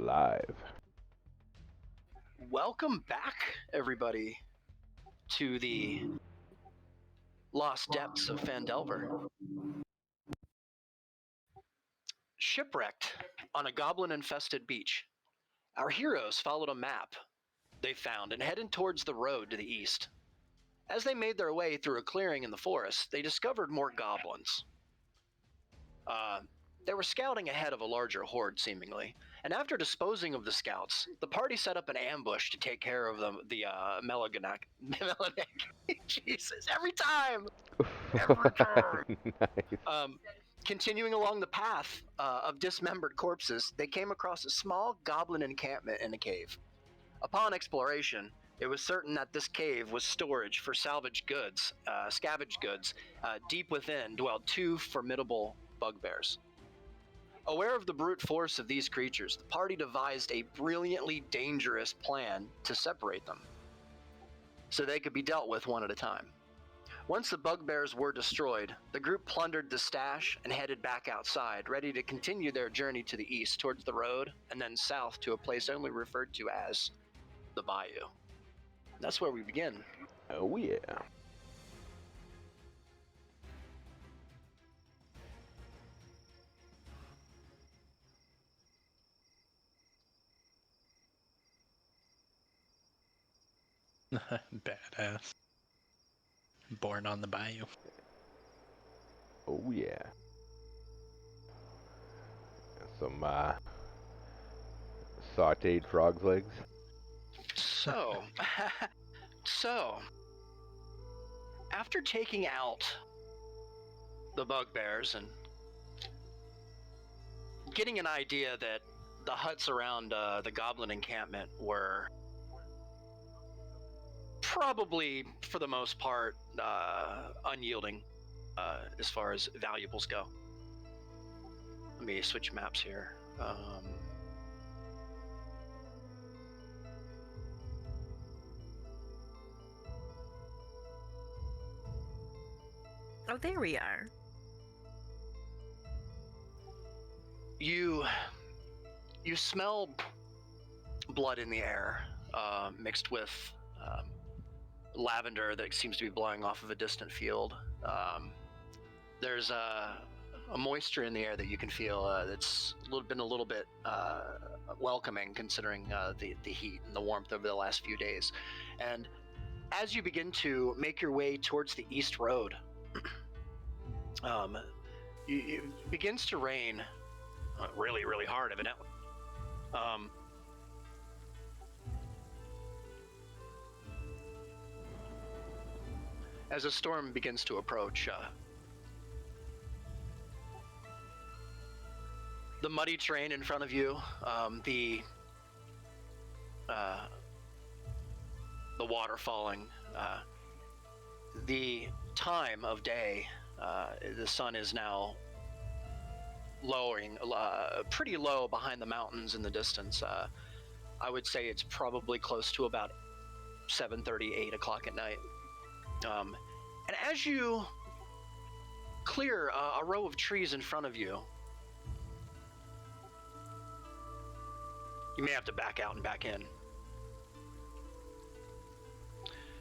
live. Welcome back, everybody, to the lost depths of Phandelver. Shipwrecked on a goblin-infested beach, our heroes followed a map they found and headed towards the road to the east. As they made their way through a clearing in the forest, they discovered more goblins. They were scouting ahead of a larger horde, seemingly, and after disposing of the scouts, the party set up an ambush to take care of the Melanic. Jesus, every time! Every time! Nice. Continuing along the path of dismembered corpses, they came across a small goblin encampment in a cave. Upon exploration, it was certain that this cave was storage for scavenged goods. Deep within dwelled two formidable bugbears. Aware of the brute force of these creatures, the party devised a brilliantly dangerous plan to separate them, so they could be dealt with one at a time. Once the bugbears were destroyed, the group plundered the stash and headed back outside, ready to continue their journey to the east towards the road and then south to a place only referred to as the bayou. That's where we begin. Oh yeah. Badass. Born on the bayou. Oh yeah. Some sauteed frog's legs. So, so, after taking out the bugbears and getting an idea that the huts around the goblin encampment were probably, for the most part, unyielding as far as valuables go. Let me switch maps here. Oh, there we are. You smell blood in the air, mixed with lavender that seems to be blowing off of a distant field. There's a moisture in the air that you can feel that's been a little bit welcoming, considering the heat and the warmth over the last few days. And as you begin to make your way towards the east road, it begins to rain really, really hard, evidently. As a storm begins to approach, the muddy terrain in front of you, the water falling, the time of day, the sun is now lowering pretty low behind the mountains in the distance. I would say it's probably close to about 7:30, 8 o'clock at night. And as you clear a row of trees in front of you, you may have to back out and back in.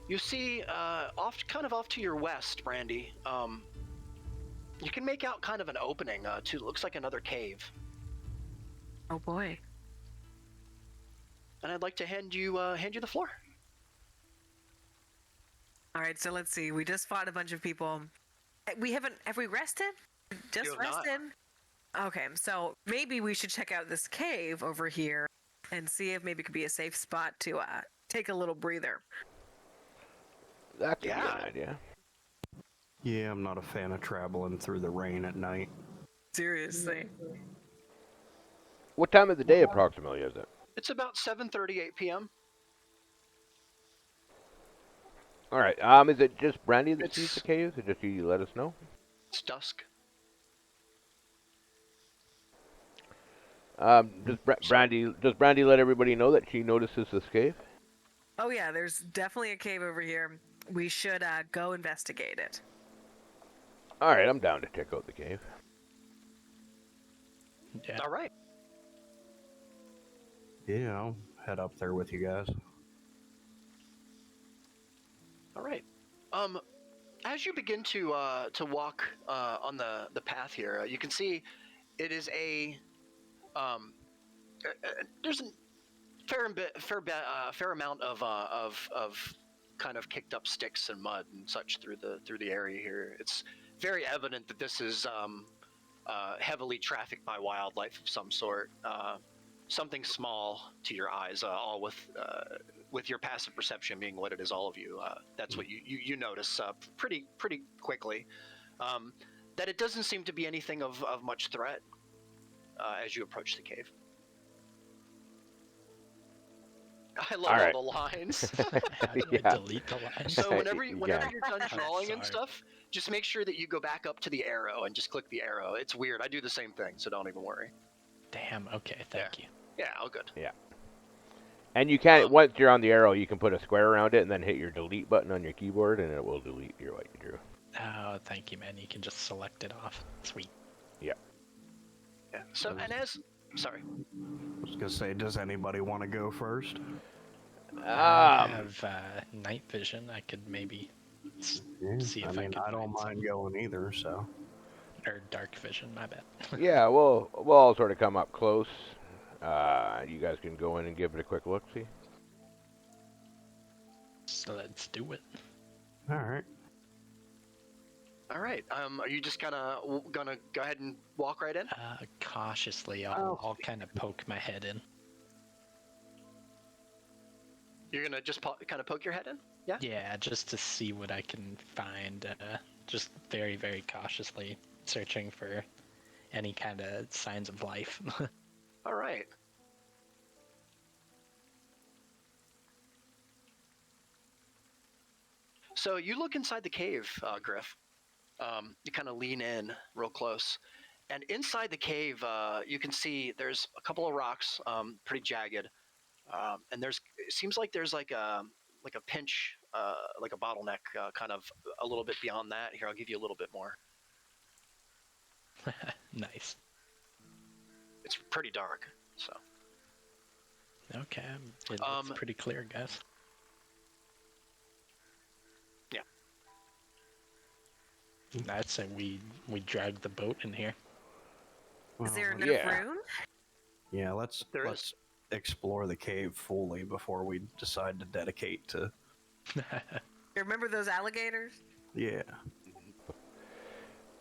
You see, off to your west, Brandy, you can make out kind of an opening to, looks like another cave. Oh boy. And I'd like to hand you the floor. All right, so let's see. We just fought a bunch of people. Have we rested? Just You have not. rested? Okay, so maybe we should check out this cave over here and see if maybe it could be a safe spot to take a little breather. That could be Yeah. an idea. Yeah, I'm not a fan of traveling through the rain at night. Seriously. What time of the day approximately is it? It's about 7:30, 8 p.m. All right. Is it just Brandy that sees the caves, or just you let us know? It's dusk. Does Brandy let everybody know that she notices this cave? Oh yeah, there's definitely a cave over here. We should go investigate it. All right, I'm down to check out the cave. Yeah. All right. Yeah, I'll head up there with you guys. All right. As you begin to walk on the path here, you can see it is there's a fair amount of kind of kicked up sticks and mud and such through the area here. It's very evident that this is heavily trafficked by wildlife of some sort. Something small to your eyes, all with your passive perception being what it is, all of you. That's what you notice pretty quickly. That it doesn't seem to be anything of much threat as you approach the cave. I love All right. all the lines. How do I Yeah. delete the lines? So whenever Yeah. you're done drawing and Sorry. stuff, just make sure that you go back up to the arrow and just click the arrow. It's weird. I do the same thing, so don't even worry. Damn. Okay. Thank you. Yeah, all good. And you can once you're on the arrow, you can put a square around it and then hit your delete button on your keyboard, and it will delete what you drew. Oh, thank you, man. You can just select it off. Sweet. Yeah. So sorry. I was gonna say, does anybody want to go first? I have night vision. I could maybe Yeah, see if I mean, can I don't find mind going either. So or dark vision. My bad. Yeah, we'll all sort of come up close. You guys can go in and give it a quick look. See. So let's do it. all right. All right. Are you just gonna go ahead and walk right in? Cautiously, Oh. I'll kind of poke my head in. You're gonna just kind of poke your head in? Yeah. Yeah, just to see what I can find. Just very, very cautiously searching for any kind of signs of life. All right. So you look inside the cave, Griff. You kind of lean in real close, and inside the cave, you can see there's a couple of rocks, pretty jagged, and it seems like there's like a pinch, like a bottleneck, kind of a little bit beyond that. Here, I'll give you a little bit more. Nice. It's pretty dark, so. Okay, it looks pretty clear, guys. Yeah. I'd say we drag the boat in here. Is there Well, enough yeah. room? Yeah, let's There let's explore the cave fully before we decide to dedicate to. You remember those alligators? Yeah.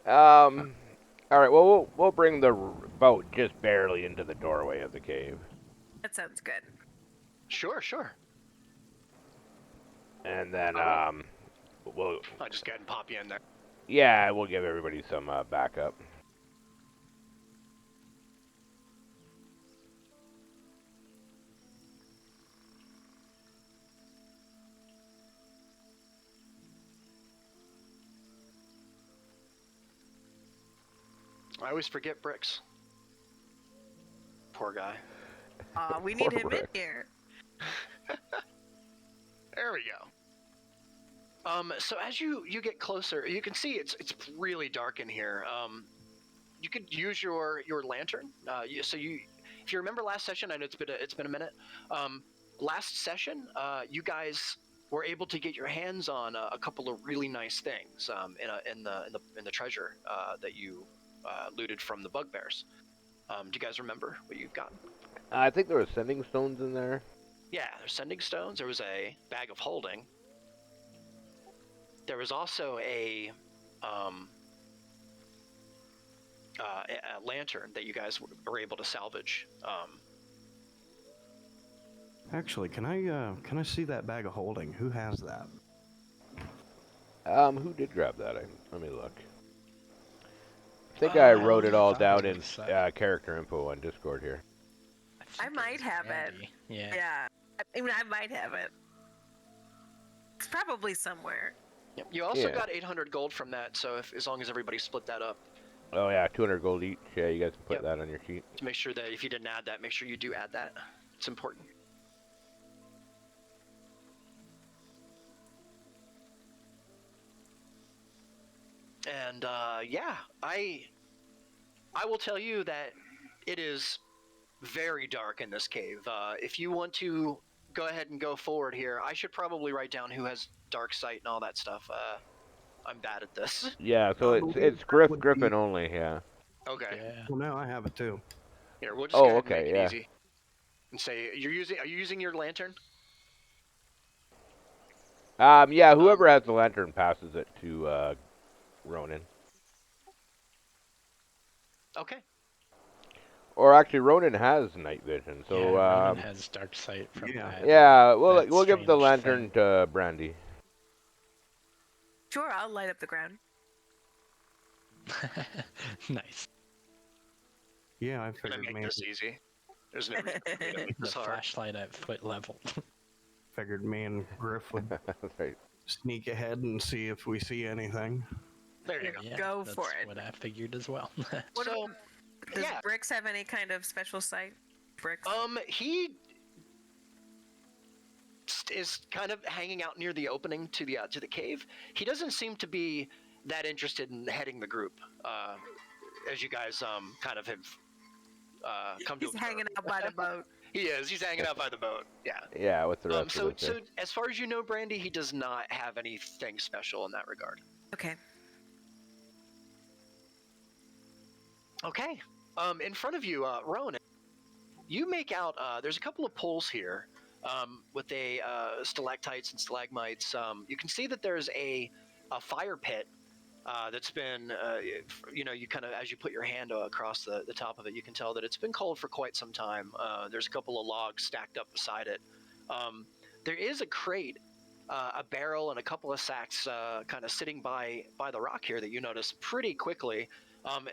All right. Well, we'll bring the boat just barely into the doorway of the cave, That sounds good. Sure. and then Alright. we'll I'll just go ahead and pop you in there. yeah, we'll give everybody some backup. I always forget Bricks. Poor guy. We need Poor him in Rick. here. There we go. So as you get closer, you can see it's really dark in here. You could use your lantern. If you remember last session, I know it's been a minute. Last session, you guys were able to get your hands on a couple of really nice things in the treasure that you looted from the bugbears. Do you guys remember what you've gotten? I think there were sending stones in there. Yeah, there's sending stones. There was a bag of holding. There was also a lantern that you guys were able to salvage. Actually, can I see that bag of holding? Who has that? Who did grab that? Let me look. I think I wrote it all thought down it in was, character info on Discord here. I might have it. Yeah. Yeah. I mean, I might have it. It's probably somewhere. Yep. You also Yeah. got 800 gold from that, so as long as everybody split that up, Oh yeah, 200 gold each. Yeah, you guys can put Yep. that on your sheet. to make sure that if you didn't add that, make sure you do add that. It's important. And yeah, I will tell you that it is very dark in this cave. If you want to go ahead and go forward here, I should probably write down who has dark sight and all that stuff. I'm bad at this. Yeah, so I it's believe that Griff would Griffin be- only. Yeah. Okay. Yeah. Well, now I have it too. Here, we'll just go Oh, ahead and okay. make it Yeah. easy. And say are you using your lantern? Yeah. Whoever has the lantern passes it to Ronan. Okay. Or actually, Ronan has night vision. So yeah, Ronan has dark sight from Yeah. that. yeah, that we'll give the strange lantern thing. to Brandy. Sure, I'll light up the ground. Nice. Yeah, I I'm gonna figured make man, this easy. There's no reason for me to make The this hard. flashlight at foot level. me and Griff would That's right. sneak ahead and see if we see anything. There you go. Yeah, Go that's for it. what I figured as well. What So, Does yeah. Bricks have any kind of special sight? Bricks? He is kind of hanging out near the opening to the cave. He doesn't seem to be that interested in heading the group, as you guys kind of have come to He's observe. hanging out by the boat. He is. He's hanging out by the boat. Yeah. Yeah, with the rest So of us. there. as far as you know, Brandy, he does not have anything special in that regard. Okay. Okay. In front of you, Ronan, you make out there's a couple of poles here with stalactites and stalagmites. You can see that there's a fire pit that's been, you kind of, as you put your hand across the top of it, you can tell that it's been cold for quite some time. There's a couple of logs stacked up beside it. There is a crate, a barrel, and a couple of sacks kind of sitting by the rock here that you notice pretty quickly,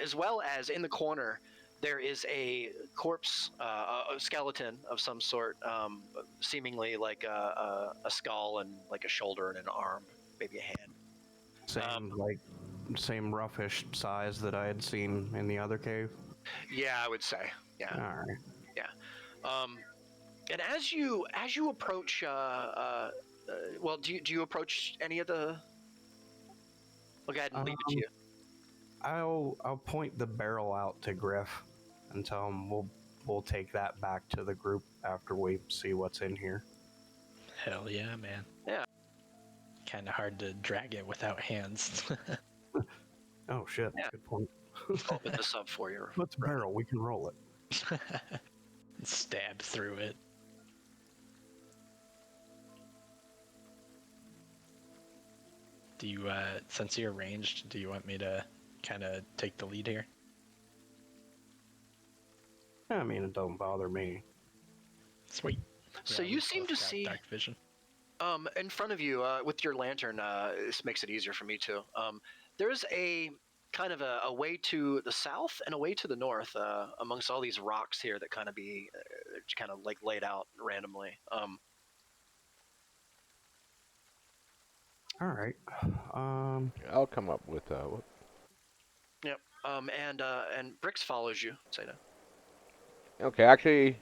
as well as in the corner, there is a corpse, a skeleton of some sort, seemingly like a skull and like a shoulder and an arm, maybe a hand. Same roughish size that I had seen in the other cave. Yeah, I would say. Yeah. All right. And as you approach, well, do you approach any of the? I'll go ahead and leave it to you. I'll point the barrel out to Griff and tell him we'll take that back to the group after we see what's in here. Hell yeah, man. Yeah. Kind of hard to drag it without hands. Oh shit, Yeah. good point. I'll open this up for you. What's the barrel? We can roll it. Stab through it. Do you, since you're ranged, do you want me to kind of take the lead here? I mean, it don't bother me. Sweet. So Yeah, you we seem both to got see, dark vision. in front of you, with your lantern. This makes it easier for me too. There's a kind of a way to the south and a way to the north, amongst all these rocks here that kind of be, kind of like laid out randomly. All right. I'll come up with what? Yep. And Brix follows you. Say no. Okay, actually,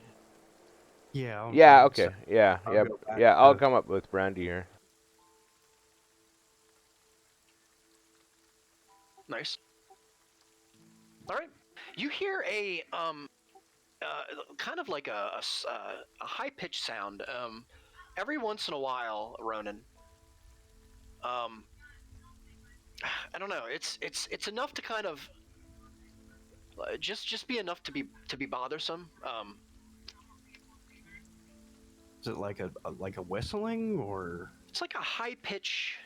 Yeah. yeah, okay, yeah, I'll yeah, go back yeah. I'll to- come up with Brandy here. Nice. All right. You hear a kind of like a high pitched sound. Every once in a while, Ronan. I don't know. It's enough to kind of just be enough to be bothersome. Is it like a whistling or? It's like a high pitch.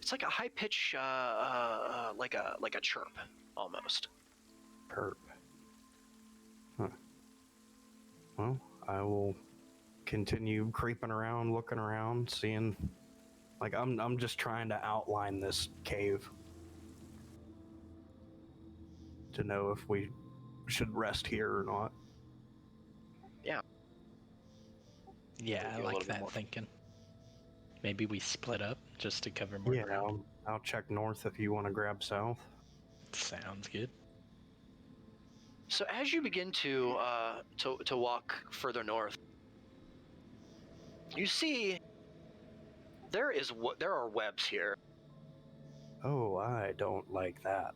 It's like a high pitch, like a chirp, almost. Perp. Huh. Well, I will continue creeping around, looking around, seeing. Like I'm just trying to outline this cave to know if we should rest here or not. Yeah, I Maybe a like little bit that more. thinking. Maybe we split up just to cover more Yeah, ground. I'll check north if you want to grab south. Sounds good. So as you begin to walk further north, you see there are webs here. Oh, I don't like that.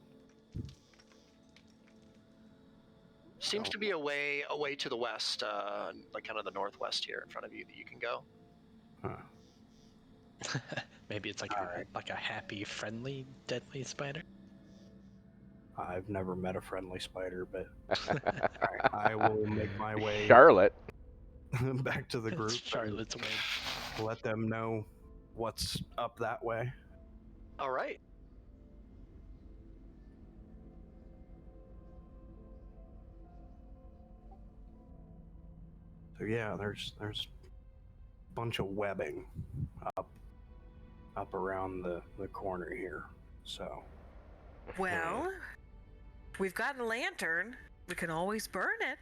Seems Oh. to be away to the west, like kind of the northwest here in front of you that you can go. Huh. Maybe it's like a happy, friendly, deadly spider. I've never met a friendly spider, but I will make my way Charlotte. back to the group. Charlotte's Web. And let them know what's up that way. All right. So yeah, there's a bunch of webbing up around the corner here. So Well, we've got a lantern. We can always burn it.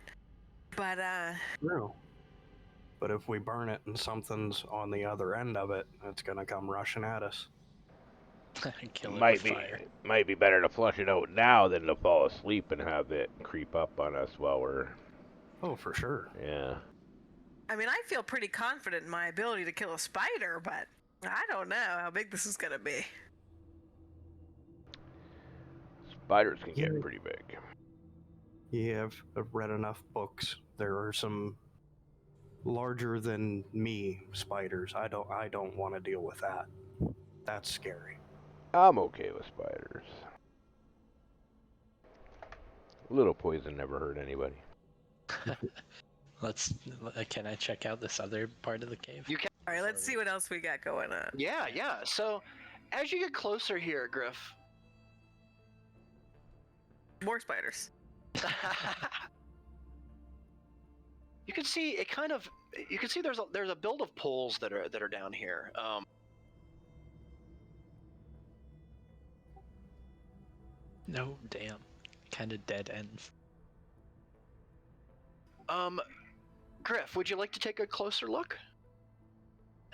But true. But if we burn it and something's on the other end of it, it's gonna come rushing at us. Kill it might with be fire. might be better to flush it out now than to fall asleep and have it creep up on us while we're. Oh, for sure. Yeah. I mean, I feel pretty confident in my ability to kill a spider, but I don't know how big this is gonna be. Spiders can get Yeah. pretty big. Yeah, I've read enough books. There are some larger than me spiders. I don't want to deal with that. That's scary. I'm okay with spiders. A little poison never hurt anybody. Can I check out this other part of the cave? You can. All right, let's see what else we got going on. Yeah. So, as you get closer here, Griff, More spiders. you can see it kind of. You can see there's a build of poles that are down here. No, damn. Kind of dead ends. Griff, would you like to take a closer look?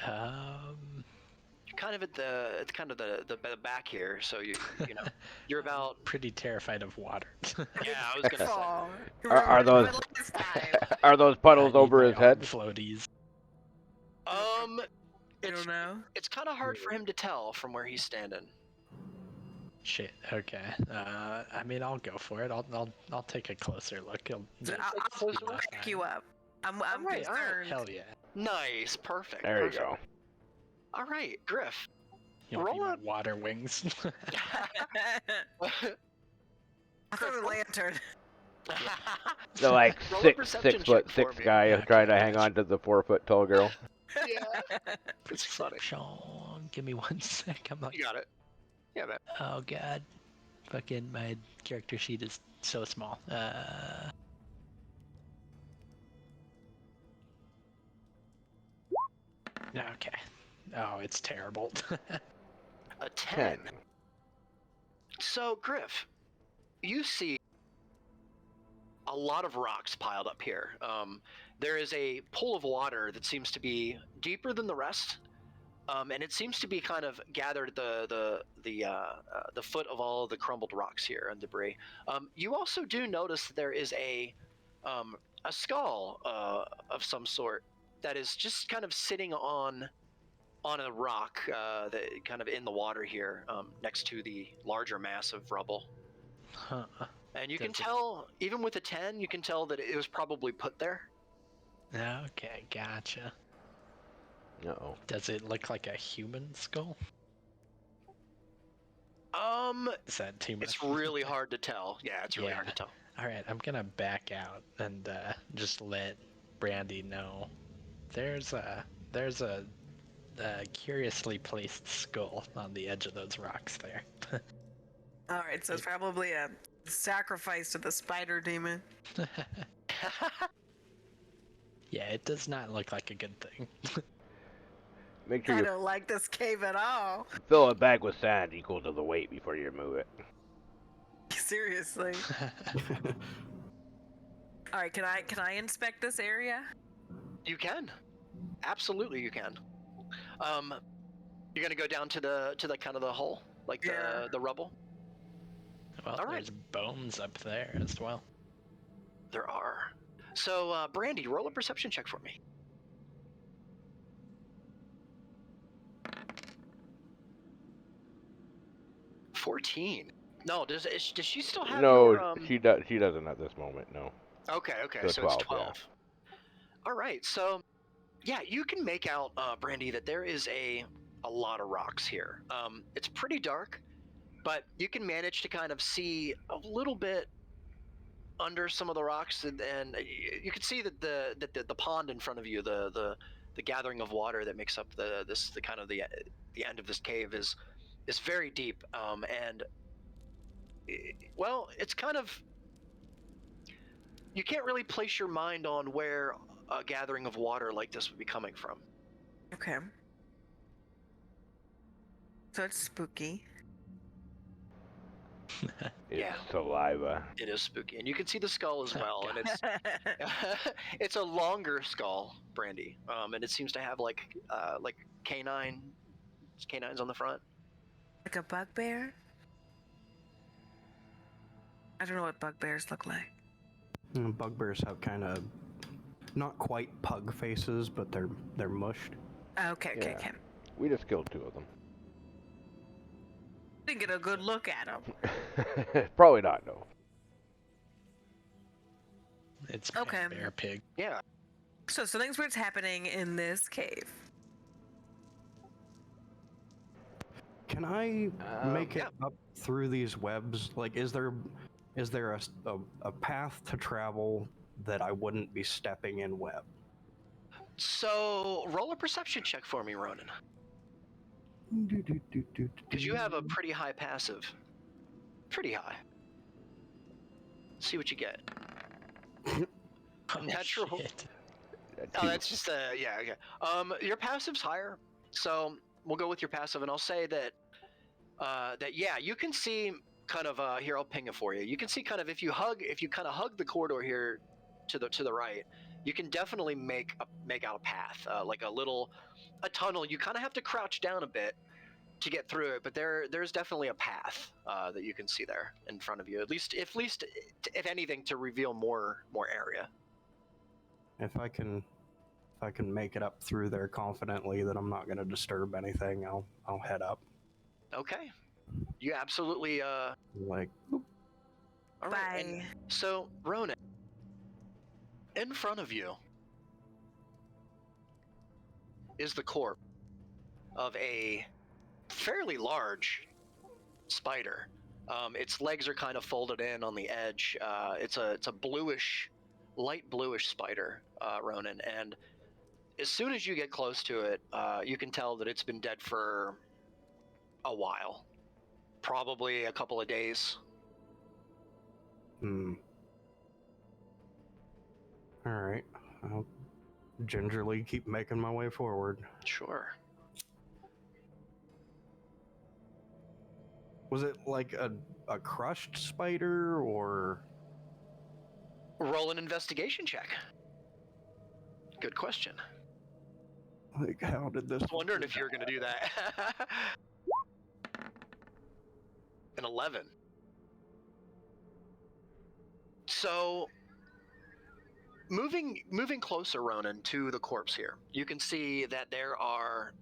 You're kind of at the back here, so you know you're about. Pretty terrified of water. Yeah, I was gonna say. Aw, Are remember those- last time. Are those puddles I need over my his head? Floaties. I It's don't know. it's kind of hard for him to tell from where he's standing. Shit. Okay. I mean, I'll go for it. I'll take a closer look. I'll back you up. I'm Alright, concerned. Hell yeah. Nice, perfect. There you perfect. go. All right, Griff. You'll Roll be my up. water wings. I'll throw the lantern. The like Roll a six perception foot check six for me. guy Yeah, trying to okay, hang gotcha. on to the 4 foot tall girl. Yeah, it's funny. Sean, give me 1 sec. I'm like, You got it. Yeah, man. oh god, fucking my character sheet is so small. Okay. Oh, it's terrible. A 10. 10. So, Griff, you see a lot of rocks piled up here. There is a pool of water that seems to be deeper than the rest, and it seems to be kind of gathered at the foot of all the crumbled rocks here and debris. You also do notice that there is a skull of some sort that is just kind of sitting on a rock that kind of in the water here, next to the larger mass of rubble. Huh. And you can Does it- tell, even with a 10, you can tell that it was probably put there. Okay, gotcha. Uh-oh. Does it look like a human skull? Is that too much? It's really hard to tell. Yeah, it's really Yeah. hard to tell. All right, I'm gonna back out and just let Brandy know. There's a curiously placed skull on the edge of those rocks there. All right, so it's probably a sacrifice to the spider demon. Yeah, it does not look like a good thing. Make sure I you don't like this cave at all. fill it back with sand equal to the weight before you remove it. Seriously. All right, can I inspect this area? You can. Absolutely, you can. You're gonna go down to the kind of the hole, like Yeah. the rubble. Well, All right. there's bones up there as well. There are. So, Brandy, roll a perception check for me. 14. No, does she still have No, your, she doesn't at this moment. No. Okay, So so 12, it's yeah. 12. All right, so yeah, you can make out, Brandy, that there is a lot of rocks here. It's pretty dark, but you can manage to kind of see a little bit under some of the rocks, and you can see that the pond in front of you, the gathering of water that makes up the kind of the end of this cave is very deep, and well, it's kind of, you can't really place your mind on where a gathering of water like this would be coming from. Okay. So it's spooky. It's Yeah. saliva. It is spooky, and you can see the skull as Oh, well, and it's it's a longer skull, Brandy, and it seems to have like canines on the front. Like a bugbear? I don't know what bugbears look like. Bugbears have kind of not quite pug faces, but they're mushed. Okay. Yeah. We just killed 2 of them. Didn't get a good look at them. Probably not, no. It's Okay. bear pig. Yeah. So something's weird's happening in this cave. Can I make yeah. it up through these webs? Like, is there a path to travel that I wouldn't be stepping in web? So roll a perception check for me, Ronan, because you have a pretty high passive. Pretty high. See what you get. Natural. Shit. Oh, that's just yeah. Okay. Your passive's higher, so we'll go with your passive, and I'll say that yeah, you can see kind of here. I'll ping it for you. You can see kind of if you kind of hug the corridor here to the right, you can definitely make out a path, like a tunnel. You kind of have to crouch down a bit to get through it, but there's definitely a path that you can see there in front of you. At least if anything, to reveal more area. If I can make it up through there confidently that I'm not going to disturb anything, I'll head up. Okay. You absolutely Like, all right. Bye. So, Ronan, in front of you is the corpse of a fairly large spider. Its legs are kind of folded in on the edge. It's a light bluish spider, Ronan, and as soon as you get close to it, you can tell that it's been dead for a while, probably a couple of days. All right. I'll gingerly keep making my way forward. Sure. Was it like a crushed spider or? Roll an investigation check. Good question. Like, how did this? I was wondering if you were going to do that. An 11. So, moving closer, Ronan, to the corpse here, you can see that there are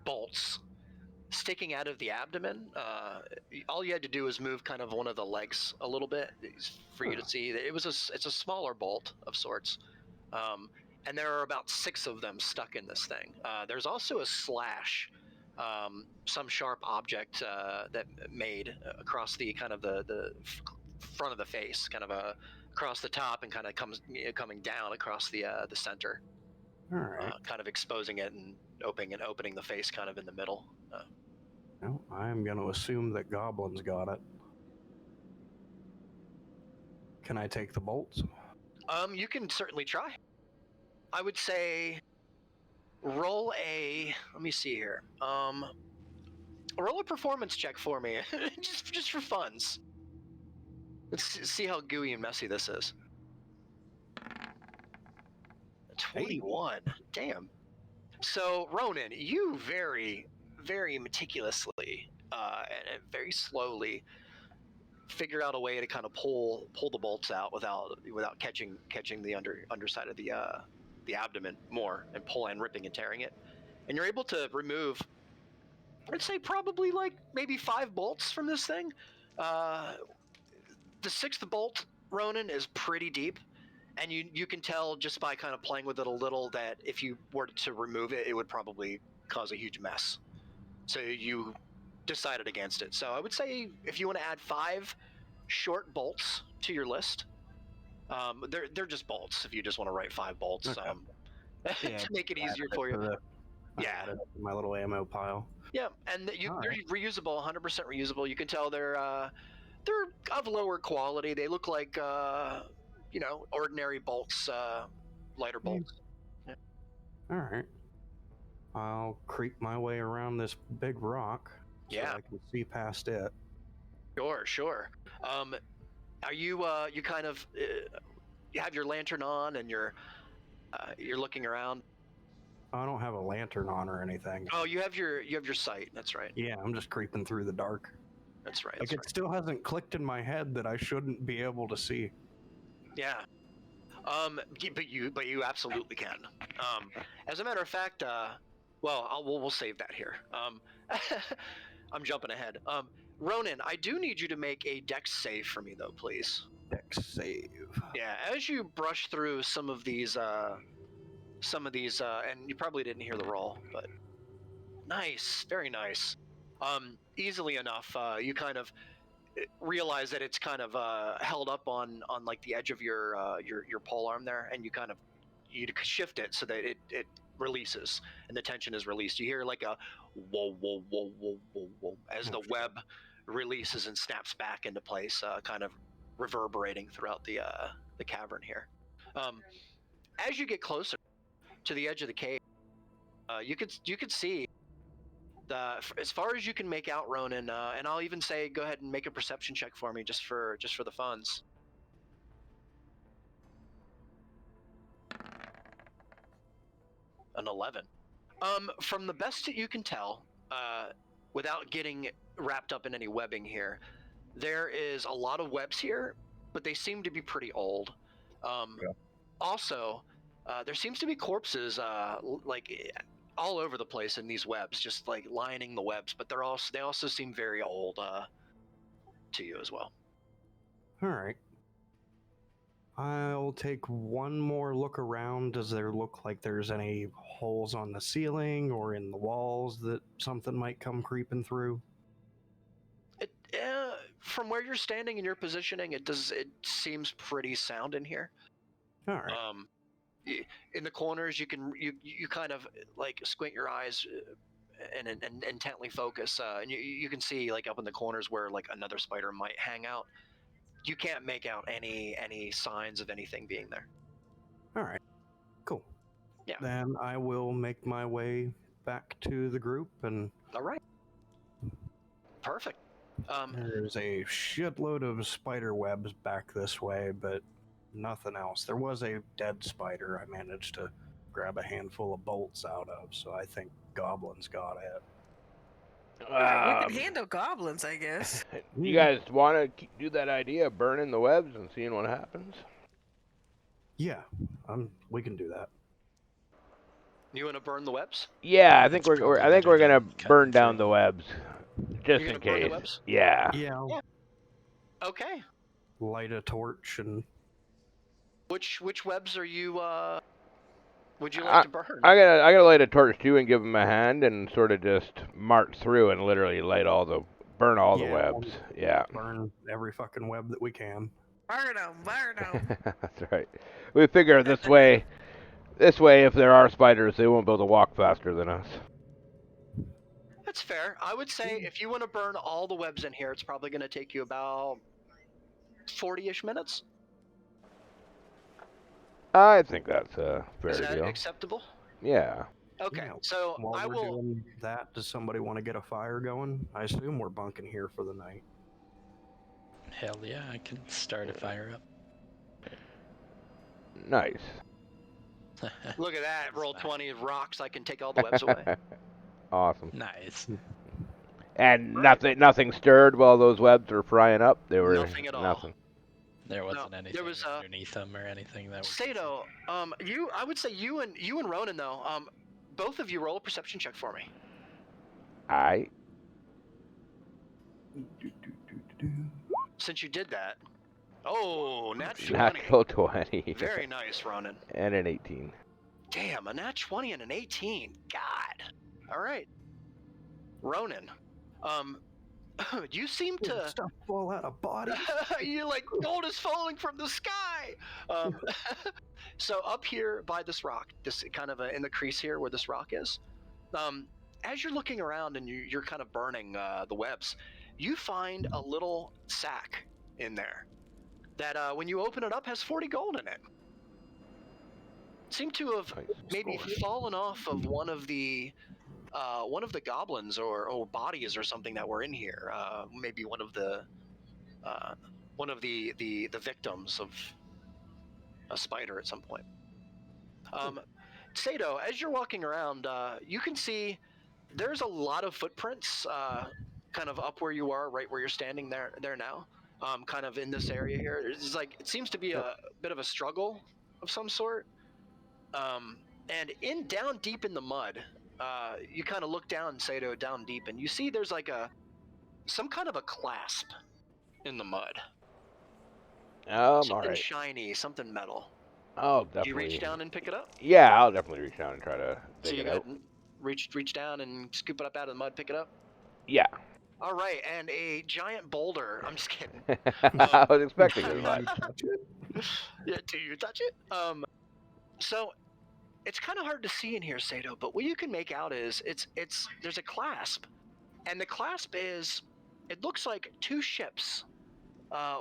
bolts sticking out of the abdomen. All you had to do was move kind of one of the legs a little bit for you to see. It's a smaller bolt of sorts, and there are about 6 of them stuck in this thing. There's also a slash, some sharp object that made across the kind of the front of the face, kind of across the top, and kind of coming down across the center. All right. Kind of exposing it and opening the face kind of in the middle. No, I'm going to assume that goblins got it. Can I take the bolts? You can certainly try. I would say roll a. Let me see here. Roll a performance check for me, just for funds. Let's see how gooey and messy this is. 21. Damn. So Ronan, you very, very meticulously and very slowly figure out a way to kind of pull the bolts out without catching the underside of the abdomen more, and ripping and tearing it, and you're able to remove, I'd say probably like maybe 5 bolts from this thing. the sixth bolt, Ronan, is pretty deep, and you can tell just by kind of playing with it a little that if you were to remove it, it would probably cause a huge mess. So you decided against it. So I would say if you want to add 5 short bolts to your list, they're just bolts. If you just want to write 5 bolts, Okay. Yeah, to make it easier add for you. I Yeah. added it to my little ammo pile. Yeah, and they're Alright. reusable, 100% reusable. You can tell they're of lower quality. They look like ordinary bolts, lighter bolts. Yeah. Alright. I'll creep my way around this big rock so Yeah. I can see past it. Sure. Are you you kind of you have your lantern on and you're looking around? I don't have a lantern on or anything. Oh, you have your sight. That's right. Yeah, I'm just creeping through the dark. That's right. Like, it still hasn't clicked in my head that I shouldn't be able to see. Yeah. But you absolutely can. As a matter of fact, we'll save that here. I'm jumping ahead. Ronan, I do need you to make a dex save for me, though, please. Dex save. Yeah, as you brush through some of these, and you probably didn't hear the roll, but nice, very nice. Easily enough, you kind of realize that it's kind of held up on like the edge of your pole arm there, and you shift it so that it releases and the tension is released. You hear like a whoa whoa whoa whoa whoa whoa as the web releases and snaps back into place, kind of reverberating throughout the cavern here. As you get closer to the edge of the cave, you could see as far as you can make out, Ronan, and I'll even say go ahead and make a perception check for me just for the funds. An 11. From the best that you can tell, without getting wrapped up in any webbing here, there is a lot of webs here, but they seem to be pretty old. Also, there seems to be corpses like all over the place in these webs, just like lining the webs, but they also seem very old to you as well. All right. I'll take one more look around. Does there look like there's any holes on the ceiling or in the walls that something might come creeping through? From where you're standing and your positioning, it seems pretty sound in here. All right. In the corners, you kind of like squint your eyes and intently focus, and you can see like up in the corners where like another spider might hang out. You can't make out any signs of anything being there. All right. Cool. Yeah. Then I will make my way back to the group and. All right. Perfect. There's a shitload of spider webs back this way, but nothing else. There was a dead spider I managed to grab a handful of bolts out of, so I think goblins got it. We can handle goblins, I guess. You guys want to do that idea of burning the webs and seeing what happens? Yeah, we can do that. You want to burn the webs? Yeah, I think we're gonna burn down the webs, just You're in gonna burn the case. webs? Yeah. Yeah. I'll Okay. light a torch and. Which webs are you? Would you like to burn? I gotta light a torch too and give them a hand and sort of just march through and literally burn all the webs. Yeah. Burn every fucking web that we can. Burn them. That's right. We figure this way, if there are spiders, they won't be able to walk faster than us. That's fair. I would say if you want to burn all the webs in here, it's probably going to take you about 40-ish minutes. I think that's a fair Is that deal. acceptable? Yeah. Okay, Yeah. so While I we're will. doing that, does somebody want to get a fire going? I assume we're bunking here for the night. Hell yeah, I can start a fire up. Nice. Look at that. Roll 20 of rocks. I can take all the webs away. Awesome. Nice. And nothing stirred while those webs were frying up. They were Nothing at all. Nothing. There wasn't anything there was, underneath them or anything that was. Sato, I would say you and Ronan though, both of you roll a perception check for me. Aight. Since you did that, Oh, nat 20. Natural 20. Very nice, Ronan. And an 18. Damn, a nat 20 and an 18. God. All right. Ronan, you seem Did to. stuff fall out of bodies? You're like, gold is falling from the sky. So up here by this rock, this kind of in the crease here where this rock is, as you're looking around and you're kind of burning the webs, you find a little sack in there that when you open it up has 40 gold in it. Seemed to have Nice. maybe fallen off of one of the goblins or bodies or something that were in here. Maybe one of the victims of a spider at some point. Sato, as you're walking around, you can see there's a lot of footprints, kind of up where you are, right where you're standing there now. Kind of in this area here. It's like it seems to be a bit of a struggle of some sort. And down deep in the mud, you kind of look down, Sato, down deep, and you see there's like some kind of a clasp in the mud. Something Alright. shiny, something metal. I'll Do definitely. you reach down and pick it up? Yeah, I'll definitely reach down and try to So dig you it go out. ahead and reach down and scoop it up out of the mud, pick it up? Yeah. All right, and a giant boulder. I'm just kidding. I was expecting Do it, you but touch it? Yeah, do you touch it? So it's kind of hard to see in here, Sato, but what you can make out is there's a clasp, and the clasp it looks like two ships,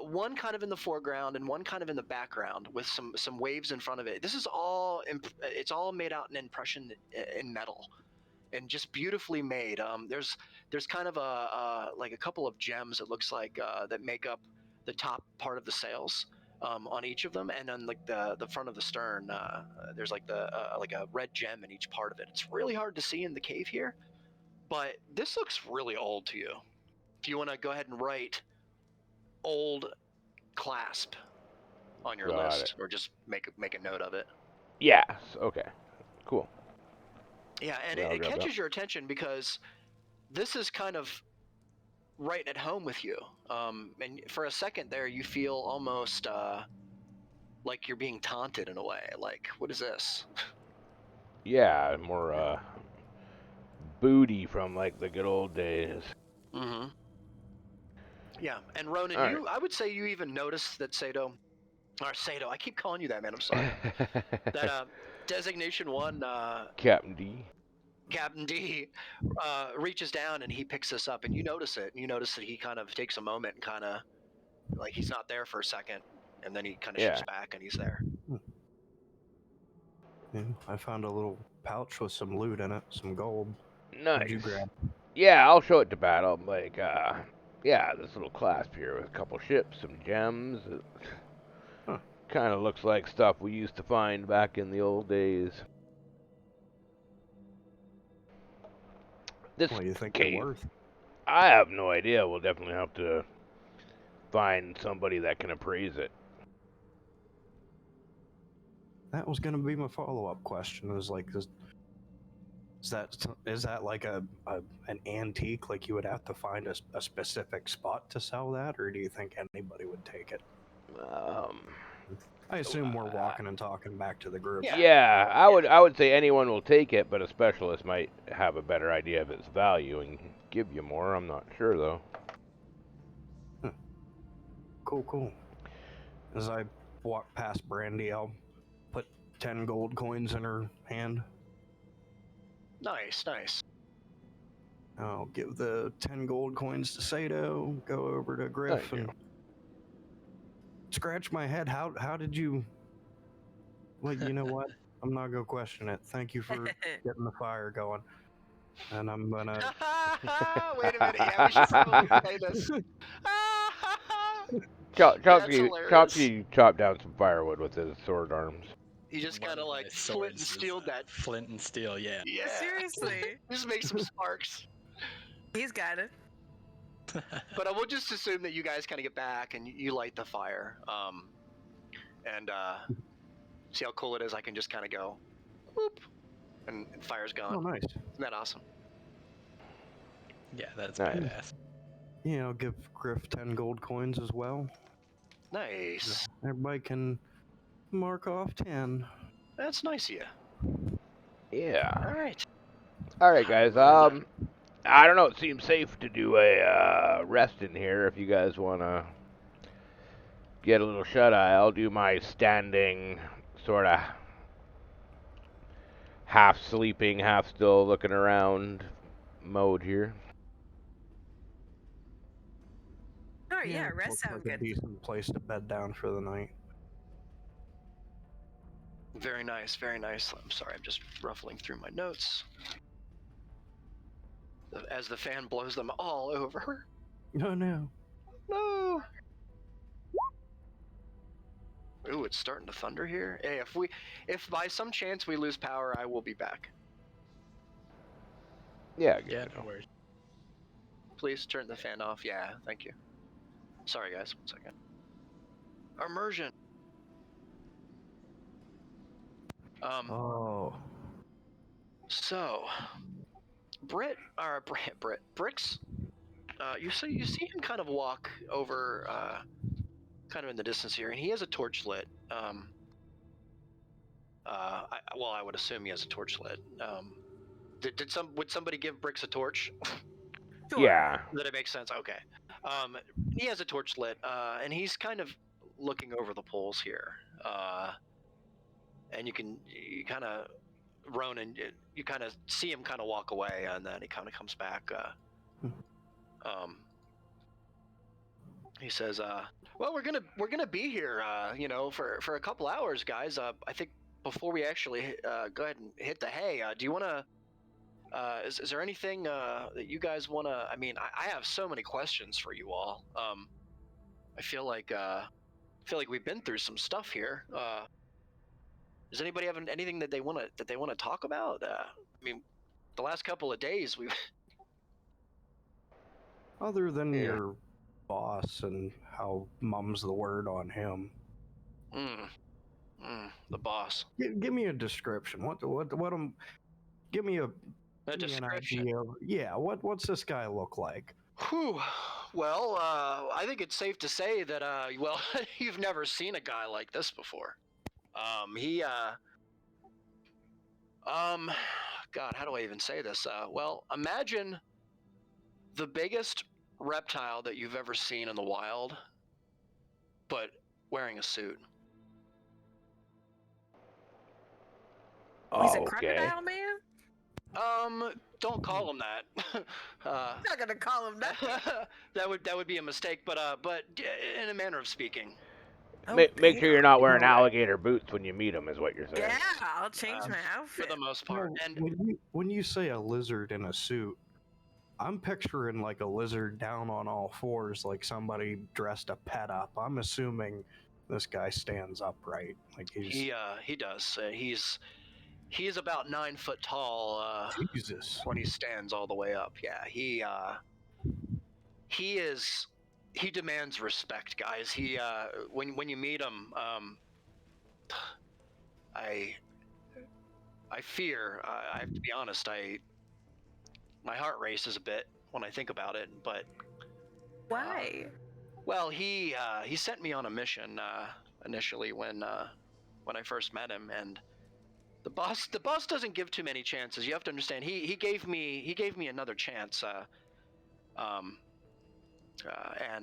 one kind of in the foreground and one kind of in the background with some waves in front of it. This is all it's all made out in impression in metal, and just beautifully made. There's kind of like a couple of gems, it looks like, that make up the top part of the sails. On each of them, and then like the front of the stern, there's like like a red gem in each part of it. It's really hard to see in the cave here, but this looks really old to you. If you want to go ahead and write old clasp on your Got list, or just make a note of it. yes. Okay. Cool. Yeah, and Yeah, I'll it grab catches that. your attention because this is kind of right at home with you. And for a second there, you feel almost like you're being taunted in a way. Like, what is this? Yeah, more booty from like the good old days. Mm-hmm. Yeah, and Ronan, All I would say you even noticed that Sato, I keep calling you that, man, I'm sorry. That Designation 1, Captain D. Captain D, reaches down and he picks this up, and you notice it. And you notice that he kind of takes a moment and kind of, like, he's not there for a second, and then he kind of shifts back and he's there. Yeah, I found a little pouch with some loot in it, some gold. Nice. What'd you grab? Yeah, I'll show it to battle. Like, yeah, this little clasp here with a couple ships, some gems. Huh. Kind of looks like stuff we used to find back in the old days. This What do you think cave, they're worth? I have no idea. We'll definitely have to find somebody that can appraise it. That was going to be my follow-up question. Is like, is that like an antique? Like you would have to find a specific spot to sell that, or do you think anybody would take it? I assume we're walking and talking back to the group. Yeah, I would say anyone will take it, but a specialist might have a better idea of its value and give you more. I'm not sure though. Cool. As I walk past Brandy, I'll put 10 gold coins in her hand. Nice. I'll give the 10 gold coins to Sato, go over to Griff, Thank and scratch my head. How did you... Well, you know what? I'm not going to question it. Thank you for getting the fire going. And I'm going to... Wait a minute, yeah, we should probably play this. Choppy chopped down some firewood with his sword arms. He just One kind of of my like flint and swords is, steeled that. Flint and steel, yeah. Yeah. Seriously. Just make some sparks. He's got it. But I will just assume that you guys kind of get back and you light the fire. And see how cool it is. I can just kind of go, whoop, and fire's gone. Oh, nice. Isn't that awesome? Yeah, that's Nice. badass. Yeah, I'll give Griff 10 gold coins as well. Nice. Everybody can mark off 10. That's nice of you. Yeah. All right. All right, guys. Well, I don't know. It seems safe to do a rest in here. If you guys wanna get a little shut eye, I'll do my standing, sort of half sleeping, half still looking around mode here. All right, yeah, rest looks sounds like a good. decent place to bed down for the night. very nice, very nice. I'm sorry, I'm just ruffling through my notes as the fan blows them all over. No, no. No. Ooh, it's starting to thunder here. Hey, if by some chance we lose power, I will be back. Yeah. Yeah, no worries. Please turn the fan off. Yeah, thank you. Sorry, guys. 1 second. Immersion. Oh. So, Bricks. You see him kind of walk over, kind of in the distance here, and he has a torch lit. I would assume he has a torch lit. Would somebody give Bricks a torch? Sure. Yeah. That it makes sense. Okay. He has a torch lit, and he's kind of looking over the poles here. And you kind of Ronan, you kind of see him kind of walk away, and then he kind of comes back. He says, "Well, we're gonna be here, for a couple hours, guys. I think before we actually go ahead and hit the hay, do you want to? Is there anything that you guys want to? I mean, I have so many questions for you all. I feel like we've been through some stuff here. Does anybody have anything that they want to talk about? I mean, the last couple of days we've Other than Yeah. your boss and how mum's the word on him. the boss. Give me a description. What give me an Description. idea of, what's this guy look like? Whew. Well, I think it's safe to say that, you've never seen a guy like this before. God, how do I even say this? Well, imagine the biggest reptile that you've ever seen in the wild, but wearing a suit. He's a Okay. crocodile man? Don't call him that. I'm not gonna call him that. that would be a mistake, but in a manner of speaking. Oh, Make sure damn. you're not wearing alligator boots when you meet him, is what you're saying. Yeah, I'll change my For outfit. the most part. And when you say a lizard in a suit, I'm picturing like a lizard down on all fours, like somebody dressed a pet up. I'm assuming this guy stands upright, like he does. He's about 9 foot tall. Jesus. When he stands all the way up. Yeah, he demands respect, guys. When you meet him, I fear. I have to be honest. My heart races a bit when I think about it. But Why? well, he sent me on a mission initially when I first met him, and the boss doesn't give too many chances. You have to understand. He gave me another chance. And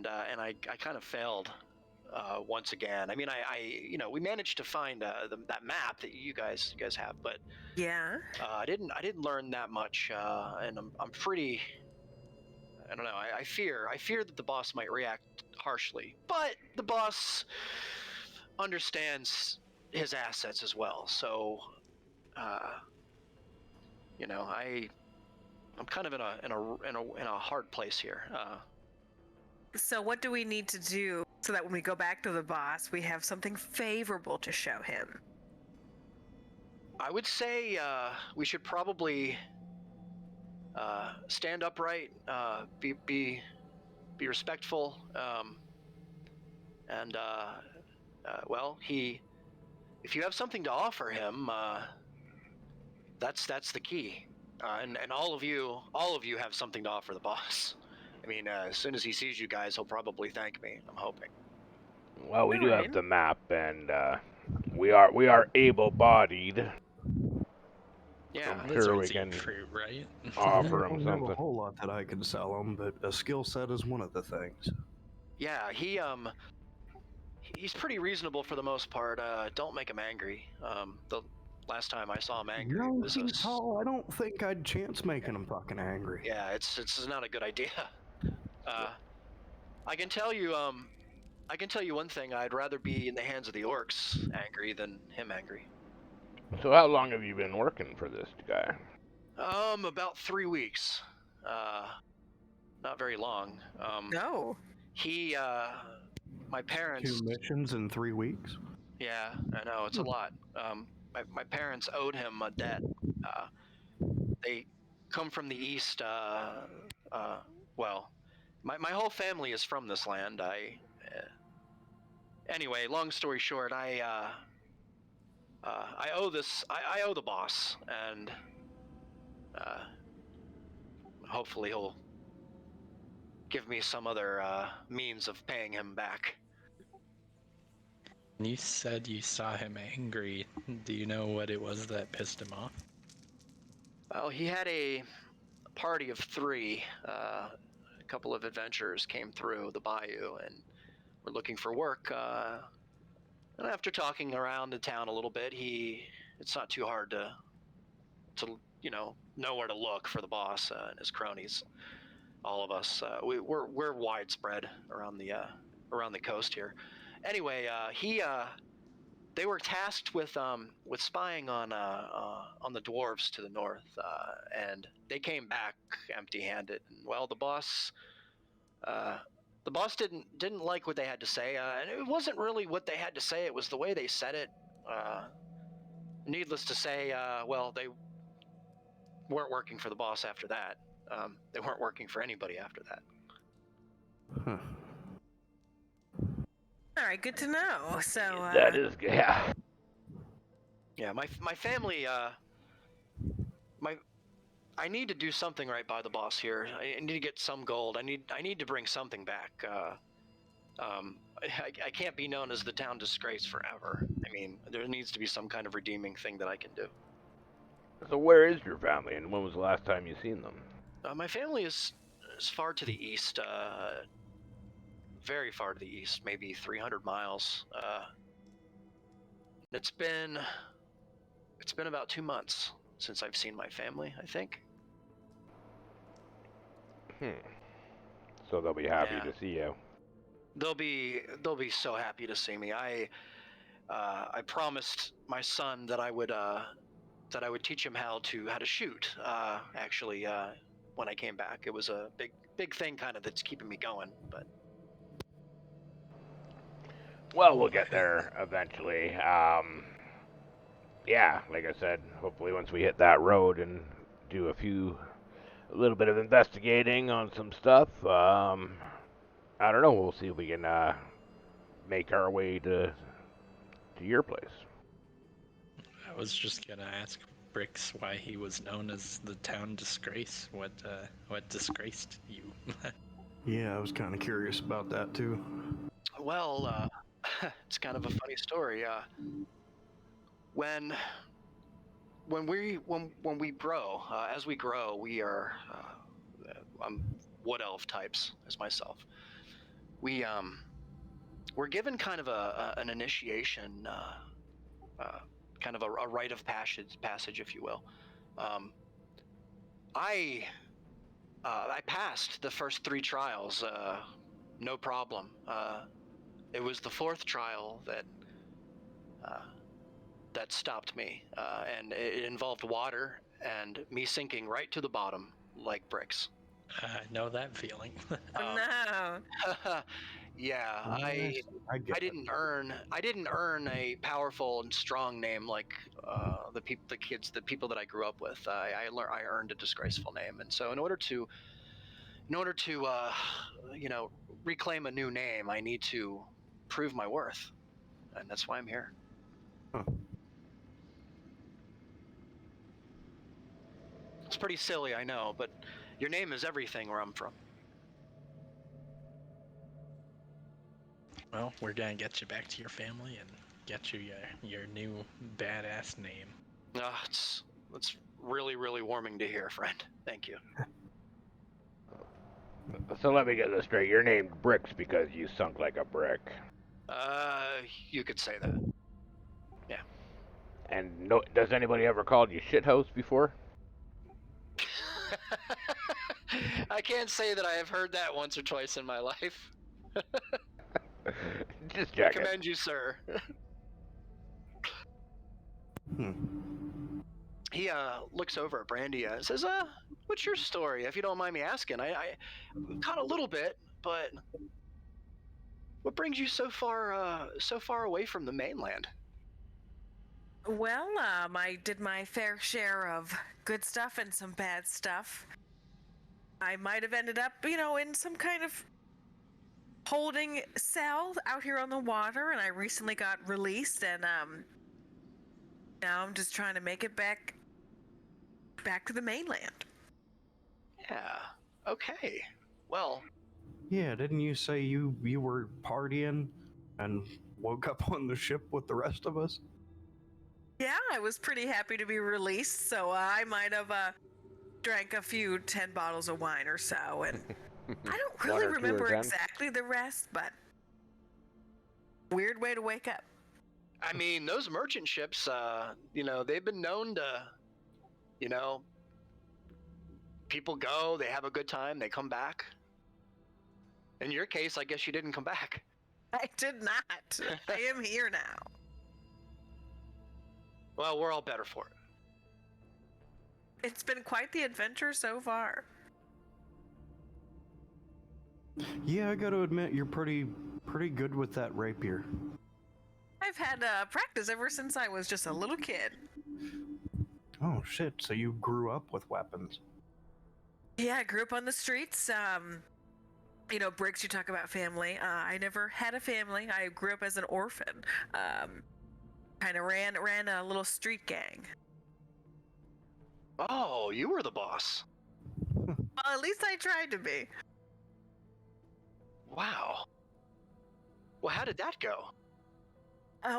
I kind of failed once again. I mean, we managed to find that map that you guys have, but Yeah. I didn't learn that much, and I'm pretty. I don't know. I fear that the boss might react harshly, but the boss understands his assets as well. So, I'm kind of in a hard place here. So what do we need to do so that when we go back to the boss, we have something favorable to show him? I would say we should probably stand upright, be respectful, and if you have something to offer him, that's the key. And all of you have something to offer the boss. I mean, as soon as he sees you guys, he'll probably thank me. I'm hoping. Well, we do Alright. have the map, and we are able-bodied. Yeah. I'm sure we Lizards can eat fruit, right? offer I him don't have a something. whole lot that I can sell him, but a skill set is one of the things. Yeah, he's pretty reasonable for the most part. Don't make him angry. The last time I saw him angry No, was he's tall. I don't think I'd chance making him fucking angry. yeah, it's not a good idea. I can tell you one thing. I'd rather be in the hands of the orcs angry than him angry. So how long have you been working for this guy? About 3 weeks. Not very long. No. He my parents. 2 missions in 3 weeks. Yeah, I know it's a lot. My parents owed him a debt. They come from the east. Well, my whole family is from this land. Anyway, long story short, I owe this. I owe the boss, and hopefully he'll give me some other means of paying him back. You said you saw him angry. Do you know what it was that pissed him off? Well, he had a party of 3. A couple of adventurers came through the bayou and were looking for work. And after talking around the town a little bit, it's not too hard to know where to look for the boss and his cronies. All of us, we're widespread around the coast here. Anyway, they were tasked with spying on the dwarves to the north, and they came back empty-handed. And well, the boss didn't like what they had to say, and it wasn't really what they had to say. It was the way they said it. Needless to say, well, they weren't working for the boss after that. They weren't working for anybody after that. Huh. All right, good to know. So That is, yeah. Yeah, my family. I need to do something right by the boss here. I need to get some gold. I need to bring something back. I can't be known as the town disgrace forever. I mean, there needs to be some kind of redeeming thing that I can do. So where is your family, and when was the last time you seen them? My family is far to the east, very far to the east, maybe 300 miles. It's been about 2 months since I've seen my family, I think. So they'll be happy Yeah. to see you. They'll be so happy to see me. I promised my son that I would teach him how to shoot. Actually, when I came back, it was a big thing, kind of, that's keeping me going. But Well, we'll get there eventually. Yeah, like I said, hopefully once we hit that road and do a little bit of investigating on some stuff, I don't know, we'll see if we can make our way to your place. I was just gonna ask Brix why he was known as the town disgrace. What disgraced you? Yeah, I was kind of curious about that too. well, it's kind of a funny story. When we grow, as we grow, we are wood elf types, as myself. We're given kind of an initiation, kind of a rite of passage, if you will. I passed the first 3 trials, no problem. It was the 4th trial that stopped me, and it involved water and me sinking right to the bottom like bricks. I know that feeling. oh no. Yeah, I get I didn't earn a powerful and strong name like the people that I grew up with. I earned a disgraceful name, and so in order to reclaim a new name, I need to prove my worth, and that's why I'm here. Huh. It's pretty silly, I know, but your name is everything where I'm from. Well, we're gonna get you back to your family and get you your new badass name. It's really, really warming to hear, friend. Thank you. So let me get this straight. You're named Bricks because you sunk like a brick. You could say that. Yeah. And no, does anybody ever called you shithouse before? I can't say that I have heard that once or twice in my life. Just I checking. commend you, sir. He looks over at Brandy and says, what's your story, if you don't mind me asking? I caught a little bit, but what brings you so far away from the mainland? Well, I did my fair share of good stuff and some bad stuff. I might have ended up, in some kind of holding cell out here on the water, and I recently got released, and now I'm just trying to make it back to the mainland. Yeah. Okay. Well. Yeah, didn't you say you were partying and woke up on the ship with the rest of us? Yeah, I was pretty happy to be released, so I might have drank a few 10 bottles of wine or so, and I don't really remember exactly the rest, but weird way to wake up. I mean, those merchant ships, they've been known to, people go, they have a good time, they come back. In your case, I guess you didn't come back. I did not. I am here now. Well, we're all better for it. It's been quite the adventure so far. Yeah, I gotta admit, you're pretty good with that rapier. I've had practice ever since I was just a little kid. Oh shit, so you grew up with weapons. Yeah, I grew up on the streets. Briggs, you talk about family. I never had a family. I grew up as an orphan. Kind of ran a little street gang. Oh, you were the boss. Well, at least I tried to be. Wow. Well, how did that go?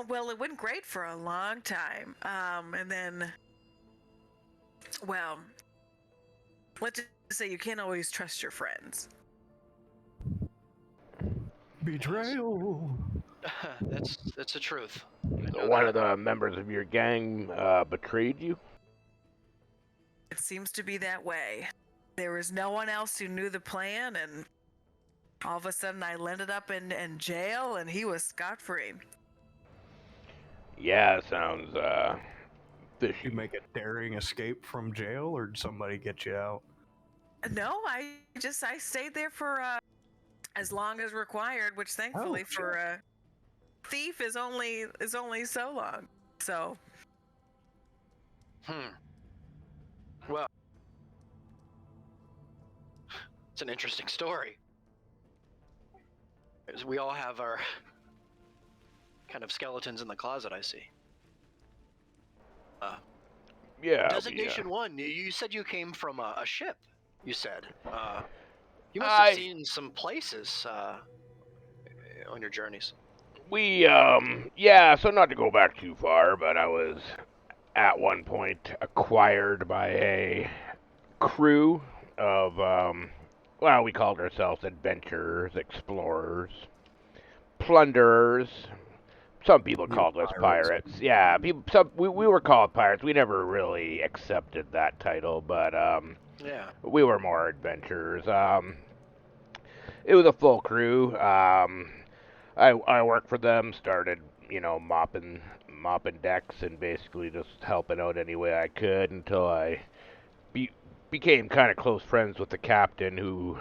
Well, it went great for a long time. And then, well, let's just say you can't always trust your friends. Betrayal. That's the truth. One of the members of your gang betrayed you? It seems to be that way. There was no one else who knew the plan, and all of a sudden I ended up in jail, and he was scot-free. Yeah, sounds fishy. You make a daring escape from jail, or did somebody get you out? No, I stayed there for as long as required, which thankfully for a thief is only so long. So. Well, it's an interesting story. As we all have our kind of skeletons in the closet, I see. Yeah. Designation 1, you said you came from a ship, you said. You must have seen some places on your journeys. So not to go back too far, but I was at one point acquired by a crew of, we called ourselves adventurers, explorers, plunderers. Some people called us pirates. Yeah, we were called pirates. We never really accepted that title, but we were more adventurers. It was a full crew. I worked for them, started, mopping decks and basically just helping out any way I could until I became kind of close friends with the captain, who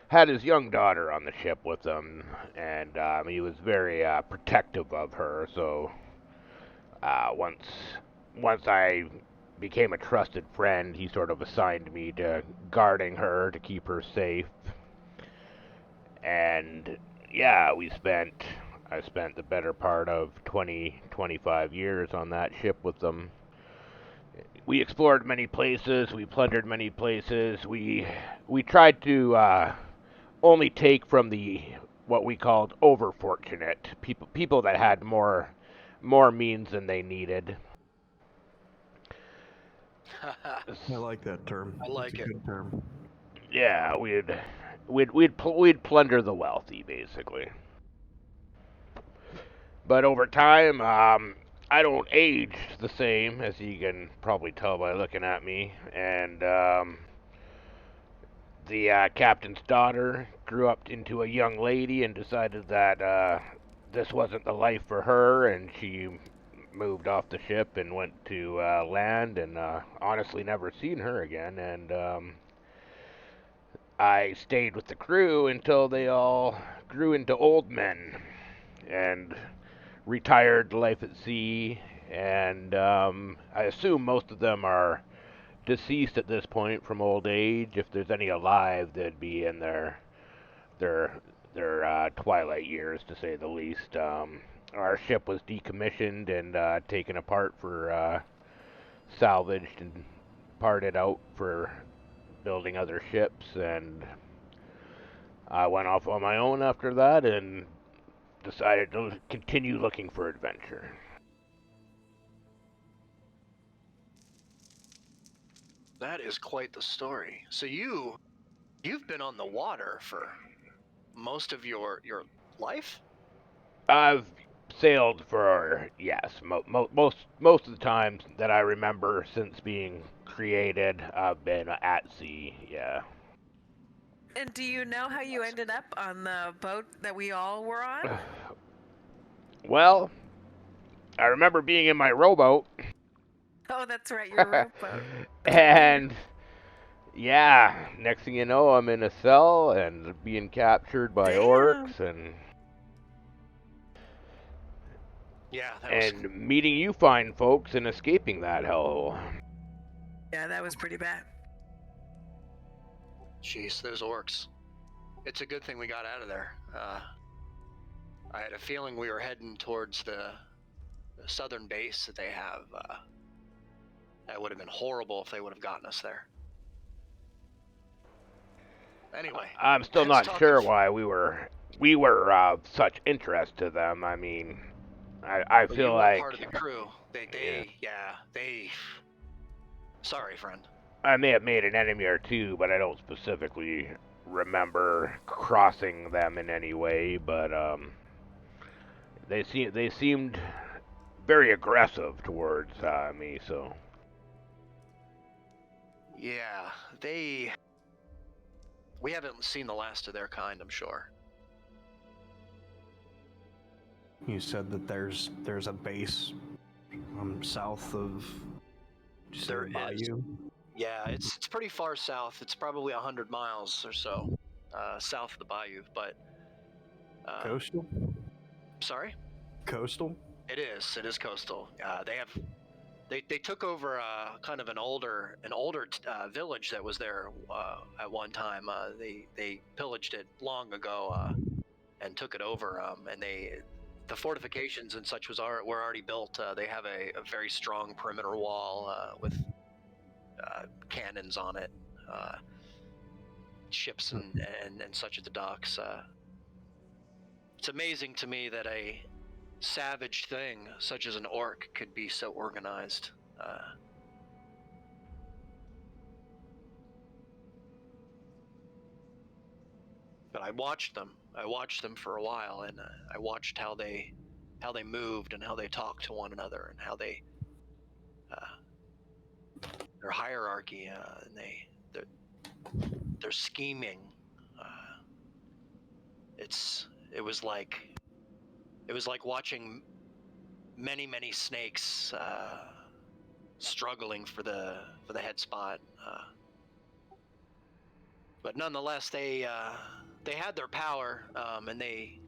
had his young daughter on the ship with him, and he was very protective of her. So once I became a trusted friend, he sort of assigned me to guarding her to keep her safe. And yeah, I spent the better part of 25 years on that ship with them. We explored many places, we plundered many places, we tried to only take from the what we called overfortunate people that had more means than they needed. I like that term. I like it's a it. good term. Yeah, we'd plunder the wealthy basically. But over time, I don't age the same, as you can probably tell by looking at me. And the captain's daughter grew up into a young lady and decided that this wasn't the life for her, and she moved off the ship and went to land, and honestly never seen her again. And I stayed with the crew until they all grew into old men and retired life at sea. And I assume most of them are deceased at this point from old age. If there's any alive, they'd be in their twilight years, to say the least. Our ship was decommissioned and taken apart for salvaged and parted out for building other ships, and I went off on my own after that and decided to continue looking for adventure. That is quite the story. So you've been on the water for most of your life? I've sailed for, yes, most of the times that I remember since being created, I've been at sea. Yeah. And do you know how you ended up on the boat that we all were on? Well, I remember being in my rowboat. Oh, that's right, your rowboat. And yeah, next thing you know, I'm in a cell and being captured by Damn. orcs Yeah, that was. and meeting you fine folks and escaping that hellhole. Yeah, that was pretty bad. Jeez, those orcs. It's a good thing we got out of there. I had a feeling we were heading towards the southern base that they have. That would have been horrible if they would have gotten us there. Anyway, I'm still let's not talk sure of- why we were of such interest to them. I mean, I But feel you were like part of the crew. They. Sorry, friend. I may have made an enemy or two, but I don't specifically remember crossing them in any way. But they seemed very aggressive towards me. So Yeah, we haven't seen the last of their kind, I'm sure. You said that there's a base south of. Did you say There the bayou? Yeah, it's pretty far south. It's probably 100 miles or so south of the bayou, but Coastal. sorry? Coastal. It is coastal. They took over kind of an older village that was there at one time. They pillaged it long ago and took it over. And the fortifications and such were already built. They have a very strong perimeter wall with cannons on it, ships and such at the docks. It's amazing to me that a savage thing such as an orc could be so organized. But I watched them for a while, and I watched how they moved and how they talked to one another and how they their hierarchy and their scheming. It was like watching many snakes struggling for the head spot. But nonetheless, they had their power, and they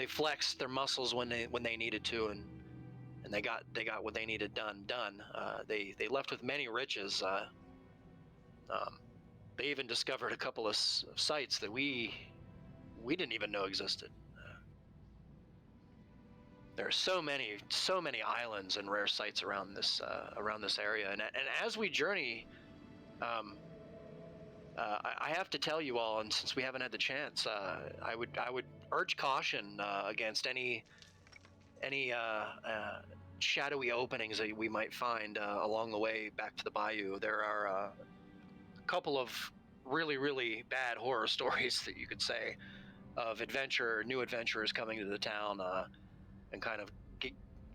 flexed their muscles when they needed to, and they got what they needed done. They left with many riches. They even discovered a couple of sites that we didn't even know existed. There are so many islands and rare sites around this area, and as we journey, I have to tell you all, and since we haven't had the chance, I would urge caution against any shadowy openings that we might find along the way back to the bayou. There are a couple of really bad horror stories that you could say of new adventurers coming to the town and kind of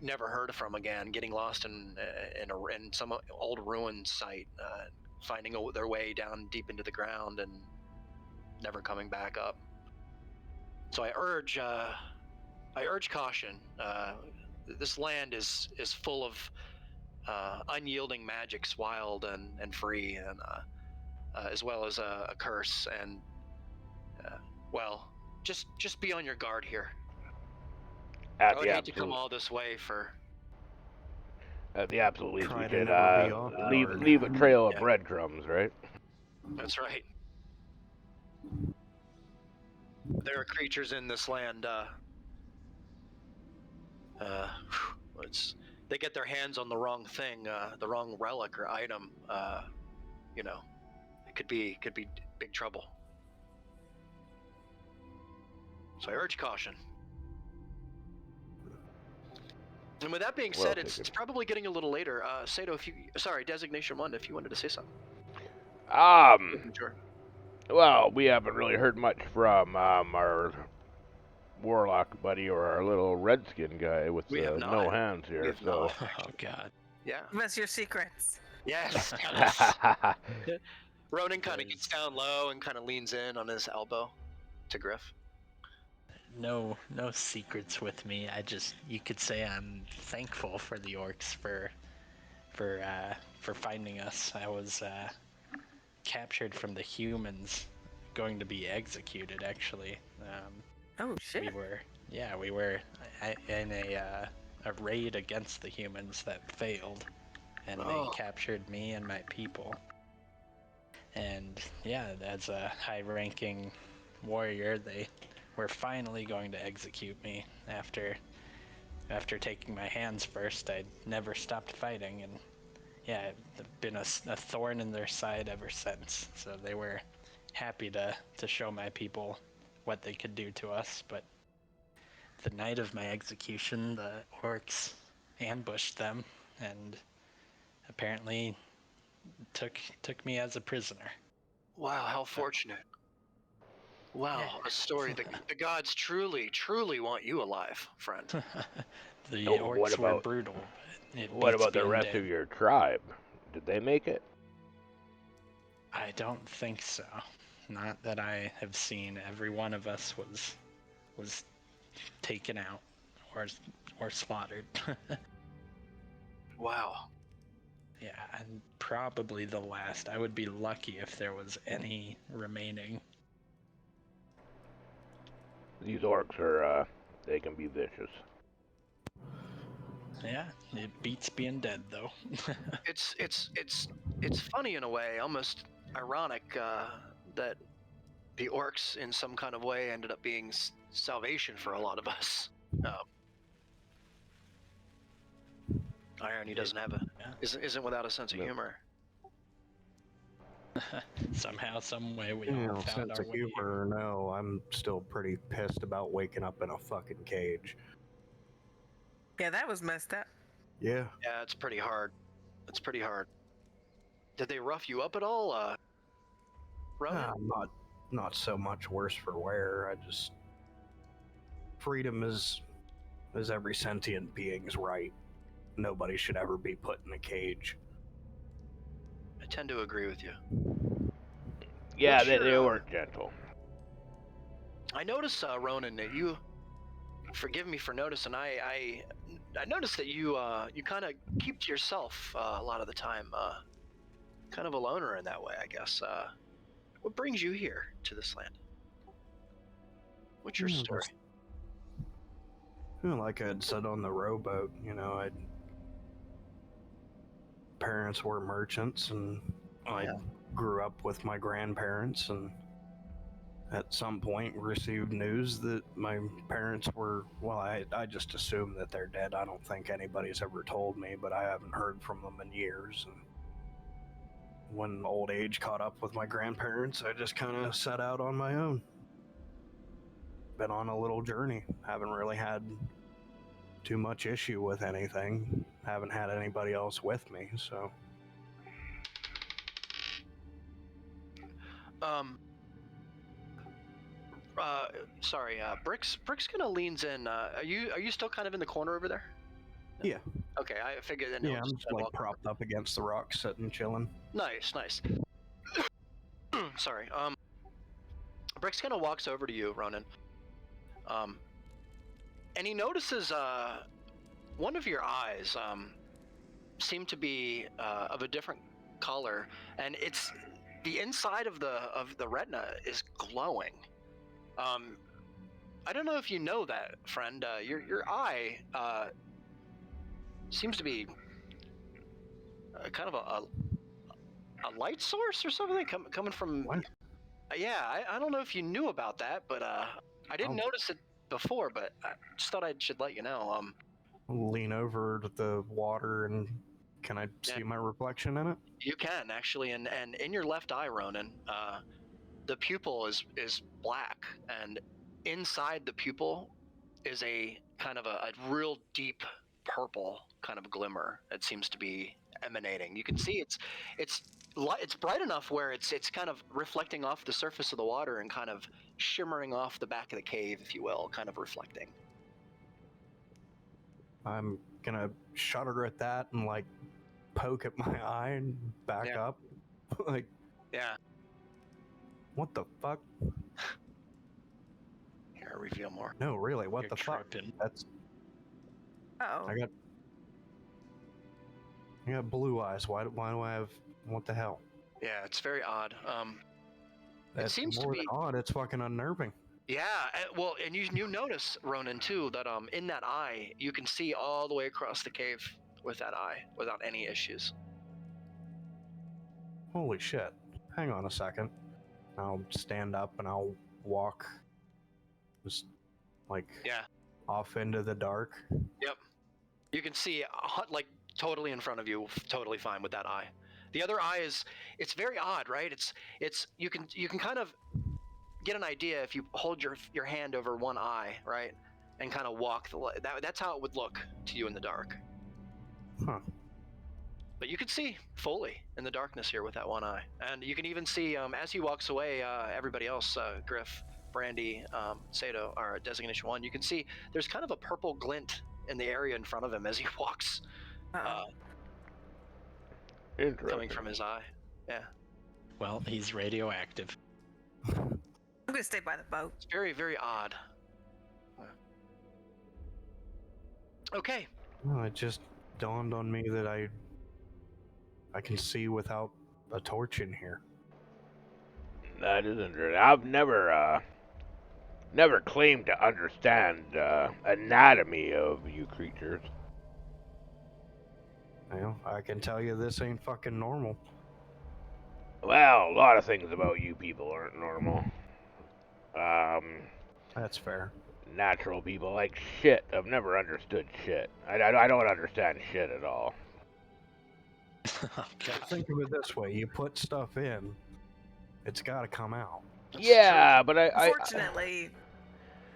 never heard from again, getting lost in some old ruin site, finding their way down deep into the ground and never coming back up. So I urge caution. This land is full of unyielding magics, wild and free, and as well as a curse. And well, just be on your guard here. I would hate to come all this way for. At the absolute least, Try we to could never be off guard. leave a trail of Yeah. breadcrumbs, right? That's right. There are creatures in this land. They get their hands on the wrong thing, the wrong relic or item. It could be big trouble. So I urge caution. And with that being said, it's probably getting a little later. Sato, Designation 1, if you wanted to say something. Sure. Well, we haven't really heard much from our warlock buddy or our little redskin guy with no hands here. So. Oh God. Yeah. Give us your secrets. Yes. Ronan kind of gets down low and kind of leans in on his elbow to Griff. No secrets with me. You could say I'm thankful for the orcs for finding us. I was captured from the humans, going to be executed. Actually, Oh shit. we were in a raid against the humans that failed, and they captured me and my people. And yeah, as a high-ranking warrior, they were finally going to execute me after taking my hands first. I never stopped fighting, and yeah, I've been a thorn in their side ever since. So they were happy to show my people what they could do to us. But the night of my execution, the orcs ambushed them and apparently took me as a prisoner. Wow, how fortunate. Wow, Yeah. a story. The gods truly want you alive, friend. The orcs were brutal. What about the rest of your tribe? Did they make it? I don't think so. Not that I have seen. Every one of us was taken out or slaughtered. Wow. Yeah, and probably the last. I would be lucky if there was any remaining. These orcs are, they can be vicious. Yeah, it beats being dead though. It's funny in a way, almost ironic that the orcs in some kind of way ended up being salvation for a lot of us. Irony doesn't have isn't without a sense of humor. Somehow, some way, we You all know, found sense our of way. humor, no, I'm still pretty pissed about waking up in a fucking cage. Yeah, that was messed up. Yeah. Yeah, it's pretty hard. It's pretty hard. Did they rough you up at all, Ronan? Not so much worse for wear. I just freedom is every sentient being's right. Nobody should ever be put in a cage. I tend to agree with you. Yeah, they were gentle. I noticed, Ronan, that you. Forgive me for noticing. I noticed that you kind of keep to yourself a lot of the time. Kind of a loner in that way, I guess. What brings you here to this land? What's your story? Like I'd said on the rowboat, parents were merchants, and I grew up with my grandparents, and at some point received news that my parents were, well, I just assume that they're dead. I don't think anybody's ever told me, but I haven't heard from them in years. And when old age caught up with my grandparents, I just kind of set out on my own. Been on a little journey. Haven't really had too much issue with anything. Haven't had anybody else with me, so. Sorry, Brick's kind of leans in. Are you still kind of in the corner over there? Yeah. Okay, I figured. Yeah, I'm just like propped up against the rock, sitting, chilling. Nice. Sorry. Brick's kind of walks over to you, Ronan. And he notices one of your eyes seem to be of a different color, and it's the inside of the retina is glowing. I don't know if you know that, friend. Your eye seems to be kind of a light source or something coming from. What? Yeah, I don't know if you knew about that, but I didn't notice it before, but I just thought I should let you know. I'll lean over to the water, and can I see my reflection in it? You can actually, and in your left eye, Ronan, the pupil is black, and inside the pupil is a kind of a real deep purple kind of glimmer that seems to be emanating. You can see it's bright enough where it's kind of reflecting off the surface of the water and kind of shimmering off the back of the cave, if you will, kind of reflecting. I'm gonna shudder at that and like poke at my eye and back up. Like, yeah. What the fuck? Here, reveal more. No, really, what You're the tripping. fuck? That's. Oh. I got blue eyes. Why do I have? What the hell? Yeah, it's very odd. It seems to more be than odd. It's fucking unnerving. Yeah, well, and you notice, Ronan, too, that in that eye you can see all the way across the cave with that eye without any issues. Holy shit! Hang on a second. I'll stand up and I'll walk, just like off into the dark. Yep, you can see like totally in front of you, totally fine with that eye. The other eye it's very odd, right? It's you can kind of get an idea if you hold your hand over one eye, right, and kind of walk that's how it would look to you in the dark. Huh. But you can see fully in the darkness here with that one eye, and you can even see as he walks away, everybody else, Griff, Brandy, Sato, are Designation 1. You can see there's kind of a purple glint in the area in front of him as he walks, coming from his eye. Yeah. Well, he's radioactive. I'm gonna stay by the boat. It's very, very odd. Okay. Well, it just dawned on me that I can see without a torch in here. That is interesting. I've never claimed to understand anatomy of you creatures. Well, I can tell you this ain't fucking normal. Well, a lot of things about you people aren't normal. That's fair. Natural people like shit. I've never understood shit. I don't understand shit at all. Think of it this way: you put stuff in, it's got to come out. That's yeah, true. but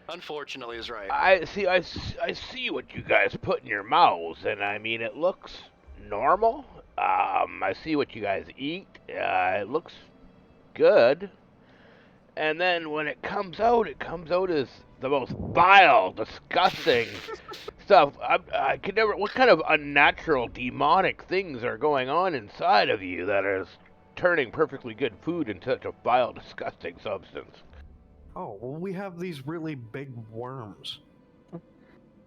Unfortunately is right. I see what you guys put in your mouths, and I mean it looks normal. I see what you guys eat. It looks good. And then when it comes out as the most vile, disgusting stuff. I could never. What kind of unnatural, demonic things are going on inside of you that is turning perfectly good food into such a vile, disgusting substance? Oh, well, we have these really big worms.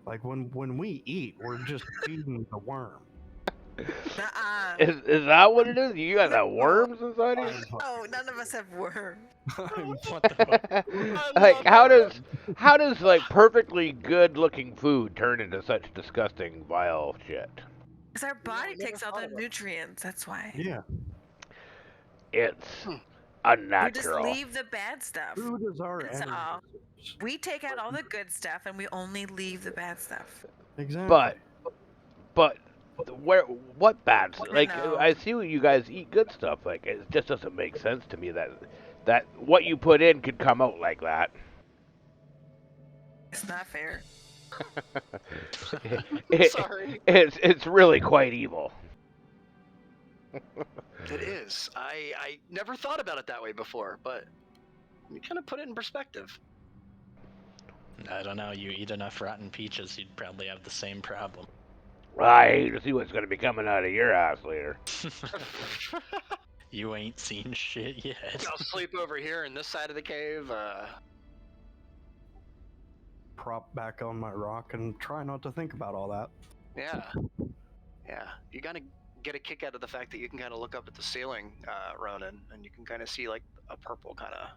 Like when we eat, we're just feeding the worm. Is that what it is? You guys have worms inside of you? Oh, none of us have worms. What the fuck? Like how does like perfectly good looking food turn into such disgusting vile shit? Because our body takes all the nutrients, that's why. Yeah. It's We unnatural. just leave the bad stuff. Food is our That's energy. all. We take out all the good stuff and we only leave the bad stuff. Exactly. But What bad? I Like, know. I see you guys eat good stuff. Like, it just doesn't make sense to me that what you put in could come out like that. It's not fair. Sorry. It's really quite evil. It is. I never thought about it that way before, but you kind of put it in perspective. I don't know. You eat enough rotten peaches, you'd probably have the same problem. I hate to see what's going to be coming out of your ass later. You ain't seen shit yet. I'll sleep over here in this side of the cave. Prop back on my rock and try not to think about all that. Yeah. You gotta get a kick out of the fact that you can kind of look up at the ceiling, Ronan, and you can kind of see like a purple kind of,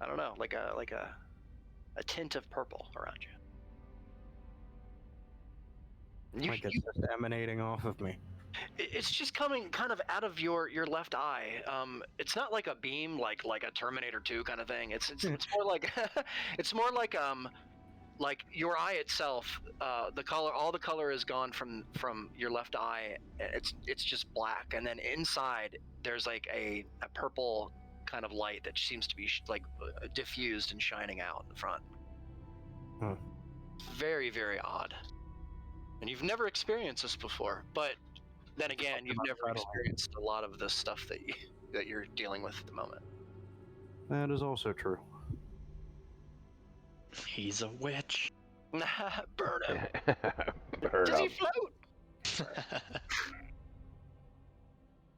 I don't know, like a tint of purple around you. Like it's just emanating off of me. It's just coming kind of out of your left eye. It's not like a beam, like a Terminator 2 kind of thing. It's more like it's more like your eye itself. All the color is gone from your left eye. It's just black, and then inside there's like a purple kind of light that seems to be diffused and shining out in front. Huh. Very, very odd. And you've never experienced this before, but then again, you've never experienced a lot of the stuff that you're dealing with at the moment. That is also true. He's a witch. Burn him. Burn Does he up. float?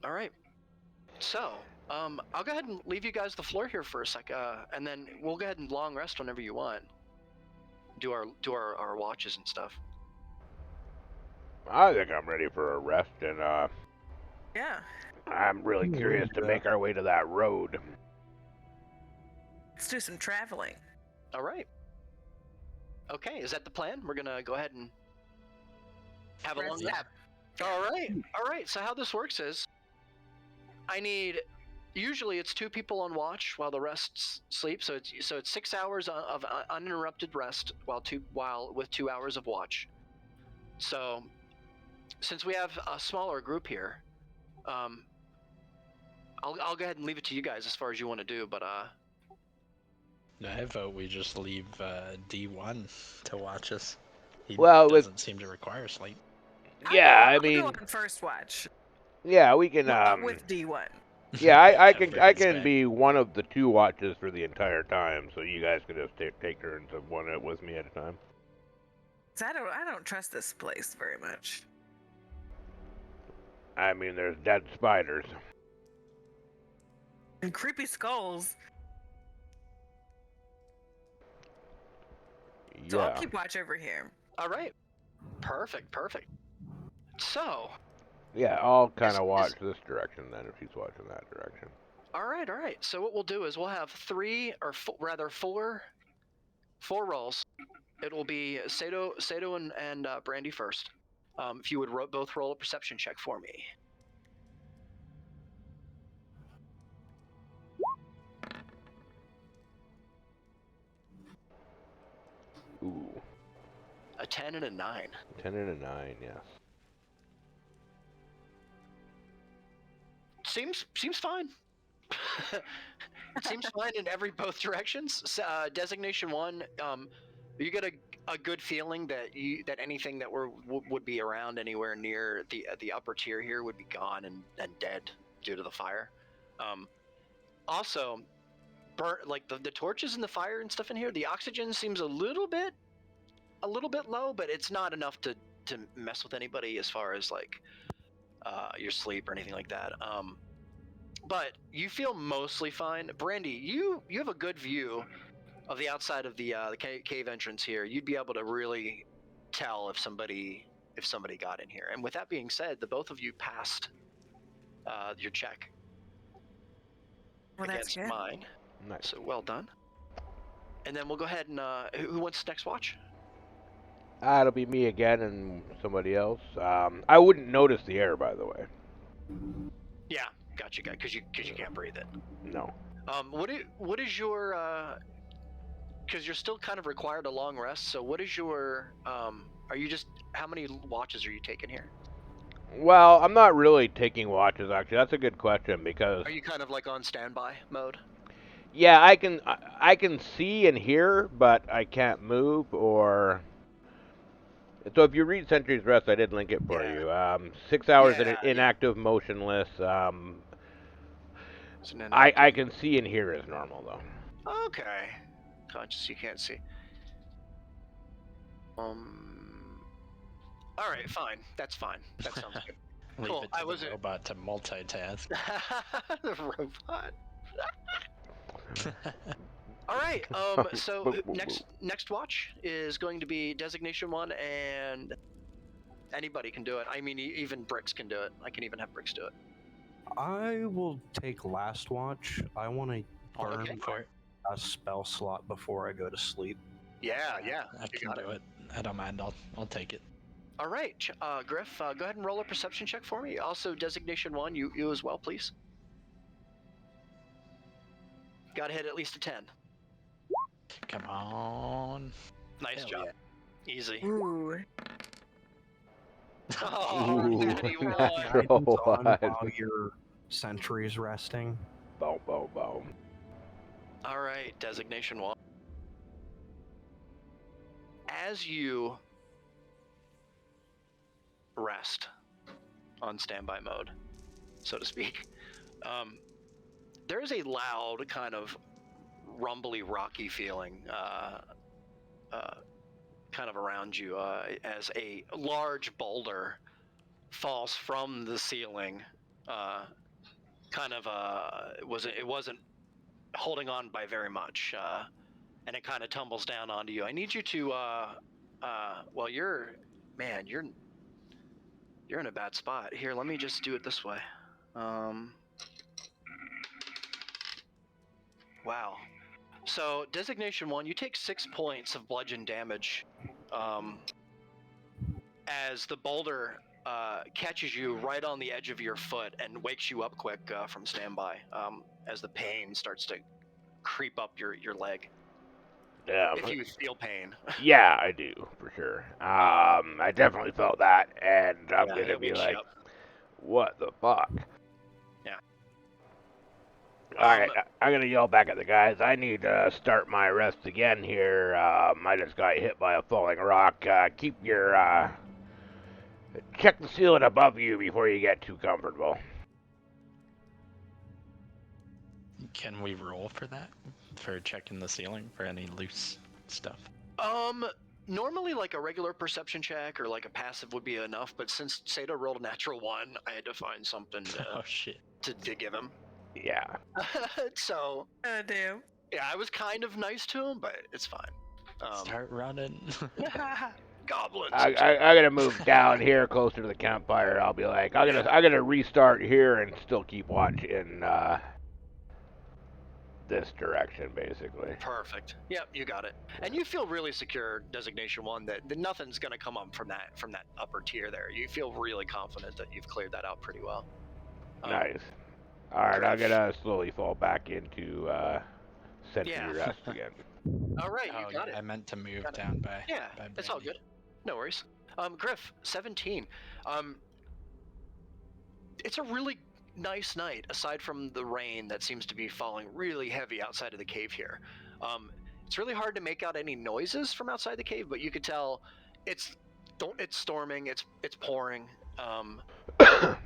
All right. So, I'll go ahead and leave you guys the floor here for a sec, and then we'll go ahead and long rest whenever you want. Do our watches and stuff. I think I'm ready for a rest, and Yeah. I'm really curious to make our way to that road. Let's do some traveling. All right. Okay, is that the plan? We're gonna go ahead and have a long nap. All right. So how this works is, usually it's 2 people on watch while the rest sleep. So it's 6 hours of uninterrupted rest while with 2 hours of watch. So, since we have a smaller group here, I'll go ahead and leave it to you guys as far as you want to do. But I vote we just leave D1 to watch us. He Well, doesn't seem to require sleep. Yeah, I I'll mean, go on first watch. yeah, we can. With D1. Yeah, I Jeff can Bridges be one of the 2 watches for the entire time, so you guys can just take turns of one it with me at a time. 'Cause I don't trust this place very much. I mean, there's dead spiders. And creepy skulls. So Yeah. I'll keep watch over here. all right, perfect. So, Yeah, I'll kind of watch this direction then if she's watching that direction. all right. So what we'll do is we'll have 4 rolls. It will be Sato and Brandy first. If you would both roll a perception check for me. Ooh, A 10 and a 9. 10 and a 9, yes. Seems fine. Seems fine in both directions. Designation 1, you get a good feeling that anything that would be around anywhere near the upper tier here would be gone and dead due to the fire. Also, like the torches and the fire and stuff in here, the oxygen seems a little bit low, but it's not enough to mess with anybody as far as like your sleep or anything like that. But you feel mostly fine. Brandy, you have a good view of the outside of the cave entrance here. You'd be able to really tell if somebody got in here. And with that being said, the both of you passed your check Well, that's against good. mine. Nice. So well done. And then we'll go ahead and who wants next watch? It'll be me again and somebody else. I wouldn't notice the air, by the way. Yeah, got you, guy, because you can't breathe it. No. What is your because you're still kind of required a long rest. So what is your are you just? How many watches are you taking here? Well, I'm not really taking watches actually. That's a good question because Are you kind of like on standby mode? yeah, I can see and hear, but I can't move or. So if you read Century's Rest, I did link it for you. 6 hours in inactive, motionless. I can see and hear as normal though. Okay. Conscious, you can't see. All right, fine. That's fine. That sounds good. Leave Cool. it to I the wasn't. robot to multitask. The robot. All right. So next watch is going to be Designation 1, and anybody can do it. I mean, even Bricks can do it. I can even have Bricks do it. I will take last watch. I want to burn for it. a spell slot before I go to sleep. Yeah. I can do it. I don't mind. I'll take it. All right, Griff, go ahead and roll a perception check for me. Also, Designation 1, you as well, please. Got to hit at least a 10. Come on. Nice Hell job. yeah. Easy. Ooh. Oh, Ooh, natty one. natural On one. while your sentry's resting. Boom, boom, boom. All right, Designation 1. As you rest on standby mode, so to speak, there is a loud kind of rumbly, rocky feeling kind of around you as a large boulder falls from the ceiling. It wasn't holding on by very much, and it kind of tumbles down onto you. I need you to well, you're in a bad spot. Here, let me just do it this way. Wow. So, Designation 1, you take 6 points of bludgeon damage as the boulder catches you right on the edge of your foot and wakes you up quick from standby as the pain starts to creep up your leg. Yeah. If you feel pain. Yeah, I do for sure. I definitely felt that, and I'm gonna be like, "What the fuck?" Yeah. All right, I'm gonna yell back at the guys. I need to start my rest again here. I just got hit by a falling rock. Keep your check the ceiling above you before you get too comfortable. Can we roll for that? For checking the ceiling for any loose stuff? Normally like a regular perception check or like a passive would be enough, but since Sato rolled a natural 1, I had to find something Oh shit. to give him. Yeah. So. Oh, damn. Yeah, I was kind of nice to him, but it's fine. Start running. Goblins. I gotta move down here closer to the campfire. I'll be like, I'm gonna restart here and still keep watching this direction, basically. Perfect. Yep, you got it. And you feel really secure, Designation 1, that nothing's gonna come up from that upper tier there. You feel really confident that you've cleared that out pretty well. Nice. All right, I'm gonna slowly fall back into sentry rest again. All right, you got it. I meant to move down by. Yeah, by it's all good. No worries. Griff, 17. It's a really nice night, aside from the rain that seems to be falling really heavy outside of the cave here. It's really hard to make out any noises from outside the cave, but you could tell it's storming, it's pouring.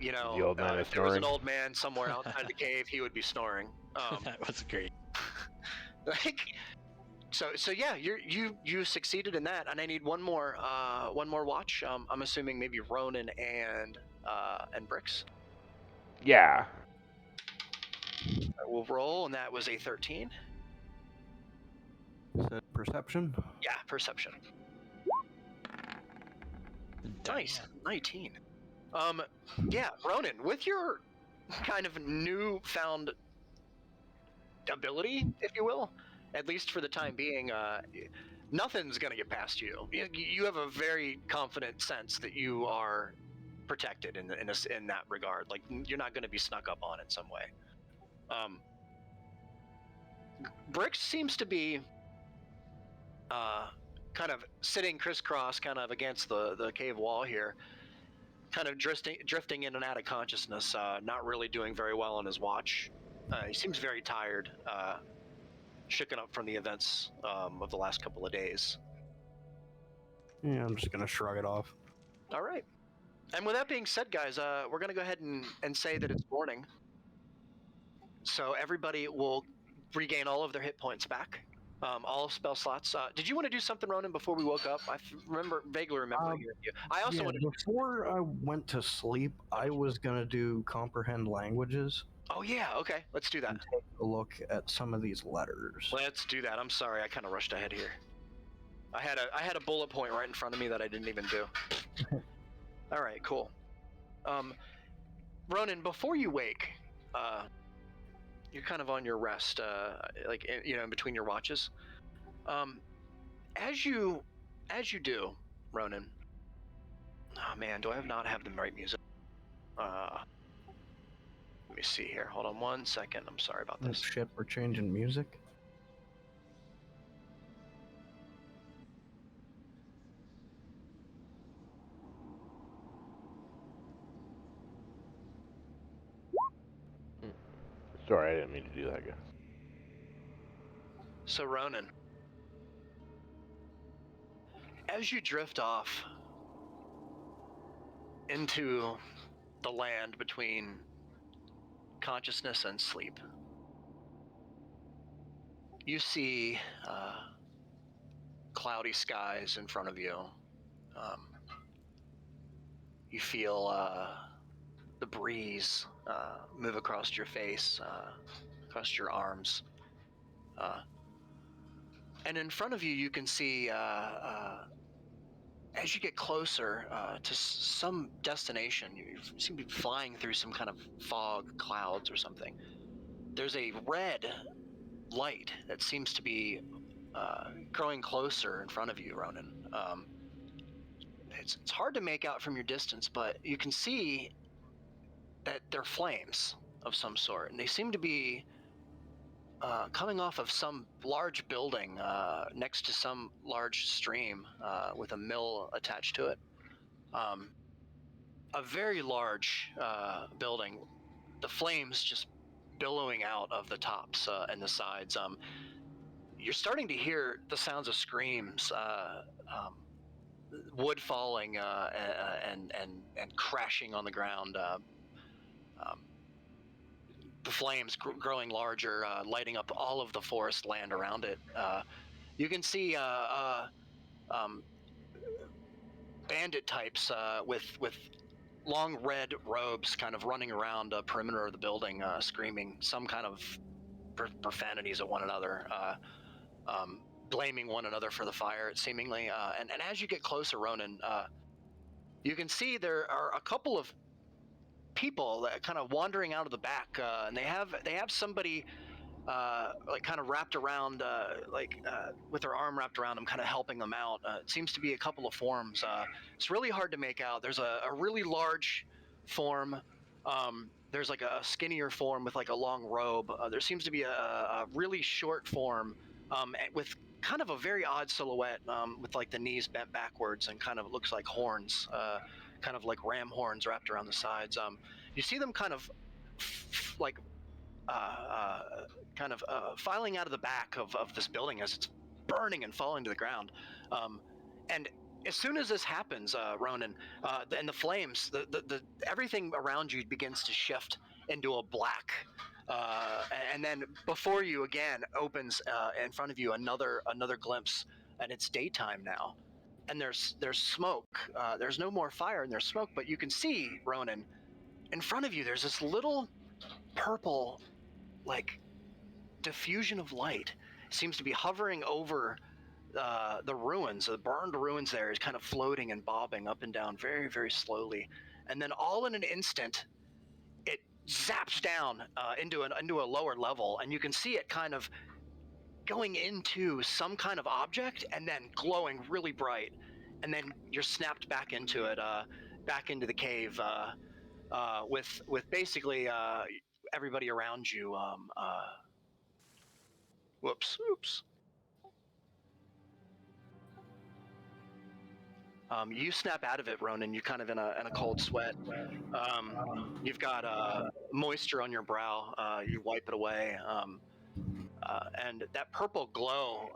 You know, the old man is if there was snoring. an old man somewhere outside the cave, he would be snoring. That was great. Like, so yeah, you succeeded in that, and I need one more watch. I'm assuming maybe Ronan and Bricks. Yeah. We'll roll, and that was a 13. Is that perception? Yeah, perception. Nice, 19. Yeah, Ronan, with your kind of newfound ability, if you will, at least for the time being, nothing's gonna get past you. You have a very confident sense that you are protected in that regard. Like, you're not gonna be snuck up on in some way. Bricks seems to be kind of sitting crisscross, kind of against the cave wall here, kind of drifting in and out of consciousness, not really doing very well on his watch. He seems very tired, shooken up from the events of the last couple of days. Yeah, I'm just gonna shrug it off. All right. And with that being said, guys, we're going to go ahead and say that it's morning. So everybody will regain all of their hit points back, all spell slots. Did you want to do something, Ronan, before we woke up? I vaguely remember hearing you. I also wanted to before I went to sleep, I was gonna do comprehend languages. Oh yeah, okay, let's do that. And take a look at some of these letters. Let's do that. I'm sorry, I kind of rushed ahead here. I had a bullet point right in front of me that I didn't even do. All right, cool. Ronan, before you wake, you're kind of on your rest, like in between your watches. As you do, Ronan. Oh man, do I not have the right music? Let me see here. Hold on 1 second. I'm sorry about this. Shit, we're changing music. Sorry, I didn't mean to do that, guys. So Ronan, as you drift off into the land between consciousness and sleep, you see cloudy skies in front of you. You feel the breeze move across your face, across your arms. And in front of you, you can see, as you get closer to some destination, you seem to be flying through some kind of fog, clouds or something. There's a red light that seems to be growing closer in front of you, Ronan. It's hard to make out from your distance, but you can see that they're flames of some sort, and they seem to be coming off of some large building next to some large stream with a mill attached to it. A very large building, the flames just billowing out of the tops and the sides. You're starting to hear the sounds of screams, wood falling and crashing on the ground. The flames growing larger, lighting up all of the forest land around it. You can see bandit types with long red robes kind of running around the perimeter of the building, screaming some kind of profanities at one another, blaming one another for the fire, seemingly. And as you get closer, Ronan, you can see there are a couple of people that kind of wandering out of the back, and they have somebody like kind of wrapped around, with their arm wrapped around them, kind of helping them out. It seems to be a couple of forms. It's really hard to make out. There's a really large form. There's like a skinnier form with like a long robe. There seems to be a really short form with kind of a very odd silhouette, with like the knees bent backwards and kind of looks like horns, kind of like ram horns wrapped around the sides. You see them kind of filing out of the back of this building as it's burning and falling to the ground. And as soon as this happens, Ronan, and the flames, the everything around you begins to shift into a black. And then before you again opens in front of you another glimpse, and it's daytime now. And there's smoke. There's no more fire, and there's smoke, but you can see, Ronan, in front of you, there's this little purple, like, diffusion of light. It seems to be hovering over the ruins, the burned ruins there, is kind of floating and bobbing up and down very, very slowly. And then all in an instant, it zaps down into a lower level, and you can see it kind of going into some kind of object and then glowing really bright, and then you're snapped back into it, back into the cave, with basically everybody around you. Oops. You snap out of it, Ronan. You're kind of in a cold sweat. You've got moisture on your brow. You wipe it away, and that purple glow.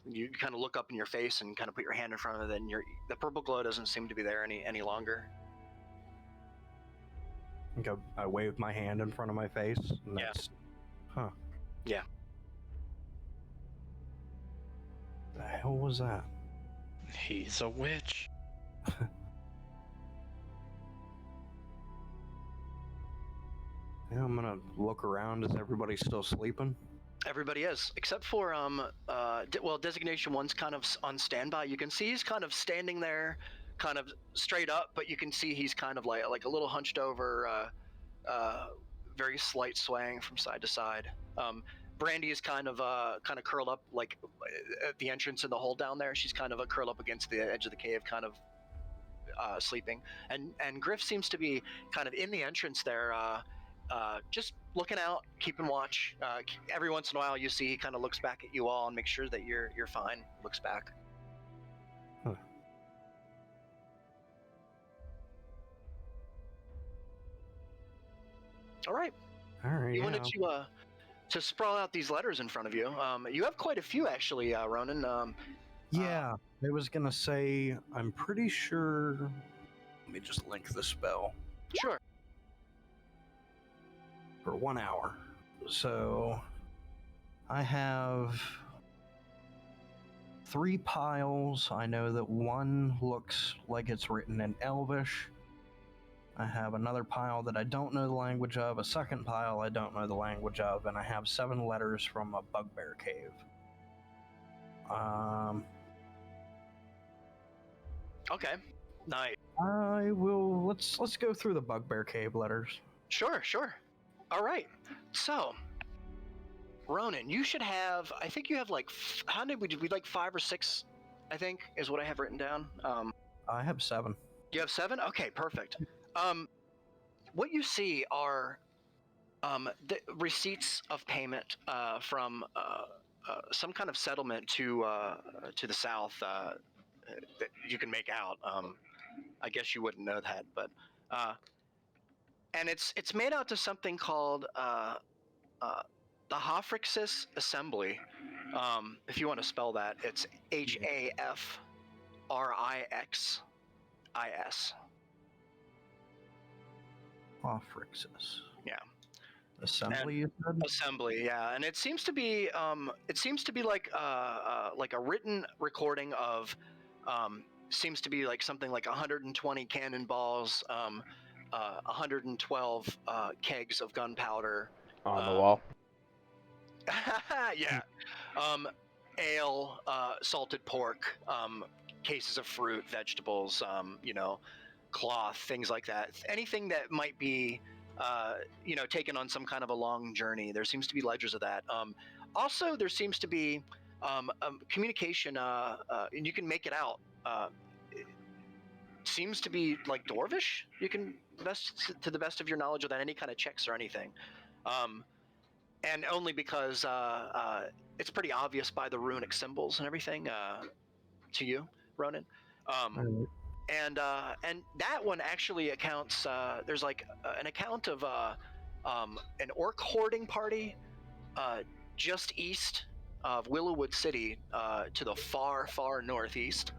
You kind of look up in your face and kind of put your hand in front of it, and the purple glow doesn't seem to be there any longer. I wave my hand in front of my face. And Yeah. that's, huh. Yeah. The hell was that? He's a witch. Yeah, I'm gonna look around. Is everybody still sleeping? Everybody is, except for Designation 1's kind of on standby. You can see he's kind of standing there, kind of straight up, but you can see he's kind of like a little hunched over, very slight swaying from side to side. Brandy is kind of curled up, like at the entrance in the hole down there. She's kind of curled up against the edge of the cave, kind of sleeping. And Griff seems to be kind of in the entrance there, just looking out, keeping watch. Every once in a while, you see he kind of looks back at you all and makes sure that you're fine. Looks back. Huh. All right. All right. You wanted to sprawl out these letters in front of you. You have quite a few, actually, Ronan. Yeah, I was gonna say, I'm pretty sure. Let me just link the spell Sure. for 1 hour. So I have 3 piles. I know that one looks like it's written in Elvish. I have another pile that I don't know the language of, a second pile I don't know the language of, and I have 7 letters from a bugbear cave. Okay. Nice. I will. Let's go through the bugbear cave letters. Sure. All right. So, Ronan, you should have. I think you have like. How did we do? We like 5 or 6. I think is what I have written down. I have 7. You have 7. Okay, perfect. What you see are the receipts of payment from some kind of settlement to the south that you can make out. I guess you wouldn't know that, but and it's made out to something called the Hafrixis Assembly. If you want to spell that, it's HAFRIXIS. Hafrixis. Yeah. Assembly, you said? Assembly, yeah, and it seems to be like a written recording of seems to be like something like 120 cannonballs, 112 kegs of gunpowder On the wall. yeah, ale, salted pork, cases of fruit, vegetables, cloth, things like that. Anything that might be taken on some kind of a long journey. There seems to be ledgers of that. Also, there seems to be communication, and you can make it out. It seems to be like Dwarvish. You can to the best of your knowledge, without any kind of checks or anything. And only because it's pretty obvious by the runic symbols and everything to you, Ronan. And that one actually accounts. There's like an account of an orc hoarding party just east of Willowwood City, to the far, far northeast.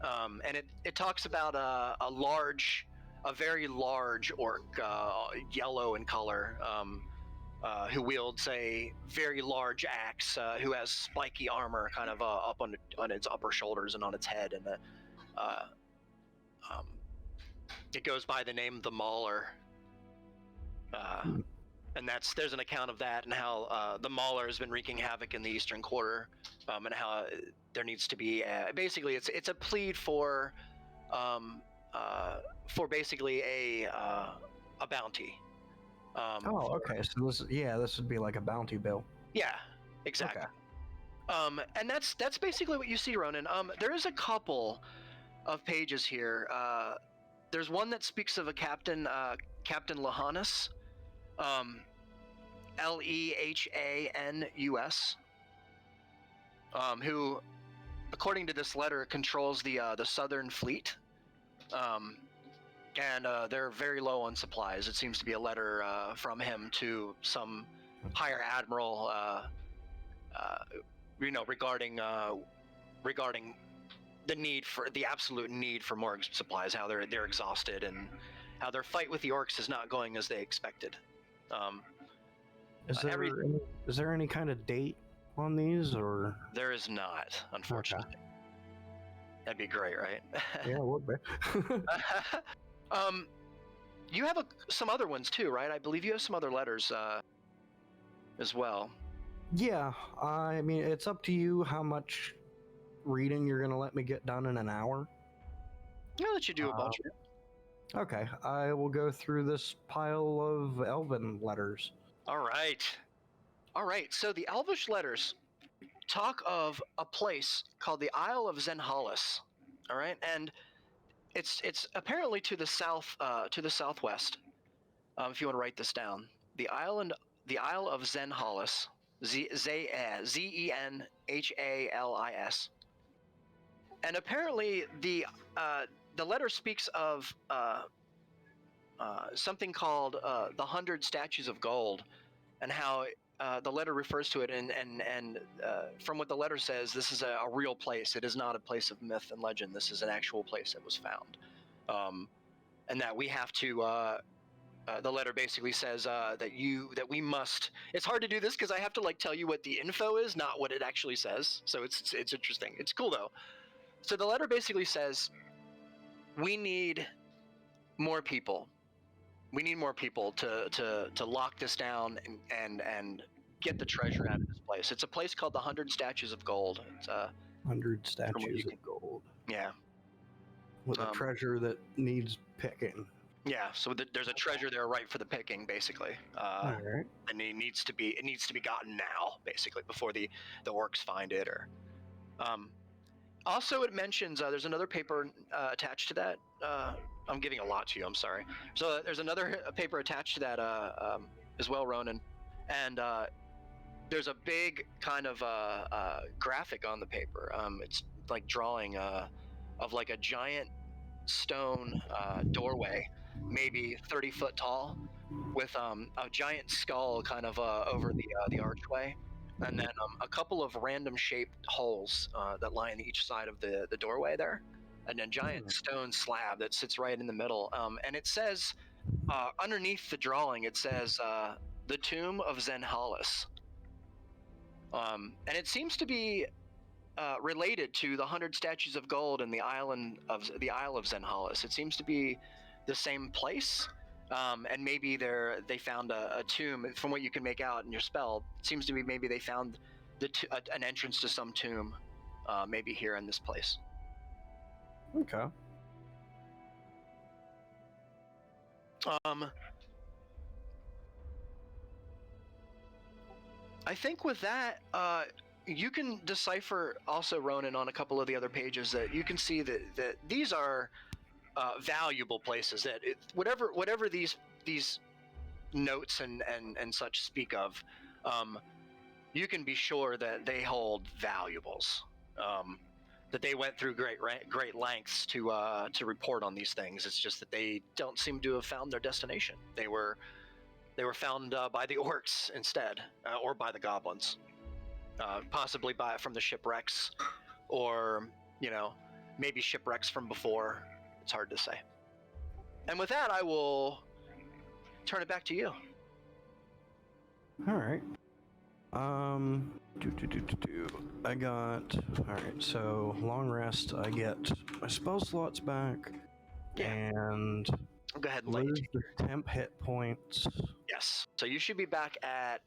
And it talks about a very large orc, yellow in color, who wields a very large axe, who has spiky armor kind of up on its upper shoulders and on its head, and it goes by the name the Mauler, and there's an account of that and how the Mauler has been wreaking havoc in the Eastern Quarter, and how there needs to be basically it's a plead for basically a bounty. Okay. So this would be like a bounty bill. Yeah, exactly. Okay. And that's basically what you see, Ronan. There is a couple of pages here. There's one that speaks of a Captain Lehanus, Lehanus, who according to this letter, controls the Southern Fleet, and they're very low on supplies. It seems to be a letter from him to some higher admiral, regarding the absolute need for more supplies, how they're exhausted, and how their fight with the orcs is not going as they expected. Is there any kind of date on these, or There is not, unfortunately. Okay. That'd be great, right? Yeah, it would be. You have some other ones too, right? I believe you have some other letters as well. Yeah, I mean, it's up to you how much reading you're gonna let me get done in an hour. I'll let you do a bunch. Okay, I will go through this pile of elven letters. All right. So the Elvish letters talk of a place called the Isle of Zenhalis. All right, and it's apparently to the southwest. If you want to write this down, the Isle of Zenhalis, Zenhalis, and apparently the letter speaks of something called the 100 Statues of Gold, and how the letter refers to it, and from what the letter says, this is a real place. It is not a place of myth and legend. This is an actual place that was found, and that we have to. The letter basically says that we must. It's hard to do this because I have to tell you what the info is, not what it actually says. So it's interesting. It's cool though. So the letter basically says we need more people. We need more people to lock this down and get the treasure out of this place. It's a place called the 100 Statues of Gold. It's 100 statues of gold. Yeah. With a treasure that needs picking. Yeah, so there's a treasure there right for the picking, basically. All right. And it needs to be gotten now, basically, before the orcs find it. Or, also, it mentions there's another paper attached to that. I'm giving a lot to you. I'm sorry. So there's another paper attached to that as well, Ronan, and there's a big kind of graphic on the paper. It's like drawing of a giant stone doorway, maybe 30 foot tall, with a giant skull kind of over the archway, and then a couple of random shaped holes that line each side of the doorway there, and a giant stone slab that sits right in the middle. And it says underneath the drawing, it says the Tomb of Zenhalis, and it seems to be related to the 100 Statues of Gold and the Isle of Zenhalis. It seems to be the same place, and maybe they found a tomb. From what you can make out in your spell, it seems to be maybe they found an entrance to some tomb, maybe here in this place. Okay. I think with that, you can decipher also, Ronan, on a couple of the other pages that you can see that these are valuable places. That whatever these notes and such speak of, you can be sure that they hold valuables. That they went through great lengths to report on these things. It's just that they don't seem to have found their destination. They were found by the orcs instead, or by the goblins. Possibly from the shipwrecks, or maybe shipwrecks from before. It's hard to say. And with that, I will turn it back to you. All right. I got. All right. So long rest. I get my spell slots back. Yeah. And I'll go ahead and lose the temp hit points. Yes. So you should be back at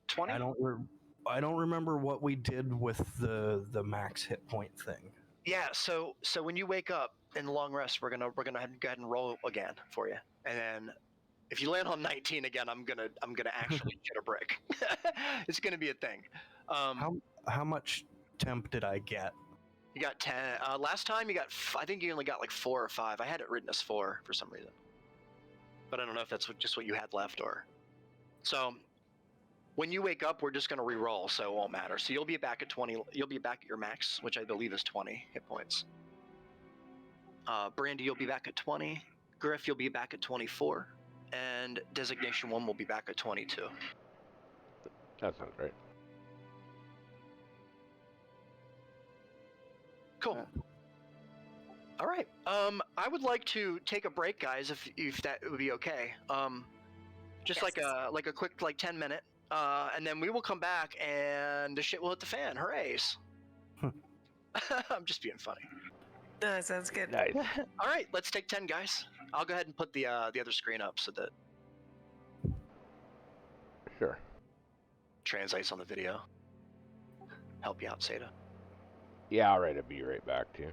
20. I don't remember what we did with the max hit point thing. Yeah. So when you wake up in the long rest, we're gonna go ahead and roll again for you, and then if you land on 19 again, I'm gonna actually get a brick. It's gonna be a thing. How much temp did I get? You got 10. Last time you got, I think you only got 4 or 5. I had it written as 4 for some reason, but I don't know if that's just what you had left or. So When you wake up, we're just gonna re-roll, so it won't matter. So you'll be back at 20. You'll be back at your max, which I believe is 20 hit points. Brandy, you'll be back at 20. Griff, you'll be back at 24, and Designation 1 will be back at 22. That sounds right. Cool. All right. I would like to take a break, guys, if that would be okay. Just Yes. like a quick 10-minute, and then we will come back and the shit will hit the fan. Hoorays! I'm just being funny. That sounds good. Nice. All right, let's take 10, guys. I'll go ahead and put the other screen up so that Sure. translates on the video. Help you out, Seda. Yeah, all right. I'll be right back to you.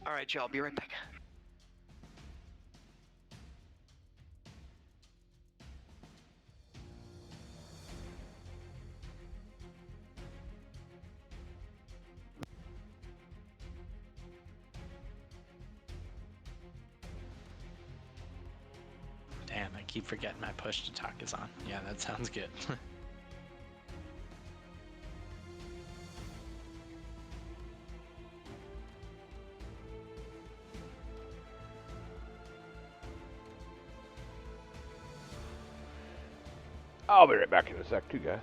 All right, y'all. Be right back. Damn, I keep forgetting my push to talk is on. Yeah, that sounds good. I'll be right back in a sec, too, guys.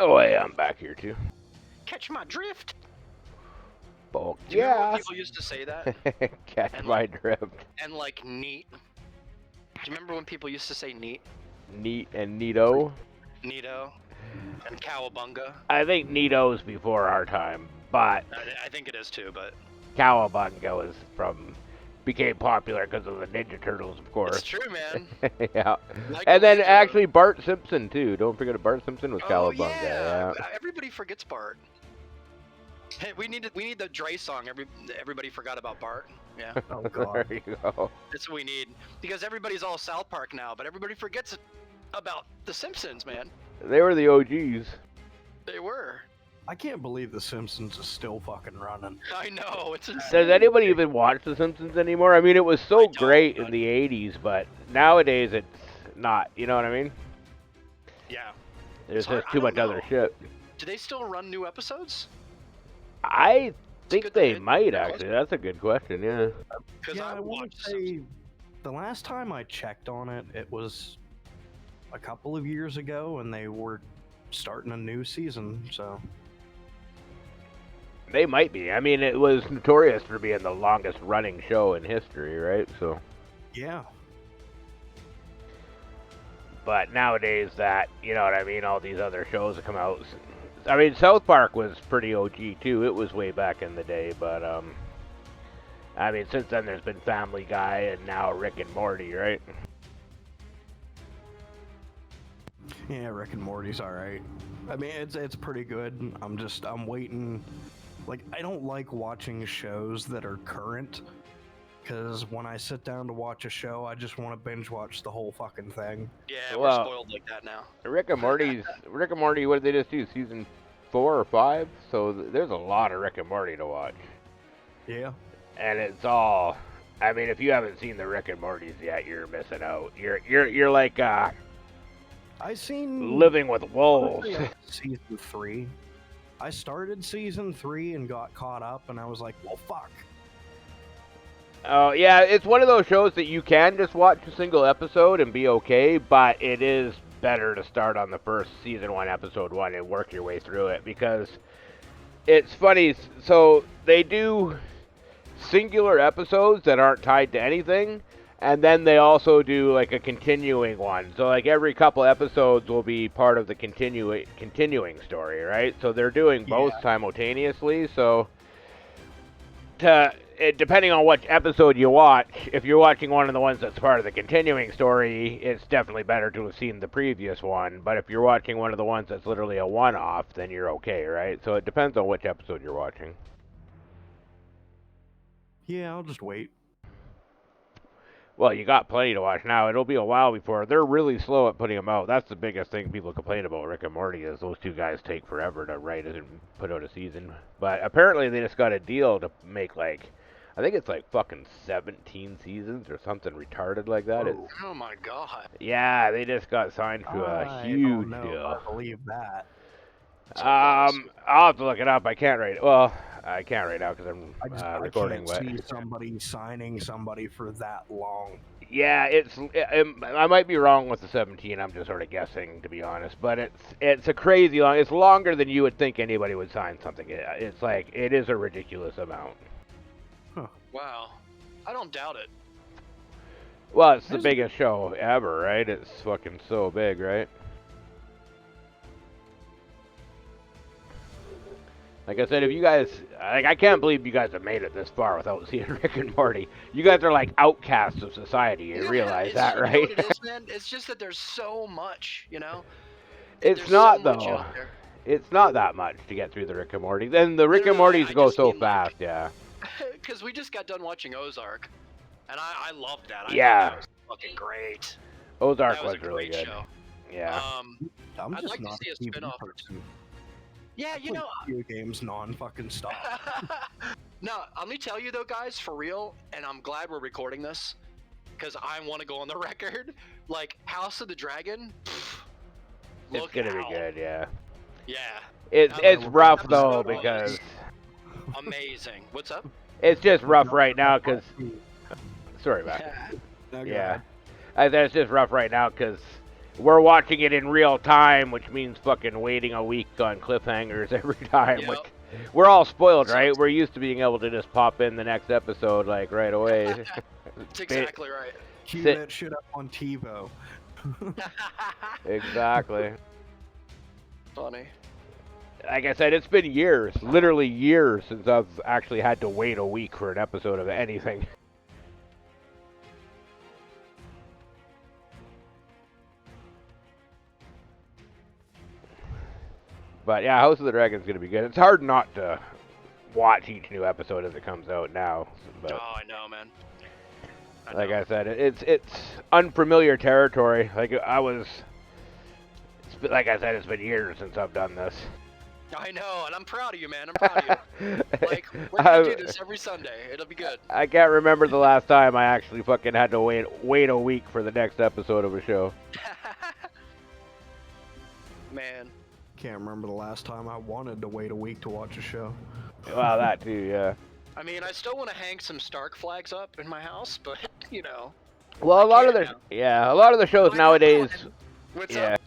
Oh, hey, I'm back here, too. Catch my drift. Bulk, Do you remember when yeah. people used to say that? Catch And my like- drift. And neat. Do you remember when people used to say neat? Neat and neato. Neato. And cowabunga. I think neato's before our time. But I think it is too, but Cowabunga became popular because of the Ninja Turtles, of course. it's true, man. Yeah. Like And then Ninja actually Bart Simpson too. Don't forget that Bart Simpson was Oh Cowabunga. yeah. Yeah. Everybody forgets Bart. Hey, we need the Dre song. Everybody forgot about Bart. Yeah, Oh god. There you go. that's what we need because everybody's all South Park now, but everybody forgets about the Simpsons, man. They were the OGs. They were. I can't believe The Simpsons is still fucking running. I know it's insane. Does anybody even watch The Simpsons anymore? I mean, it was so I don't. great in the 80s, but nowadays it's not. You know what I mean? Yeah. There's hard- just I too don't much other know. shit. Do they still run new episodes? I think good they that- might good actually. question. That's a good question. Yeah. Because Yeah, I I want watched to say the last time I checked on it, it was a couple of years ago, and they were starting a new season. So They might be. I mean, it was notorious for being the longest running show in history, right? So, yeah, but nowadays that, you know what I mean, all these other shows that come out. I mean, South Park was pretty OG too. It was way back in the day, but I mean, since then there's been Family Guy and now Rick and Morty, right? yeah, Rick and Morty's all right. I mean, it's pretty good. I'm waiting. Like, I don't like watching shows that are current, because when I sit down to watch a show, I just want to binge watch the whole fucking thing. Yeah, Well- we're spoiled like that now. Rick and Morty, what did they just do? Season 4 or 5? So there's a lot of Rick and Morty to watch. Yeah. And it's all, I mean, if you haven't seen the Rick and Mortys yet, you're missing out. You're like I seen living with wolves. honestly, like, season 3. I started season 3 and got caught up, and I was like, well, fuck. Oh, yeah, it's one of those shows that you can just watch a single episode and be okay, but it is better to start on the first season 1, episode 1 and work your way through it, because it's funny. So they do singular episodes that aren't tied to anything, and then they also do like a continuing one. So like every couple episodes will be part of the continuing story, right? So they're doing both simultaneously. So depending on which episode you watch, if you're watching one of the ones that's part of the continuing story, it's definitely better to have seen the previous one. But if you're watching one of the ones that's literally a one-off, then you're okay, right? So it depends on which episode you're watching. Yeah, I'll just wait. Well, you got plenty to watch now. It'll be a while before. They're really slow at putting them out. That's the biggest thing people complain about Rick and Morty is those two guys take forever to write and put out a season. But apparently they just got a deal to make like, I think it's like fucking 17 seasons or something retarded like that. It's, Oh my god. yeah, they just got signed to a I huge don't know deal. if I believe that. I'll have to look it up. I can't right. Well, I can't right now because I'm I recording. can't see somebody signing somebody for that long. Yeah, I might be wrong with the 17. I'm just sort of guessing, to be honest. But it's a crazy long. It's longer than you would think anybody would sign something. It's like it is a ridiculous amount. Wow. I don't doubt it. Well, it's the biggest show ever, right? It's fucking so big, right? Like I said, if you guys, like, I can't believe you guys have made it this far without seeing Rick and Morty. You guys are like outcasts of society. You realize that, You know right? what it is, man? It's just that there's so much, you know? It's There's not, so much though. out there. It's not that much to get through the Rick and Morty. Then the Rick and no, Mortys I go just so mean, like- fast, yeah. Because we just got done watching Ozark, and I loved that. I Yeah. thought that was fucking great. Ozark That was a really great good. show. Yeah. I'm I'd just like to not see a TV spin-off or person. Yeah, you know. Video games non-fucking stop. No, let me tell you though, guys, for real, and I'm glad we're recording this, because I want to go on the record. Like House of the Dragon. It's Look gonna be out. good, yeah. Yeah, It's rough episode though was because amazing. What's up? it's just rough right now because. Sorry, Matt. Yeah. That's just rough right now because we're watching it in real time, which means fucking waiting a week on cliffhangers every time. Yep. Which we're all spoiled, right? We're used to being able to just pop in the next episode like right away. That's exactly right. Cue Sit- that shit up on TiVo. Exactly. Funny. like I said, it's been years, literally years, since I've actually had to wait a week for an episode of anything. But yeah, House of the Dragon's gonna be good. It's hard not to watch each new episode as it comes out now. But Oh, I know, man. like I said, it's unfamiliar territory. Like it's been years since I've done this. I know, and I'm proud of you, man. I'm proud of you. Like, we're gonna do this every Sunday. It'll be good. I can't remember the last time I actually fucking had to wait a week for the next episode of a show. Man. Can't remember the last time I wanted to wait a week to watch a show. Well, that too, yeah. I mean, I still want to hang some Stark flags up in my house, but you know. Well, a lot of the shows I nowadays. What's Yeah. up?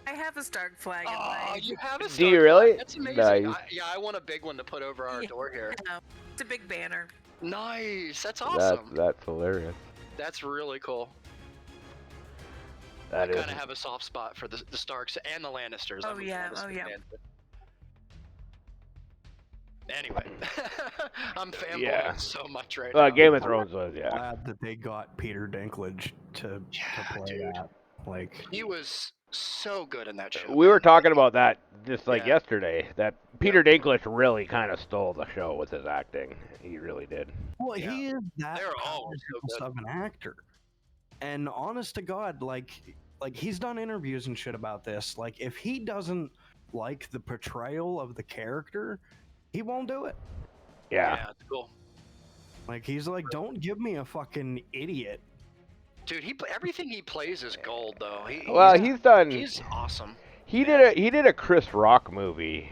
I have a Stark flag in Oh, my. you have a Stark Do you really? flag? That's amazing. Nice. I want a big one to put over our door here. No, it's a big banner. Nice. That's awesome. That's hilarious. That's really cool. That I is. kind of have a soft spot for the Starks and the Lannisters. Oh, I'm a yeah, Lannister oh, yeah. fan. Anyway, I'm fanboying Yeah. so much right now. Game of Thrones was, yeah. Glad that they got Peter Dinklage to play dude. that. Like, He was so good in that show. We were talking about that just like Yeah. yesterday. That Peter Dinklage really kind of stole the show with his acting. He really did. well, Yeah. he is that They're all so powerhouse of an actor. And honest to God, like he's done interviews and shit about this. Like, if he doesn't like the portrayal of the character, he won't do it. Yeah. it's cool. Like, he's like, don't give me a fucking idiot. Dude, everything he plays is gold, though. Well, he's done. He's awesome. He did a Chris Rock movie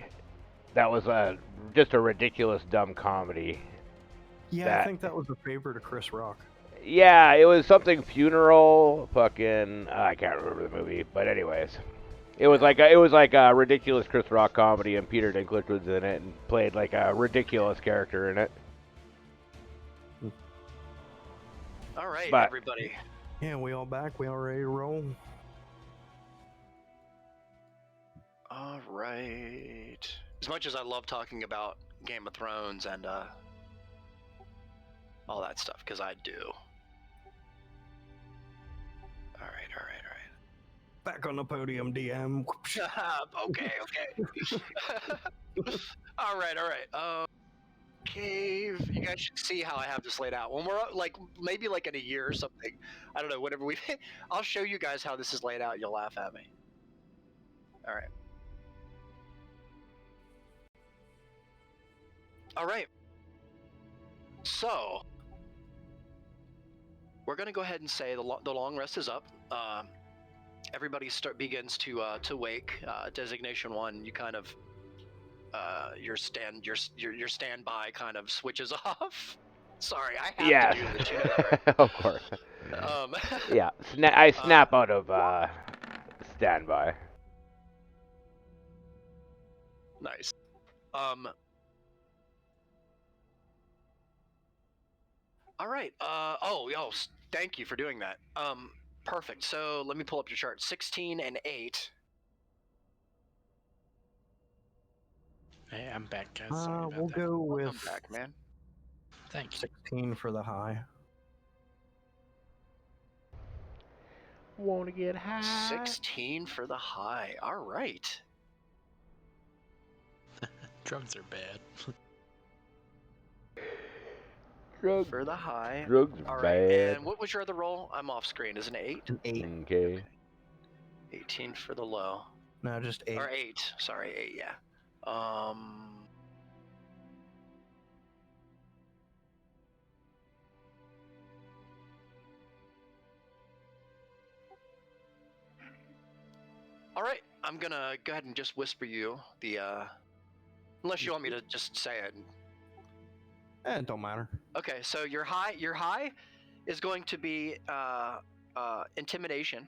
that was just a ridiculous dumb comedy. Yeah, I think that was a favorite of Chris Rock. Yeah, it was something funeral. Fucking I can't remember the movie, but anyways, it was like a ridiculous Chris Rock comedy, and Peter Dinklage was in it and played like a ridiculous character in it. All right, But- everybody. Yeah, we all back? We all ready to roll? All right. As much as I love talking about Game of Thrones and all that stuff, because I do. All right. Back on the podium, DM. Okay. All right. Cave. You guys should see how I have this laid out. When we're like maybe like in a year or something, I don't know. Whatever I'll show you guys how this is laid out. You'll laugh at me. All right. All right. So we're gonna go ahead and say the long rest is up. Everybody begins to wake. Designation 1, you kind of your standby kind of switches off. Sorry, I have to do this. You know that, right? Of course. Yeah, I snap out of standby. Nice. All right. Thank you for doing that. Perfect. So let me pull up your chart. 16 and 8. Hey, I'm back, guys. Sorry about We'll that. go Welcome with back, man. Thank you. 16 for the high. Want to get high? 16 for the high. All right. Drugs are bad. Drugs. For the high. Drugs All are right. bad. And what was your other roll? I'm off screen. Is it an 8? An 8. Okay. 18 for the low. No, just 8. Or 8. Sorry, 8. Yeah. All right, I'm gonna go ahead and just whisper you the unless you want me to just say it. It don't matter. Okay, so your high is going to be intimidation.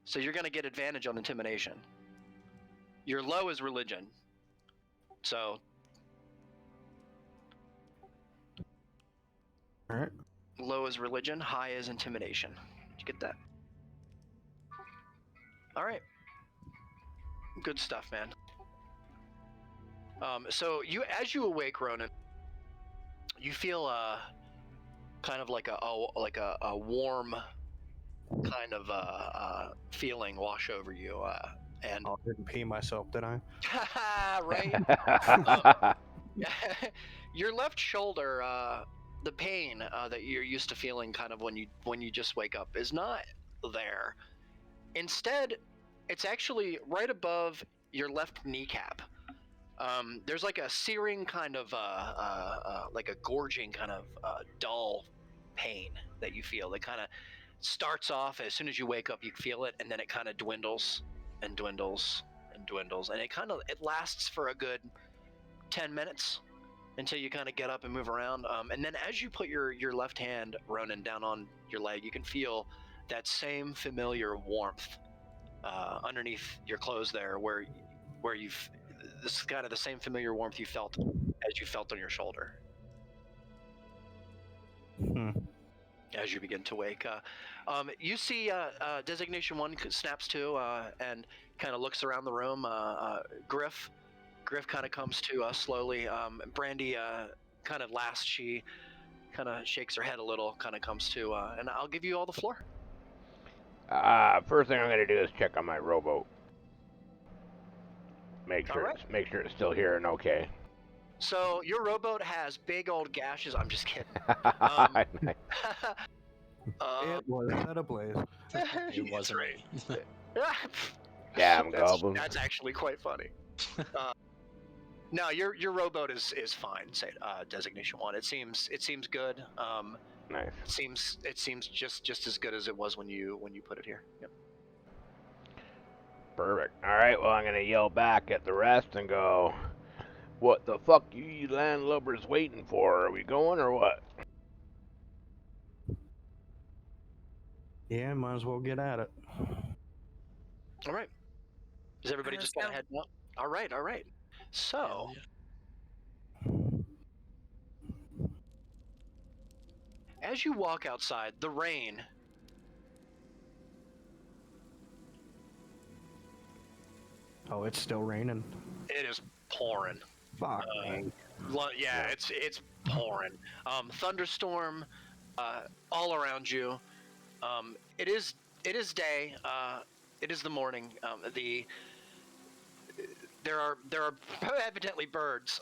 So you're gonna get advantage on intimidation. Your low is religion. So Alright. low is religion, high is intimidation. Did you get that? All right. Good stuff, man. So as you awake, Ronan, you feel kind of like a warm kind of feeling wash over you, and I didn't pee myself, did I? right. Your left shoulder, the pain that you're used to feeling, kind of when you just wake up, is not there. Instead, it's actually right above your left kneecap. There's like a searing kind of like a gorging kind of dull pain that you feel. That kind of starts off as soon as you wake up, you feel it, and then it kind of dwindles and dwindles and dwindles, and it lasts for a good 10 minutes until you kind of get up and move around. And then as you put your left hand, Ronan, down on your leg, you can feel that same familiar warmth underneath your clothes there, where you've this is kind of the same familiar warmth you felt as you felt on your shoulder. As you begin to wake, you see Designation 1 snaps to and kind of looks around the room. Griff kind of comes to slowly. Brandy kind of last. She kind of shakes her head a little, kind of comes to, and I'll give you all the floor. First thing I'm gonna do is check on my rowboat. Make sure Alright. make sure it's still here and okay. So your rowboat has big old gashes. I'm just kidding. It was set ablaze. It wasn't me. Damn goblins. That's actually quite funny. No, your rowboat is fine. Say Designation 1. It seems good. Nice. It seems just as good as it was when you put it here. Yep. Perfect. All right. Well, I'm gonna yell back at the rest and go, "What the fuck you landlubbers waiting for? Are we going or what?" Yeah, might as well get at it. All right. Is everybody just kind of heading up? All right. So, as you walk outside, the rain Oh, it's still raining. it is pouring. Fuck me. Yeah, it's pouring. Thunderstorm all around you. It is day. It is the morning. There are evidently birds.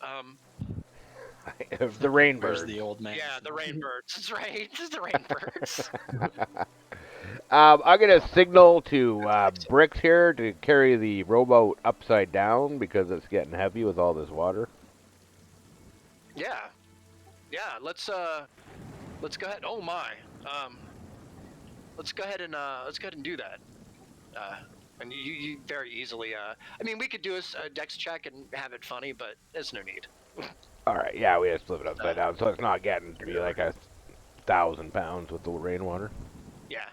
The rain Where's bird. the old man? Yeah, the rain birds. That's right. It's the rain birds. I'm gonna signal to Bricks here to carry the rowboat upside down because it's getting heavy with all this water. Yeah. Let's go ahead. Oh my. Let's go ahead and do that. And you very easily. I mean, we could do a dex check and have it funny, but there's no need. All right. Yeah, we just flip it upside down so it's not getting to be like 1,000 pounds with the rainwater. Yeah.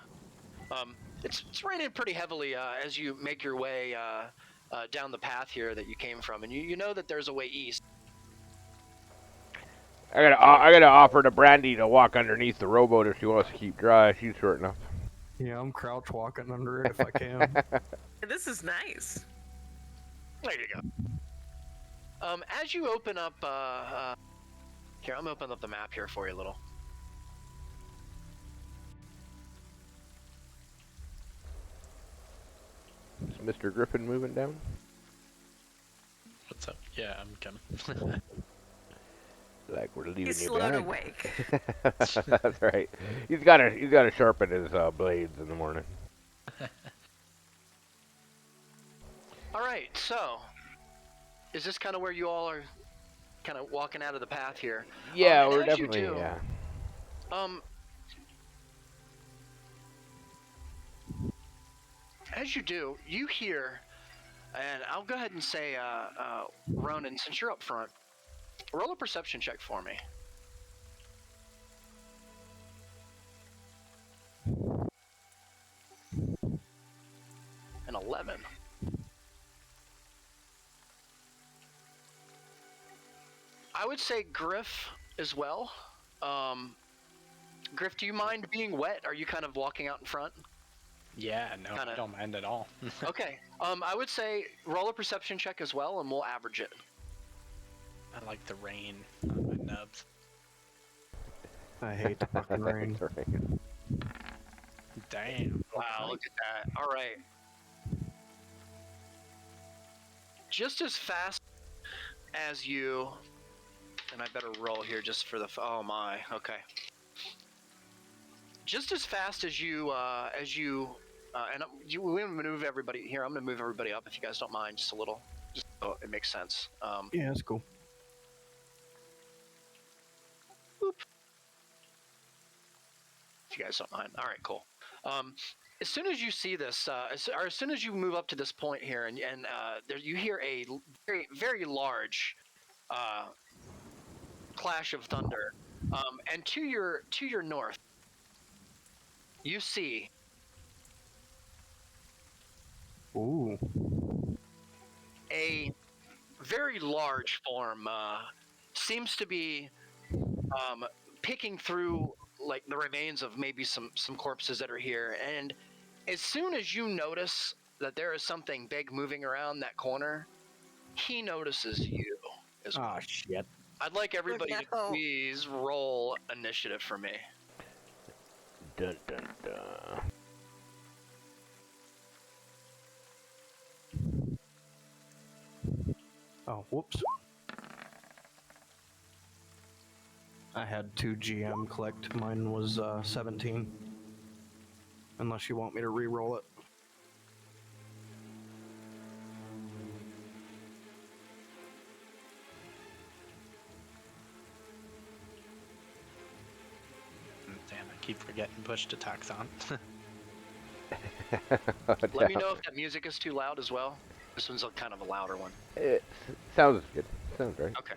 It's raining pretty heavily as you make your way down the path here that you came from, and you know that there's a way east. I gotta offer to Brandy to walk underneath the rowboat if she wants to keep dry. She's short enough. Yeah, I'm crouch walking under it if I can. This is nice. There you go. As you open up, here, I'm opening up the map here for you a little. Is Mr. Griffin moving down? What's up? Yeah, I'm coming. Like we're leaving He's you slow behind. to wake. That's right. He's gotta sharpen his blades in the morning. All right, so is this kind of where you all are kind of walking out of the path here? Yeah, and we're as you definitely do, yeah. As you do, you hear, and I'll go ahead and say, Ronan, since you're up front, roll a perception check for me. An 11. I would say Griff as well. Griff, do you mind being wet? Are you kind of walking out in front? Yeah, no, I don't mind at all. Okay. I would say roll a perception check as well, and we'll average it. I like the rain on my nubs. I hate the fucking rain. It's rain. Damn. Wow, look at that. All right. Just as fast as you, and I better roll here just for the. Oh my. Okay. Just as fast as you, we're gonna move everybody here. I'm gonna move everybody up if you guys don't mind, just a little, just so it makes sense. Yeah, that's cool. If you guys don't mind. All right, cool. As soon as you see this, or as soon as you move up to this point here, and there you hear a very very large clash of thunder, and to your north, you see Ooh. a very large form. Seems to be picking through like the remains of maybe some corpses that are here, and as soon as you notice that there is something big moving around that corner, he notices you as well. Oh shit. I'd like everybody to no. please roll initiative for me. Dun, dun, dun. Oh, whoops. I had 2 GM clicked. Mine was 17. Unless you want me to re-roll it. Damn, I keep forgetting push to talks on. Let me know if that music is too loud as well. This one's kind of a louder one. It sounds good. Sounds great. Okay.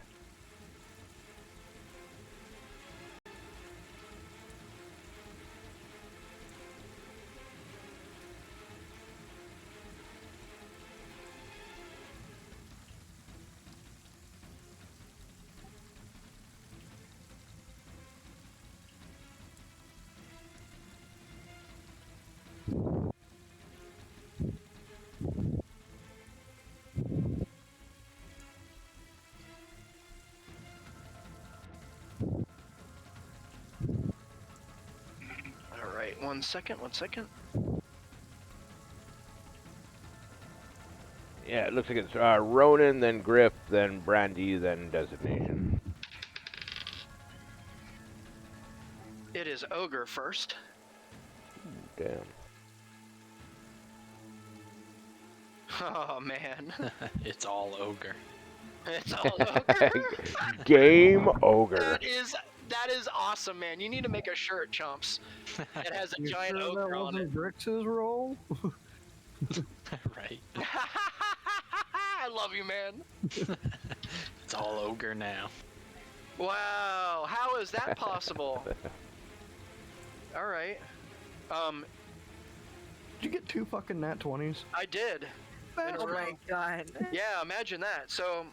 All right, one second. Yeah, it looks like it's Ronan, then Griff, then Brandy, then Designation. It is Ogre first. Damn. Oh man, It's all ogre. it's all Ogre. Game Ogre. That is awesome, man. You need to make a shirt, chumps. It has a You giant sure ogre that on it. wasn't Brix's roll? Right. I love you, man. It's all ogre now. Wow, how is that possible? All right. Did you get 2 fucking nat 20s? I did. In a Oh row. my god. Yeah, imagine that. So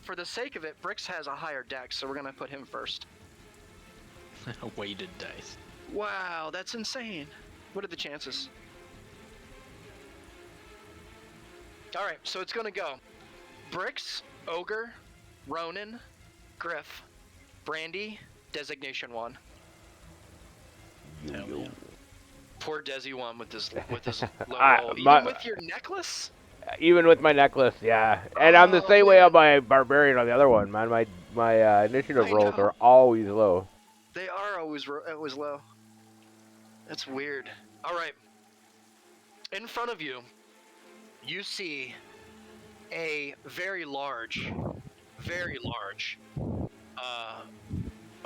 for the sake of it, Brix has a higher dex, so we're gonna put him first. Weighted dice. Wow, that's insane. What are the chances? All right, so it's gonna go Brix, Ogre, Ronan, Griff, Brandy, Designation 1. Hell yeah. Poor Desi 1 with his low roll. My- Even with your necklace? Even with my necklace, yeah. And I'm the Oh, same way man. on my Barbarian on the other one, man. My initiative I rolls know. are always low. They are always low. That's weird. All right. In front of you, you see a very large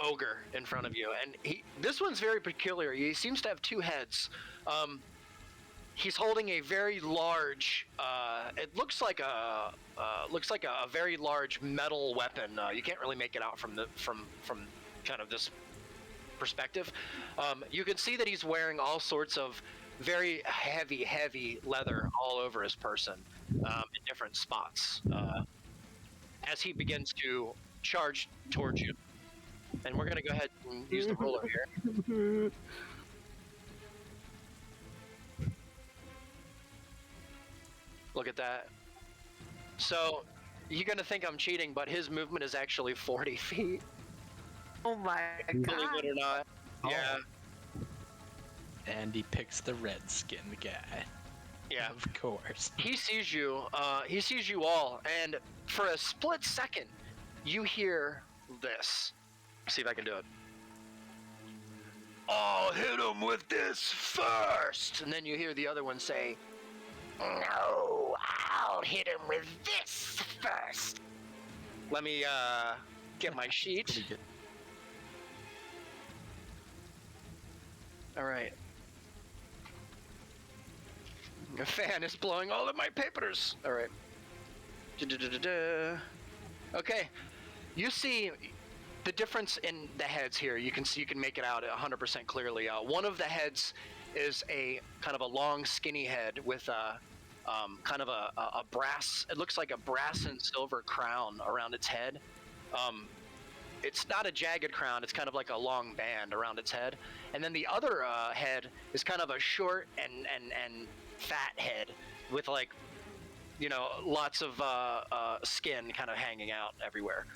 ogre in front of you, and this one's very peculiar. He seems to have 2 heads. He's holding a very large. It looks like a very large metal weapon. You can't really make it out from kind of this perspective. You can see that he's wearing all sorts of very heavy leather all over his person in different spots as he begins to charge towards you. And we're gonna go ahead and use the ruler here. Look at that. So you're gonna think I'm cheating, but his movement is actually 40 feet. Oh my Believe god. it or not. Oh. Yeah. And he picks the red-skinned guy. Yeah. Of course. He sees you. He sees you all, and for a split second, you hear this. See if I can do it. I'll hit him with this first, and then you hear the other one say, "No, I'll hit him with this first." Let me get my sheet. Pretty good. All right. A fan is blowing all of my papers. All right. Da-da-da-da-da. Okay. You see the difference in the heads here. You can see, you can make it out 100% clearly. One of the heads is a kind of a long, skinny head with a kind of a brass. It looks like a brass and silver crown around its head. It's not a jagged crown. It's kind of like a long band around its head. And then the other head is kind of a short and fat head with, like, you know, lots of skin kind of hanging out everywhere.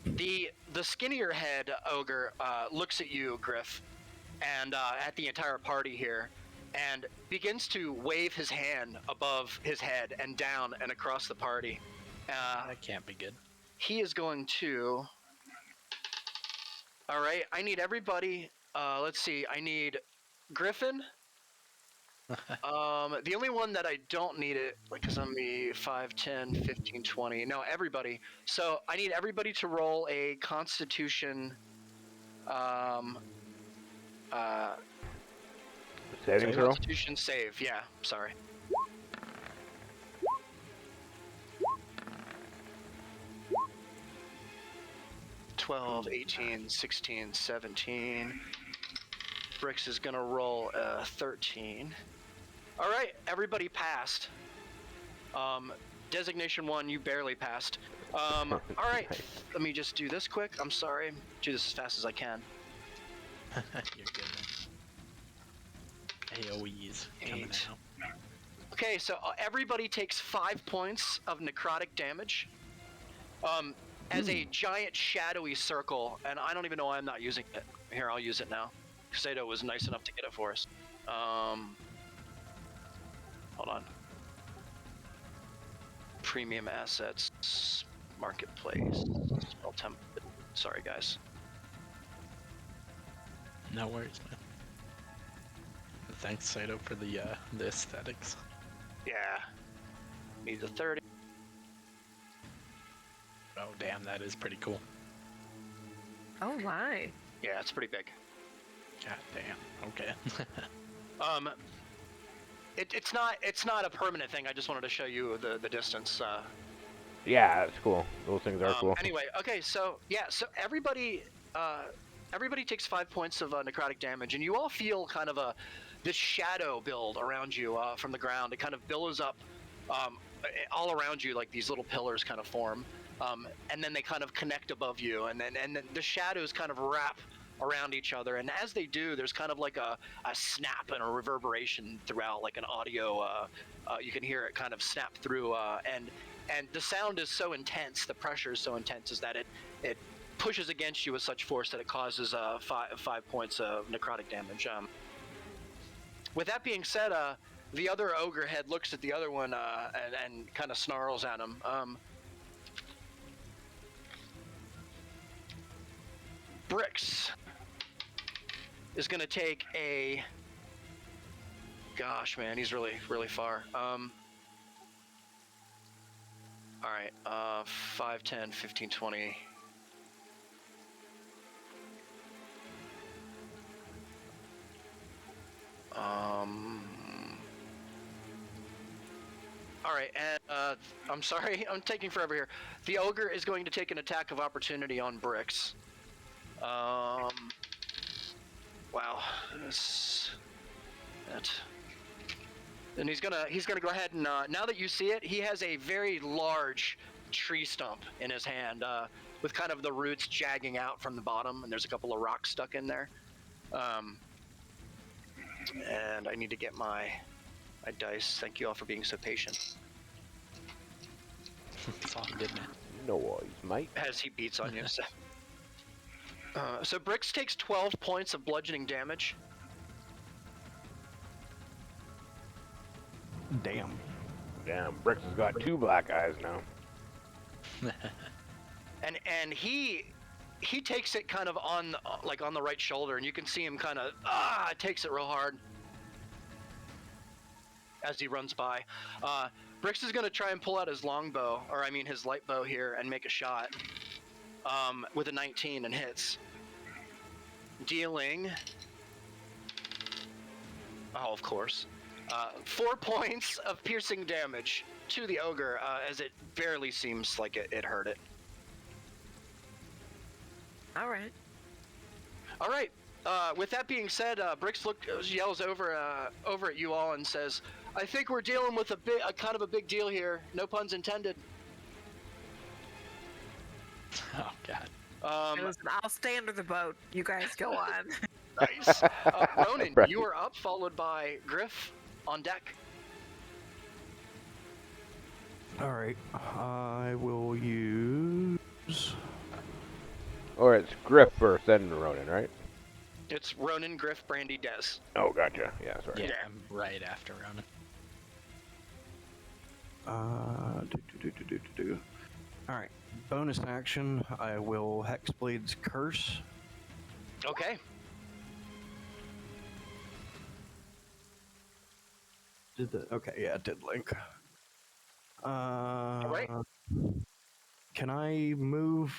The skinnier head ogre looks at you, Griff, and at the entire party here, and begins to wave his hand above his head and down and across the party. That can't be good. He is going to... All right, I need everybody. Let's see, I need Griffin. The only one that I don't need it, because I'm the 5, 10, 15, 20. No, everybody. So I need everybody to roll a Constitution Saving throw? Constitution save. Yeah, sorry. $12, 18, 16, 17. Bricks is gonna roll 13. All right, everybody passed. Designation 1, you barely passed. All right, let me just do this quick. I'm sorry. Do this as fast as I can. You're good, man. AoE's coming 8. out. Okay, so everybody takes 5 points of necrotic damage. As a giant shadowy circle, and I don't even know why I'm not using it. Here, I'll use it now. Sato was nice enough to get it for us. Hold on. Premium assets, marketplace, spell template. Sorry, guys. No worries, man. Thanks, Sato, for the aesthetics. Yeah. Need the 30. Oh, damn, that is pretty cool. Oh my. Yeah, it's pretty big. God damn. Okay. It's not a permanent thing. I just wanted to show you the distance. Yeah, that's cool. Those things are cool. Anyway, okay, so yeah, so everybody takes 5 points of necrotic damage, and you all feel kind of this shadow build around you from the ground. It kind of billows up all around you, like these little pillars kind of form, and then they kind of connect above you, and then the shadows kind of wrap around each other, and as they do, there's kind of like a snap and a reverberation throughout, like an audio. You can hear it kind of snap through, and the sound is so intense, the pressure is so intense, is that it pushes against you with such force that it causes 5 points of necrotic damage. With that being said, the other ogre head looks at the other one and kind of snarls at him. Bricks is going to take a... Gosh, man, he's really, really far. All right, 5, 10, 15, 20... All right, and I'm sorry, I'm taking forever here. The ogre is going to take an attack of opportunity on Bricks. Wow, that. And he's gonna go ahead and now that you see it, he has a very large tree stump in his hand with kind of the roots jagging out from the bottom, and there's a couple of rocks stuck in there. And I need to get my dice. Thank you all for being so patient. It's all good, man. Noise, mate. as he beats on you. So Brix takes 12 points of bludgeoning damage. Damn. Damn, Brix has got 2 black eyes now. And he takes it kind of on the right shoulder, and you can see him kind of takes it real hard as he runs by. Brix is going to try and pull out his longbow, or I mean his light bow here, and make a shot with a 19 and hits, dealing. Oh, of course. 4 points of piercing damage to the ogre, as it barely seems like it hurt it. All right. All right. With that being said, Brix yells over at you all and says, "I think we're dealing with a kind of a big deal here. No puns intended." Oh God. Listen, I'll stay under the boat. You guys go on. Nice. Ronan, Right. you are up, followed by Griff on deck. All right. I will use. Or it's Griff first, then Ronan, right? It's Ronan, Griff, Brandy, Des. Oh, gotcha. Yeah, sorry. Yeah, Yeah. I'm right after Ronan. All right. Bonus action. I will Hexblade's Curse. Okay. Did the okay? Yeah, it did link. right. Can I move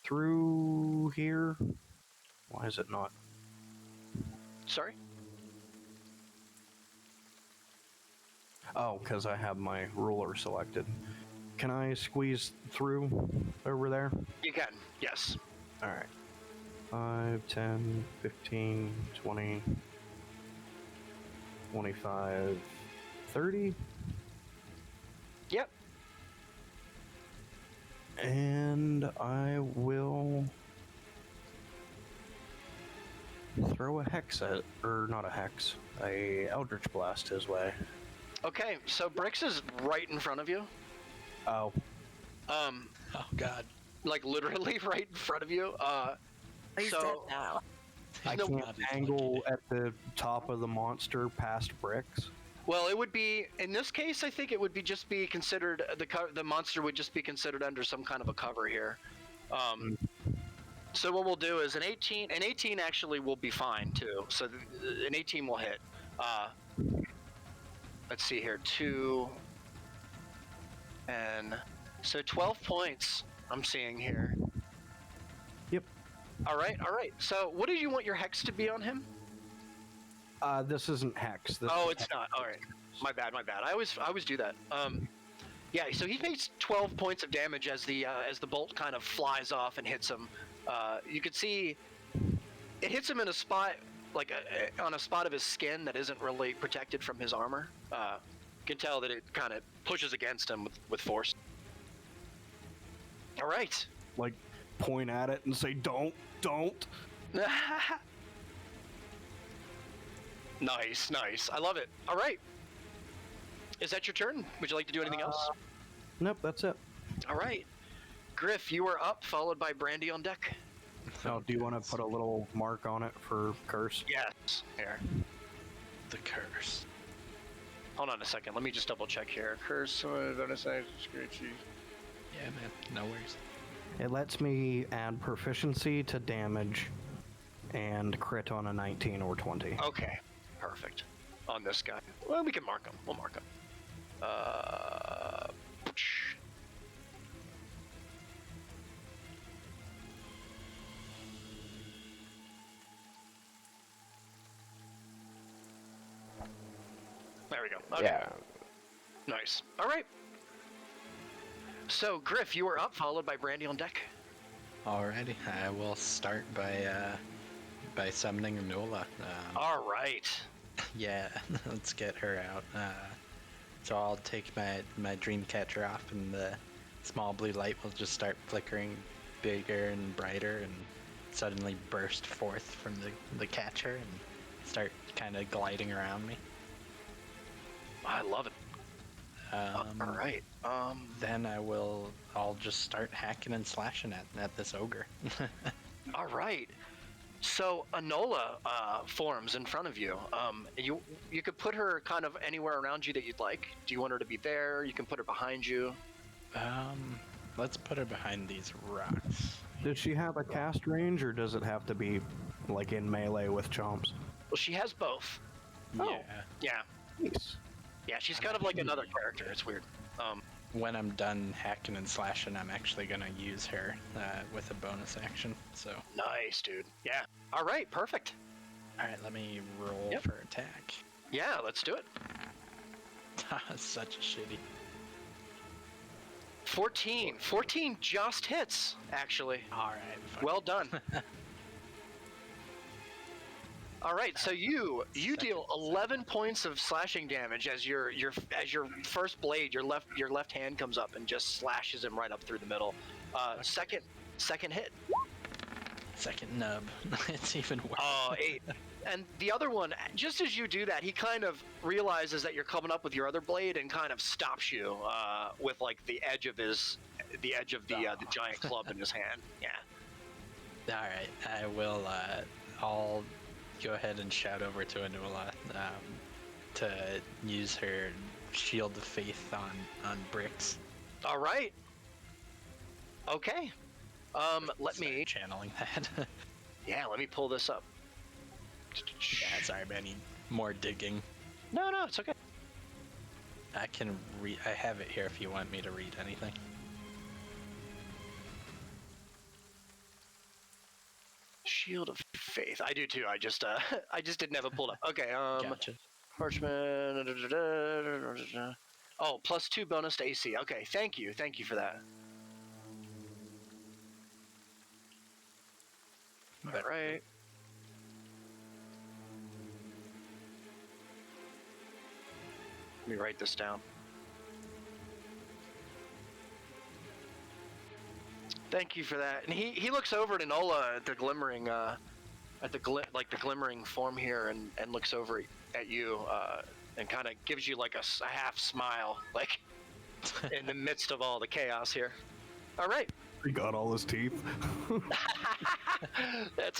through here? Why is it not? Sorry. Oh, because I have my ruler selected. Can I squeeze through over there? You can. Yes. All right. 5, 10, 15, 20, 25, 30. Yep. And I will throw a hex at, or not a hex, a Eldritch Blast his way. Okay. So Brix is right in front of you. Oh, Oh God. Like literally right in front of you. He's So- dead now. I No, can't God, he's angle lucky. at the top of the monster past Bricks. Well, it would be in this case. I think it would be considered the monster would just be considered under some kind of a cover here. So what we'll do is an 18. An 18 actually will be fine too. So an 18 will hit. Let's see here. 2 and so 12 points. I'm seeing here. Yep. All right. So what did you want your hex to be on him? This isn't hex. This Oh, is it's not. All right. My bad. I always do that. Yeah. So he takes 12 points of damage as the bolt kind of flies off and hits him. You can see it hits him in a spot on a spot of his skin that isn't really protected from his armor. You can tell that it kind of pushes against him with force. All right. like point at it and say, "Don't." Nice. I love it. All right. Is that your turn? Would you like to do anything else? Nope, that's it. All right. Griff, you are up, followed by Brandy on deck. Oh, do you want to put a little mark on it for curse? Yes. Here. The curse. Hold on a second. Let me just double check here. Curse, bonus action, screechy. Yeah, man. No worries. It lets me add proficiency to damage and crit on a 19 or 20. Okay. Perfect. On this guy. Well, we can mark him. We'll mark him. There we go. Okay. Yeah. Nice. All right. So, Griff, you are up, followed by Brandy on deck. Alrighty. I will start by summoning Nola. All right. Yeah, let's get her out. So I'll take my dream catcher off, and the small blue light will just start flickering bigger and brighter, and suddenly burst forth from the catcher and start kind of gliding around me. I love it. All right. Then I'll just start hacking and slashing at this ogre. All right. So Enola forms in front of you. You could put her kind of anywhere around you that you'd like. Do you want her to be there? You can put her behind you. Let's put her behind these rocks. Does she have a cast range, or does it have to be like in melee with chomps? Well, she has both. Oh. Yeah. Yeah. Nice. Yeah, she's kind of like another character. It's weird. When I'm done hacking and slashing, I'm actually gonna use her with a bonus action. So. Nice, dude. Yeah. All right. Perfect. All right, let me roll Yep. for attack. Yeah. Let's do it. Such a shitty. 14. 14 just hits, actually. All right. Fuck. Well done. All right, so you deal 11 points of slashing damage as your first blade, your left hand comes up and just slashes him right up through the middle. Second hit. Second nub. It's even worse. Oh, 8. And the other one, just as you do that, he kind of realizes that you're coming up with your other blade and kind of stops you with like the edge of the giant club in his hand. Yeah. All right, I will. I'll go ahead and shout over to Enola to use her shield of faith on bricks. All right. Okay. Let me channeling that. Yeah, let me pull this up. Yeah, sorry, man. I need more digging. No, it's okay. I can read. I have it here if you want me to read anything. Shield of Faith. I do too. I just didn't have it pulled up. Okay. Gotcha. Parchment. Oh, +2 bonus to AC. Okay. Thank you for that. All right. Let me write this down. Thank you for that. And he looks over at Enola at the glimmering, the glimmering form here, and looks over at you, and kind of gives you like a half smile, like in the midst of all the chaos here. All right. He got all his teeth. That's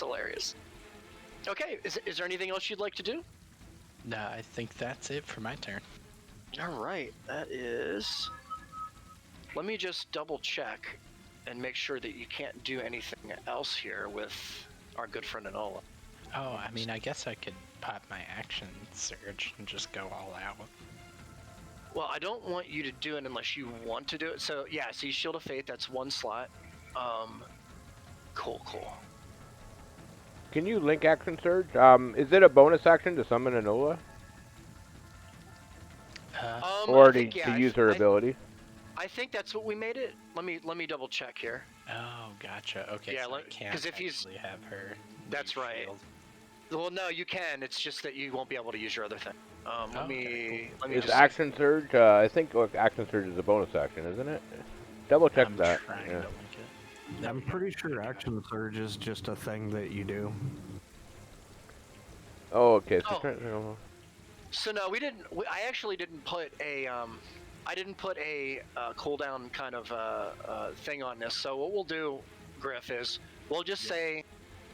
hilarious. Okay. Is there anything else you'd like to do? No, I think that's it for my turn. All right. That is. Let me just double check and make sure that you can't do anything else here with our good friend Enola. Oh, I mean, I guess I could pop my action surge and just go all out. Well, I don't want you to do it unless you want to do it. So yeah, see, Shield of Faith, that's one slot. Cool. Can you link action surge? Is it a bonus action to summon Enola? Or to use her ability? I think that's what we made it. Let me double check here. Oh, gotcha. Okay, Yeah, so I can't because if he's actually have her. That's use right. shield. Well, no, you can. It's just that you won't be able to use your other thing. Let me Is just action surge? I think action surge is a bonus action, isn't it? Double check I'm that. trying Yeah. to link it. I'm pretty sure action surge is just a thing that you do. Oh, okay. So Oh. So no, I actually didn't put a I didn't put a cooldown kind of thing on this. So what we'll do, Griff, is we'll just say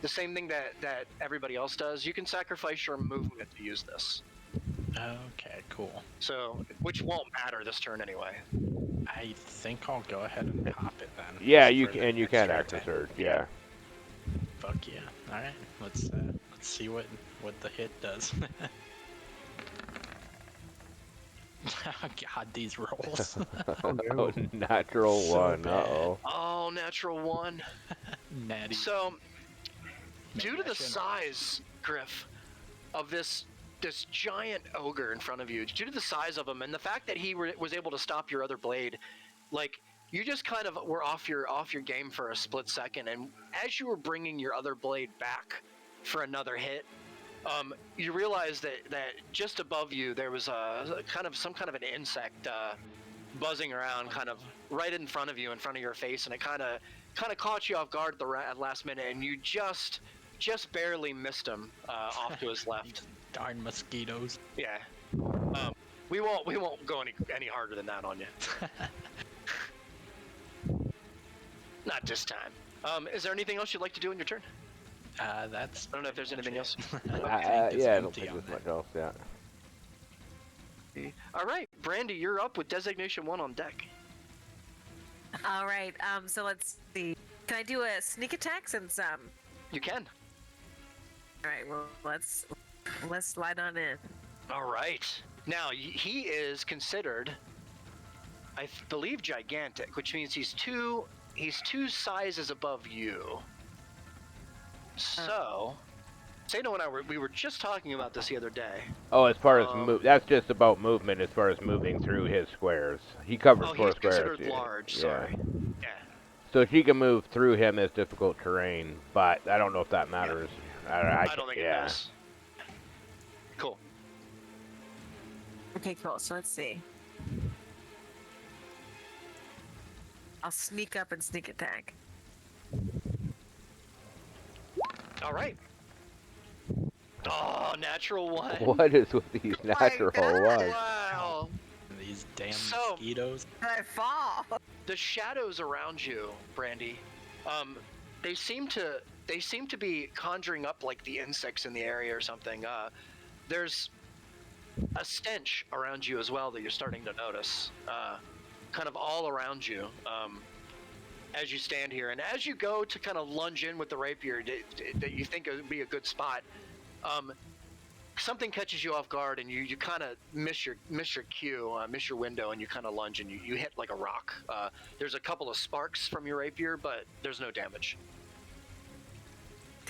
the same thing that everybody else does. You can sacrifice your movement to use this. Okay, cool. So, which won't matter this turn anyway. I think I'll go ahead and pop it then. Yeah, just you for can. the And you can extra action attack. surge. Yeah. Fuck yeah! All right, let's see what the hit does. Oh god, these rolls. Oh, natural So one. bad. Uh-oh. Oh, natural one. Natty. So, due to the Natural. size, Griff, of this giant ogre in front of you, due to the size of him and the fact that he was able to stop your other blade, like you just kind of were off your game for a split second, and as you were bringing your other blade back for another hit, you realized that just above you there was some kind of an insect buzzing around, kind of right in front of you, in front of your face, and it kind of caught you off guard at the last minute, and you just barely missed him off to his left. Darn mosquitoes. Yeah. We won't go any harder than that on you. Not this time. Is there anything else you'd like to do in your turn? That's. I don't know if there's anything else. Tank is Yeah, I don't empty think on there's that. much else. Yeah. All right, Brandy, you're up with designation 1 on deck. All right. So let's see. Can I do a sneak attack since You can. All right. Well, let's slide on in. All right. Now he is considered, I believe, gigantic, which means he's two sizes above you. So, Sato and I we were just talking about this the other day. Oh, as far as that's just about movement. As far as moving through his squares, he covers 4 he's squares. considered large. Yeah. Sorry. Yeah. So she can move through him as difficult terrain, but I don't know if that matters. I don't think it does. Cool. Okay, cool. So let's see. I'll sneak up and sneak attack. All right. Oh, natural 1. What is with these natural ones? Wow. These damn So- mosquitoes. I fall. The shadows around you, Brandy, they seem to be conjuring up like the insects in the area or something. There's a stench around you as well that you're starting to notice, kind of all around you, as you stand here. And as you go to kind of lunge in with the rapier that you think would be a good spot, something catches you off guard, and you kind of miss your cue, miss your window, and you kind of lunge, and you hit like a rock. There's a couple of sparks from your rapier, but there's no damage.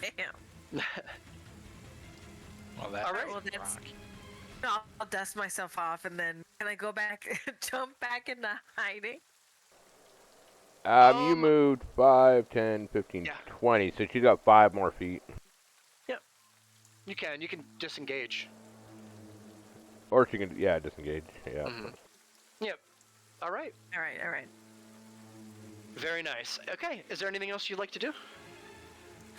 Damn. Well, that All right. Well, that's- rock. I'll dust myself off, and then can I go back, jump back into hiding? You moved 5, 10, 15, Yeah. 20, so she's got 5 more feet. You can disengage. Or she can, disengage. Yeah. Mhm. Yep. All right. All right. Very nice. Okay. Is there anything else you'd like to do?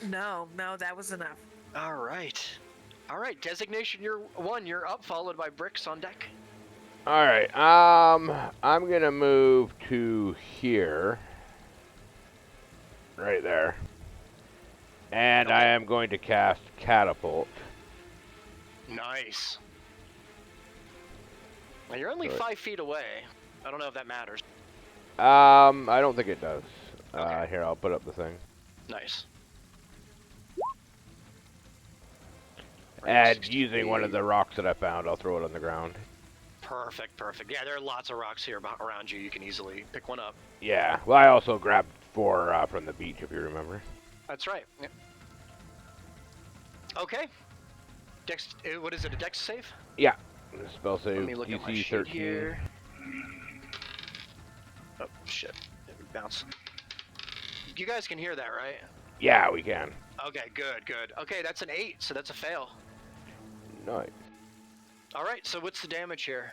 No, that was enough. All right. Designation 1. You're up, followed by Bricks on deck. All right. I'm gonna move to here, right there, and I am going to cast Catapult. Nice. Now you're only Good. 5 feet away. I don't know if that matters. I don't think it does. Okay. Here, I'll put up the thing. Nice. And 60 using one of feet. the rocks that I found, I'll throw it on the ground. Perfect. Yeah, there are lots of rocks here around you. You can easily pick one up. Yeah. Well, I also grabbed 4 from the beach, if you remember. That's right. Yep. Okay. Dex. What is it? A Dex save? Yeah. Spell save Let me look at my DC sheet 13. here. Oh shit! It bounced. You guys can hear that, right? Yeah, we can. Okay, good. Okay, that's an 8, so that's a fail. Nice. All right, so what's the damage here?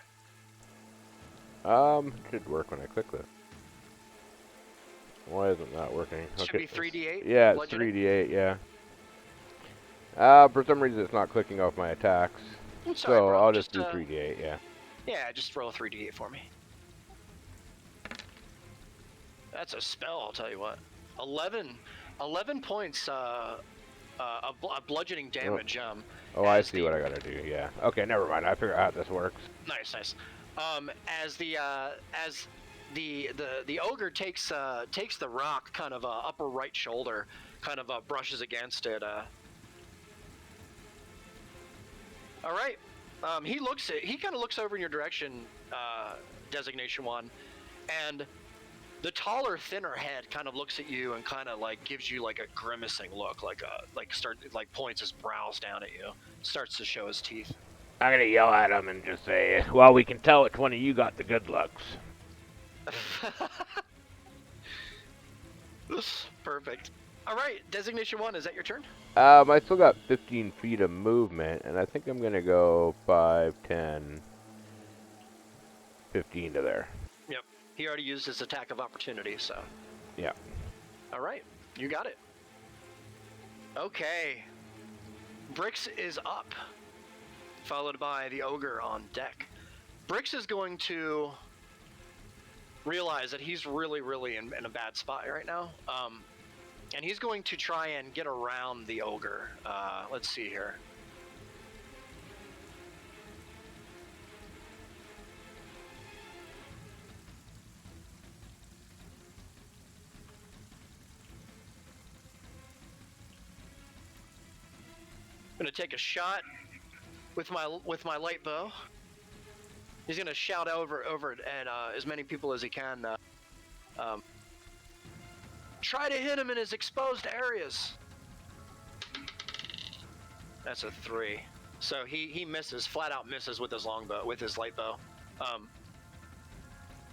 Should work when I click this. Why isn't that working? Should be 3d8. Yeah, it's bludgeoning? 3d8. Yeah. For some reason, it's not clicking off my attacks. It's all right, So bro. I'll just do uh, 3d8. Yeah. Yeah, just roll a 3d8 for me. That's a spell, I'll tell you what. 11 points of bludgeoning damage. Oh, I as see the- what I gotta do. Yeah. Okay, never mind. I figure out how this works. Nice. As the ogre takes the rock, kind of upper right shoulder, kind of brushes against it. All right. He kind of looks over in your direction, designation 1, and the taller, thinner head kind of looks at you and kind of like gives you like a grimacing look, like points his brows down at you, starts to show his teeth. I'm gonna yell at him and just say, "Well, we can tell which one of you got the good looks." Perfect. All right, designation 1, is that your turn? I still got 15 feet of movement, and I think I'm gonna go 5, 10, 15 to there. Yep. He already used his attack of opportunity, so. Yeah. All right, you got it. Okay. Bricks is up, followed by the ogre on deck. Brix is going to realize that he's really in a bad spot right now. And he's going to try and get around the ogre. Let's see here. I'm gonna take a shot with my light bow. He's gonna shout over at as many people as he can. Try to hit him in his exposed areas. That's a 3. So he misses, flat out misses with his longbow, with his light bow.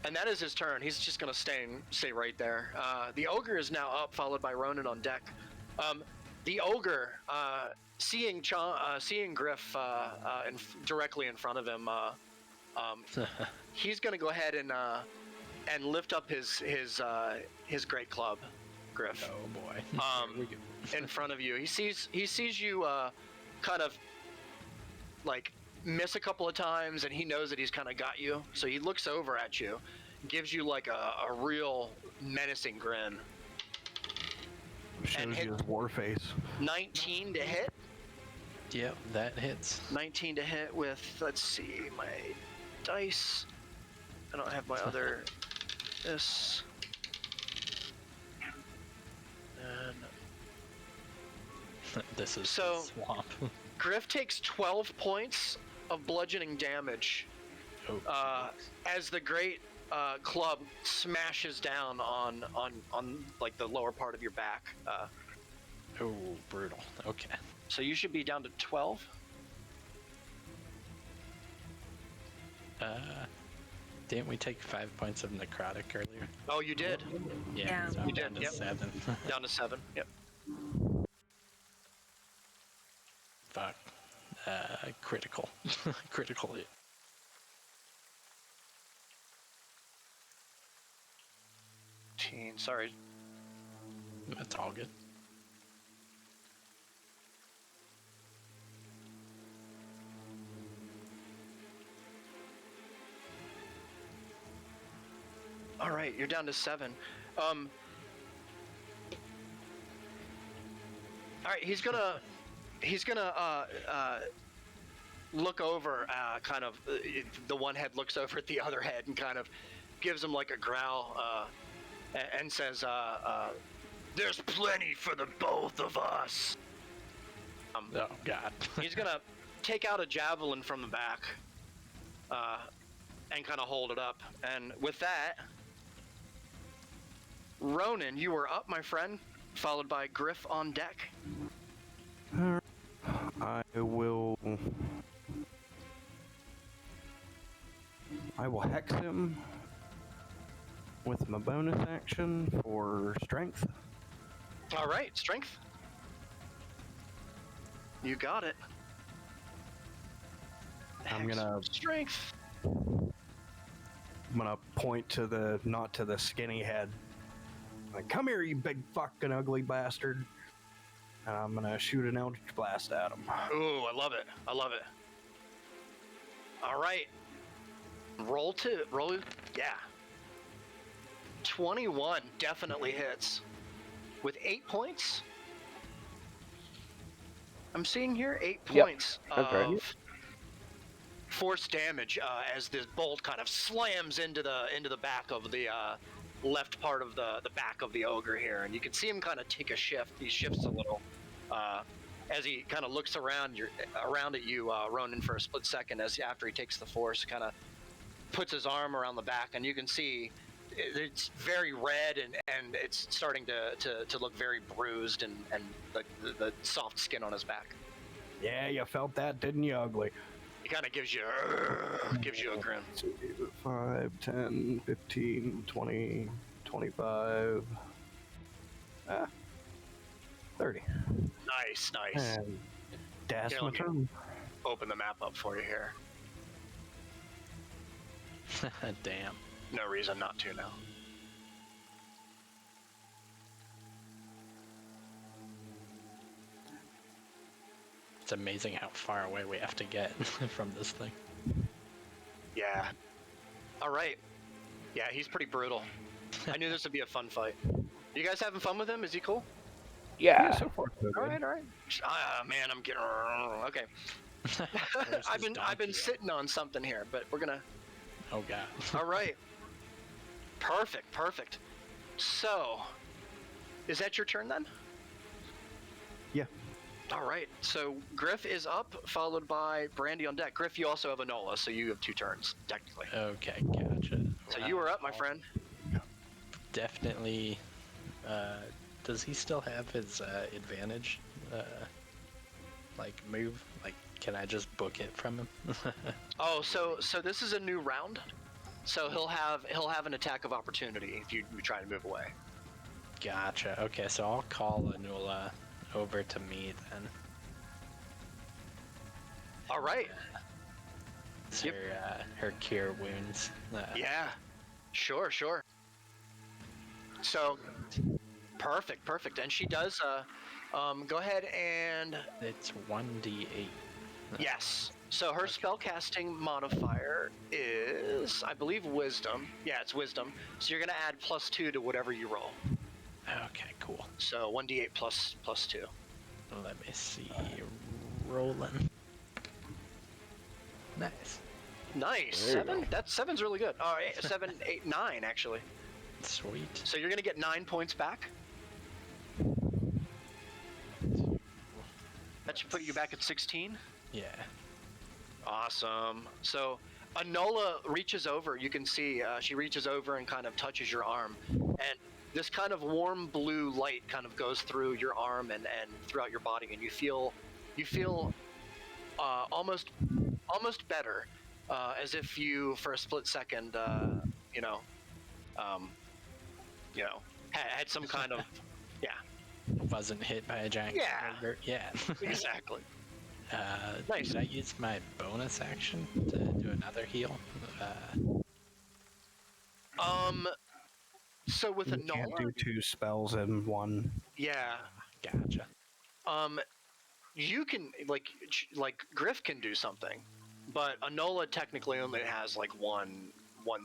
And that is his turn. He's just gonna stay right there. The ogre is now up, followed by Ronan on deck. The ogre, seeing Griff directly in front of him, he's gonna go ahead and lift up his great club, Griff. Oh boy. In front of you. He sees you kind of like miss a couple of times, and he knows that he's kind of got you. So he looks over at you, gives you like a real menacing grin. Shows you his war face. 19 to hit. Yep, that hits. 19 to hit with, let's see, my dice. I don't have my other, this. And This is So- the swamp. Griff takes 12 points of bludgeoning damage Oh, as the great club smashes down on like the lower part of your back. oh, brutal. Okay. So you should be down to 12. Didn't we take 5 points of necrotic earlier? Oh, you did. Yeah. So You I'm did, down to yep. 7. Down to 7. Yep. Fuck. Critical. Critical hit. Sorry. That's all good. All right, you're down to 7. All right, he's gonna look over, kind of the one head looks over at the other head and kind of gives him like a growl, and says, "There's plenty for the both of us." Oh, God. He's gonna take out a javelin from the back, and kind of hold it up. And with that, Ronan, you are up, my friend, followed by Griff on deck. I will hex him with my bonus action for strength. All right, strength. You got it. I'm gonna Strength. point to not to the skinny head. Like, come here, you big fucking ugly bastard. And I'm gonna shoot an Eldritch Blast at him. Ooh, I love it. I love it. All right. Roll, yeah. 21 definitely hits. With 8 points? I'm seeing here 8 Yep, points that's right. of force damage as this bolt kind of slams into the back of the left part of the back of the ogre here, and you can see him kind of take a shift. He shifts a little as he kind of looks around at you, Ronan, for a split second. After he takes the force, kind of puts his arm around the back, and you can see it's very red, and it's starting to look very bruised, and the soft skin on his back. Yeah, you felt that, didn't you, ugly? He kind of gives you a grin. 5, 10, 15, 20, 25, 30. Nice. And that's Yeah, my okay. turn. Open the map up for you here. Damn. No reason not to now. It's amazing how far away we have to get from this thing. Yeah. All right. Yeah, he's pretty brutal. I knew this would be a fun fight. You guys having fun with him? Is he cool? Yeah, Yeah. so far so good. All right. Man, I'm getting okay. I've been sitting on something here, but we're gonna. Oh god. All right. Perfect. So, is that your turn then? Yeah. All right. So Griff is up, followed by Brandy on deck. Griff, you also have Enola, so you have 2 turns technically. Okay, gotcha. So you are up, my friend. Definitely. Does he still have his advantage? Like move? Like, can I just book it from him? Oh, so this is a new round. So he'll have an attack of opportunity if you try to move away. Gotcha. Okay, so I'll call Anula over to me then. All right. It's Yep. her cure wounds. Yeah. Sure. So perfect. And she does go ahead and It's 1d8. yes. So her spellcasting modifier is, I believe, Wisdom. Yeah, it's Wisdom. So you're gonna add +2 to whatever you roll. Okay, cool. So 1d8 plus 2. Let me see. Rolling. Nice. Nice. There you 7. go. That's 7's really good. All right, 7, 8, 9 actually. Sweet. So you're gonna get 9 points back. That should put you back at 16. Yeah. Awesome. So Enola reaches over. You can see she reaches over and kind of touches your arm, and this kind of warm blue light kind of goes through your arm and throughout your body, and you feel almost better, as if you for a split second had some kind of Wasn't hit by a giant Yeah. ogre. Yeah. exactly. Nice. Did I use my bonus action to do another heal? So with You can't Enola, do 2 spells in one. yeah. Gotcha. You can like Griff can do something, but Enola technically only has like one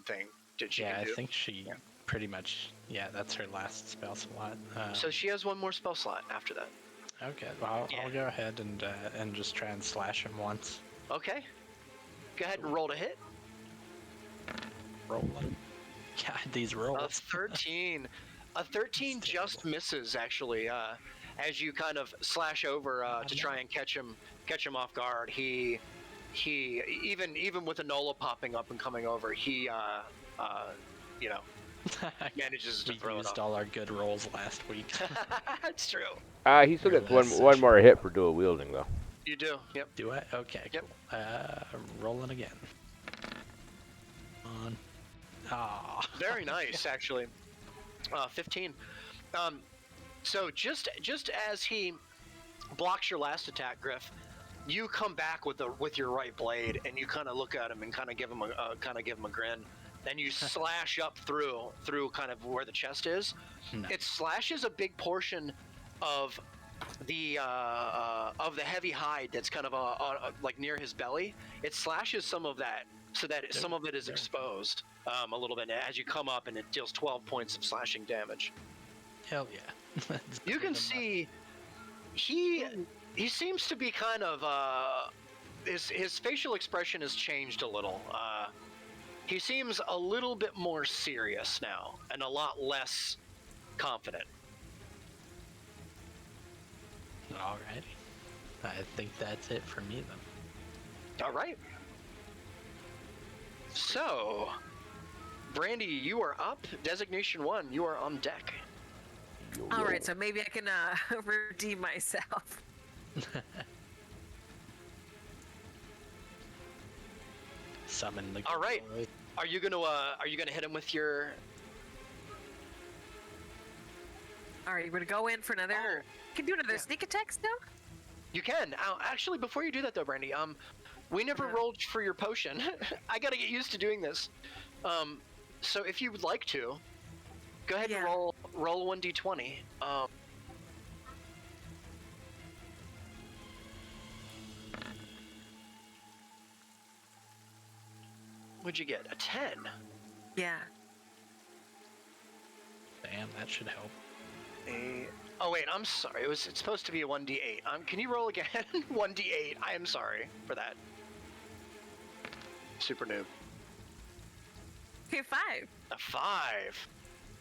thing that she Yeah, can I do. think she pretty much. Yeah, that's her last spell slot. So she has one more spell slot after that. Okay, well, Yeah. I'll go ahead and just try and slash him once. Okay. Go ahead and roll to hit. Rolling. God, these A rolls. 13. A 13 That's just misses actually. As you kind of slash over to try and catch him off guard. He even with Enola popping up and coming over, he manages to We throw it used off. all our good rolls last week. That's true. He still Your gets last one session. more hit for dual wielding though. You do. Yep. Do I? Okay. Yep. Cool. Rolling again. On. Ah. Very nice, actually. 15. So just as he blocks your last attack, Griff, you come back with your right blade, and you kind of look at him and kind of give him a grin. Then you slash up through kind of where the chest is. Nice. It slashes a big portion of the heavy hide that's kind of like near his belly. It slashes some of that, so that some of it is exposed a little bit as you come up, and it deals 12 points of slashing damage. Hell yeah. It's You better can than see he seems to be kind of his facial expression has changed a little. He seems a little bit more serious now and a lot less confident. Alrighty. I think that's it for me then. All right. So, Brandy, you are up. Designation 1, you are on deck. All right, so maybe I can redeem myself. Summon the. All right. boy. Are you gonna hit him with your? All right, we're gonna go in for another. Oh, You can do another yeah. sneak attack still. You can. Actually, before you do that though, Brandy, we never Yeah. rolled for your potion. I gotta get used to doing this. So if you would like to, go ahead and Yeah. roll 1d20. What'd you get? A 10. Yeah. Damn, that should help. Oh wait, I'm sorry. It's supposed to be a 1d8. Can you roll again? 1d8. I am sorry for that. Super noob. Okay, 5. A 5.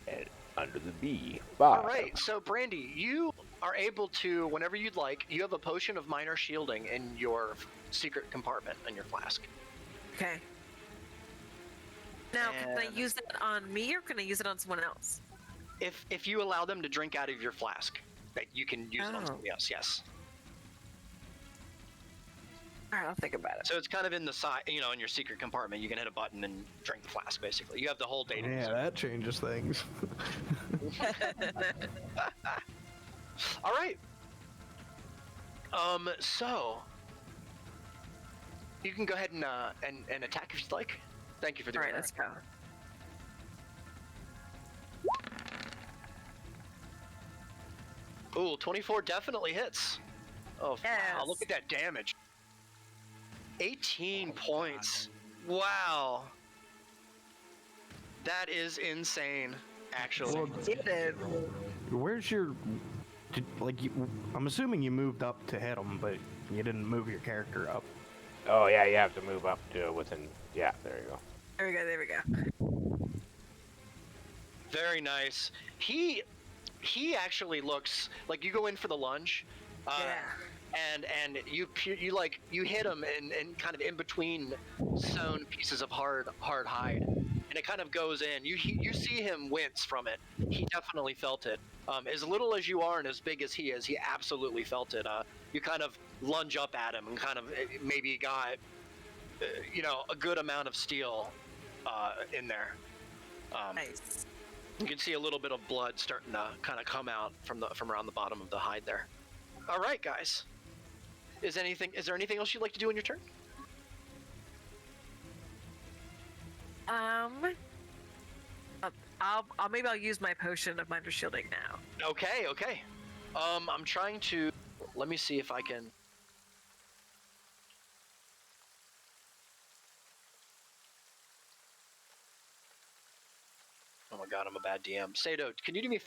And under the B. 5. All right. So Brandy, you are able to, whenever you'd like, you have a potion of minor shielding in your secret compartment in your flask. Okay. Now, can I And- use that on me or can I use it on someone else? If you allow them to drink out of your flask, that you can use it on Oh. somebody else. Yes. All right, I'll think about it. So it's kind of in the side, in your secret compartment. You can hit a button and drink the flask. Basically, you have the whole data. Yeah, that changes things. All right. So you can go ahead and attack if you'd like. Thank you for All doing right, that. let's go. Ooh, 24 definitely hits. Oh, wow, Yes. look at that damage. 18 points. Wow. That is insane, actually. Well, Did it. Where's your... I'm assuming you moved up to hit him, but you didn't move your character up. Oh, yeah, you have to move up to within... Yeah, there you go. There we go. Very nice. He actually looks like you go in for the lunge. And you hit him and kind of in between sewn pieces of hard hide, and it kind of goes in. You see him wince from it. He definitely felt it. As little as you are and as big as he is, he absolutely felt it. You kind of lunge up at him and kind of maybe got a good amount of steel in there. Nice. You can see a little bit of blood starting to kind of come out from around the bottom of the hide there. All right, guys. Is there anything else you'd like to do in your turn? Maybe I'll use my potion of minor shielding now. Okay. I'm trying to. Let me see if I can. Oh my god, I'm a bad DM. Sato, can you do me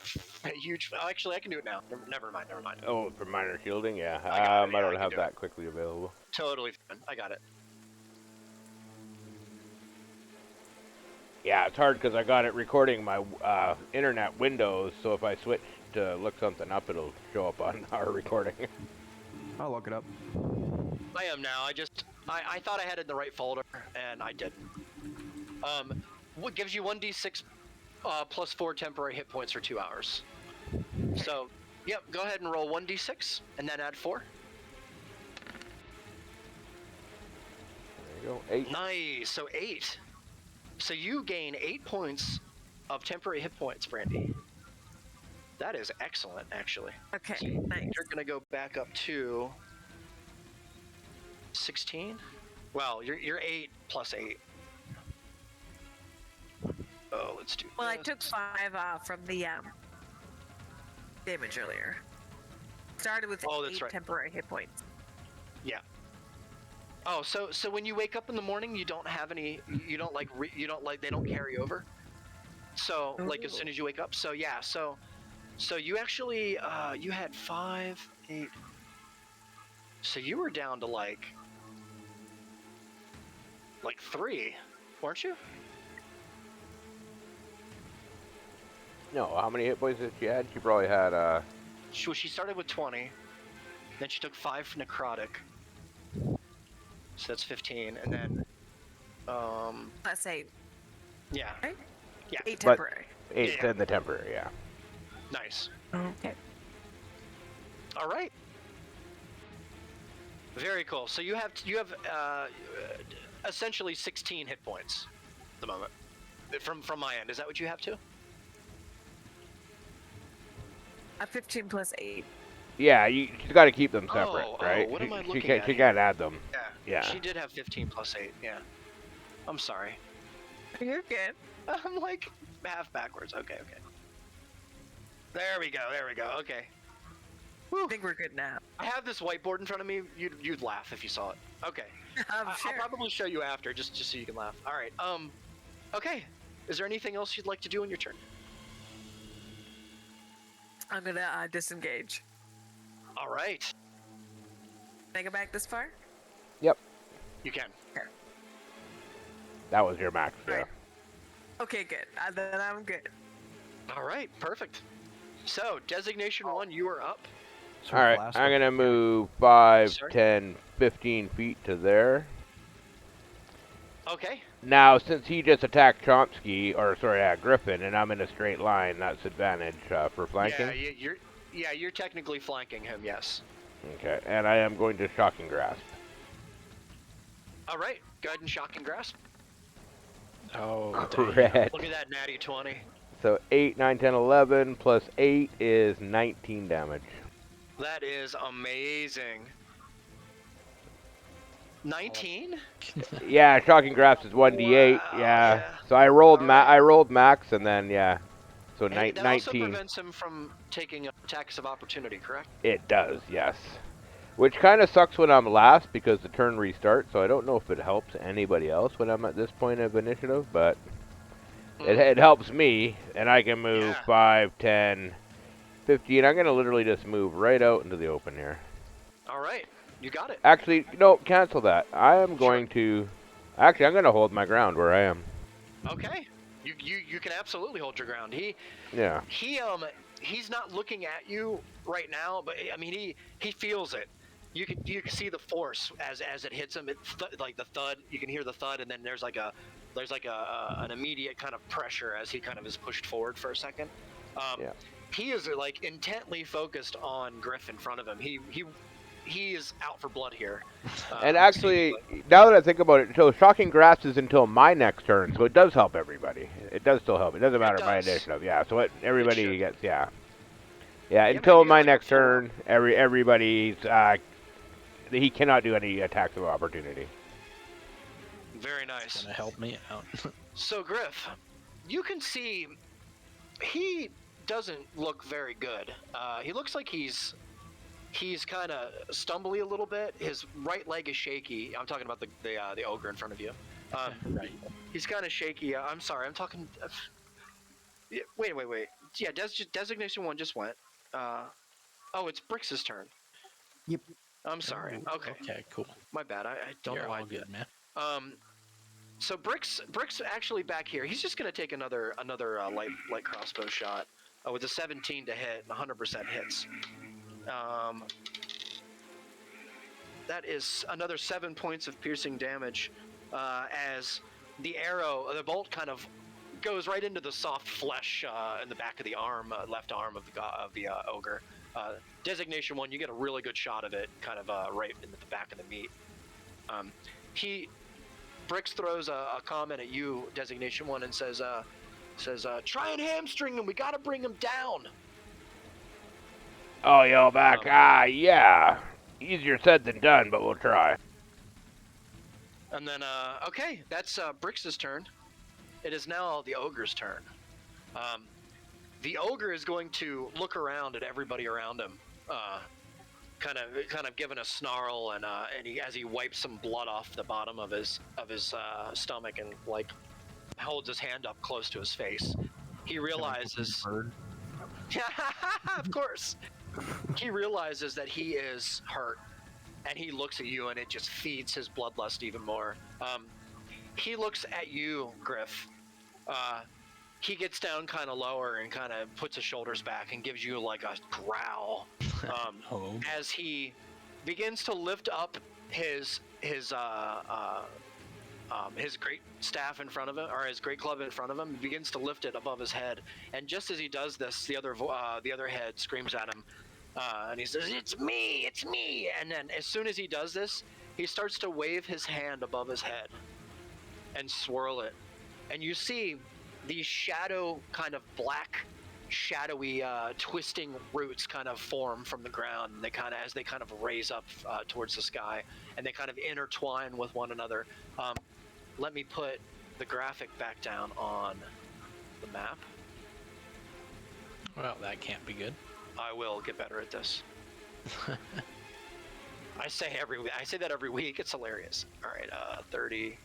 a huge... Oh, actually, I can do it now. Never mind. Oh, for minor shielding? Yeah. I got it, yeah, I I don't can have do that quickly available. Totally fine. I got it. Yeah, it's hard because I got it recording my internet windows, so if I switch to look something up, it'll show up on our recording. I'll look it up. I am now. I thought I had it in the right folder, and I didn't. What gives you 1d6 plus 4 temporary hit points for 2 hours. So, yep, go ahead and roll 1d6, and then add 4. There you go, 8. Nice, so 8. So you gain 8 points of temporary hit points, Brandy. That is excellent, actually. Okay, So nice. you're gonna go back up to 16. Well, you're 8 plus 8. Oh, let's do. Well, I this. took 5 from the damage earlier. Started with Oh, that's 8 right. temporary hit points. Yeah. Oh, so when you wake up in the morning, you don't have any. You don't like. They don't carry over. So like as soon as you wake up. So yeah. So you actually you had 5, 8. So you were down to like 3, weren't you? No, how many hit points did she had? She probably had, She started with 20. Then she took 5 necrotic. So that's 15, and then Plus 8. yeah. Right? Yeah. 8 But- temporary. 8 Yeah. in the temporary, yeah. Nice. Okay. All right. Very cool. So you have essentially 16 hit points at the moment from my end. Is that what you have too? 15 plus 8. Yeah, she's got to keep them separate, Oh, right? what am I She looking can't, at she here? can't add them. Yeah. Yeah. She did have 15 plus 8. Yeah. I'm sorry. You're good. I'm like half backwards. Okay. There we go. Okay. Whew. I think we're good now. I have this whiteboard in front of me. You'd laugh if you saw it. Okay. Sure. I'll probably show you after, just so you can laugh. All right. Okay. Is there anything else you'd like to do in your turn? I'm gonna disengage. All right. Can I go back this far? Yep. You can. That was your max. Yeah. Right. Okay, good. Then I'm good. All right. Perfect. So, designation 1, you are up. So All right, blast I'm him. gonna move 5, Sorry? 10, 15 feet to there. Okay. Now, since he just attacked Griffin, and I'm in a straight line, that's advantage for flanking. Yeah, you're technically flanking him. Yes. Okay, and I am going to shocking grasp. All right. Go ahead and shocking grasp. Oh, Correct. Look at that natty 20. So 8, 9, 10, 11 plus 8 is 19 damage. That is amazing. 19? Yeah, shocking grasp is 1d8. Wow, Yeah. yeah. So I rolled All right. I rolled max, and then yeah. So Hey, that 19. also prevents him from taking attacks of opportunity, correct? It does, yes. Which kind of sucks when I'm last because the turn restarts, so I don't know if it helps anybody else when I'm at this point of initiative, but it helps me, and I can move Yeah. 5, 10, 15. I'm going to literally just move right out into the open here. All right. You got it. Actually, no, cancel that. I am going to... Actually, I'm going to hold my ground where I am. Okay. You can absolutely hold your ground. Yeah. He's not looking at you right now, but I mean he feels it. You can see the force as it hits him. Like the thud. You can hear the thud, and then there's like an immediate kind of pressure as he kind of is pushed forward for a second. Yeah. He is like intently focused on Griff in front of him. He is out for blood here. And actually, now that I think about it, so shocking grasp is until my next turn, so it does help everybody. It does still help. It doesn't matter my initiative. Yeah, so everybody gets, yeah. Yeah, until man, you my got like next a 4. turn, everybody's, he cannot do any attacks of opportunity. Very nice. It's gonna help me out. So Griff, you can see he doesn't look very good. He looks like he's kind of stumbly a little bit. His right leg is shaky. I'm talking about the ogre in front of you. Right. He's kind of shaky. I'm sorry. I'm talking. Wait. Yeah, designation 1 just went. Oh, it's Brix's turn. Yep. I'm sorry. Okay. Okay, cool. My bad. I don't You're know why all I did. good, man. So Brix actually back here. He's just gonna take another light crossbow shot with a 17 to hit, 100% hits. That is another 7 points of piercing damage as the bolt kind of goes right into the soft flesh in the back of the arm, left arm of the ogre. Designation 1, you get a really good shot of it, kind of right in the back of the meat. Brix throws a comment at you, Designation 1, and says, try and hamstring him. We got to bring him down. Oh, yell back, yeah. Easier said than done, but we'll try. And then, okay, that's Brix's turn. It is now the ogre's turn. The ogre is going to look around at everybody around him, kind of giving a snarl, and as he wipes some blood off the bottom of his stomach and like holds his hand up close to his face. He realizes, of course, he realizes that he is hurt, and he looks at you, and it just feeds his bloodlust even more. He looks at you, Griff. He gets down kind of lower and kind of puts his shoulders back and gives you like a growl as he begins to lift up his great staff in front of him, or his great club in front of him. He begins to lift it above his head, and just as he does this, the other head screams at him, and he says, "It's me, it's me!" And then as soon as he does this, he starts to wave his hand above his head and swirl it, and you see these kind of black, shadowy, twisting roots kind of form from the ground. And as they kind of raise up towards the sky, and they kind of intertwine with one another. Let me put the graphic back down on the map. Well, that can't be good. I will get better at this. I say that every week. It's hilarious. All right, 30.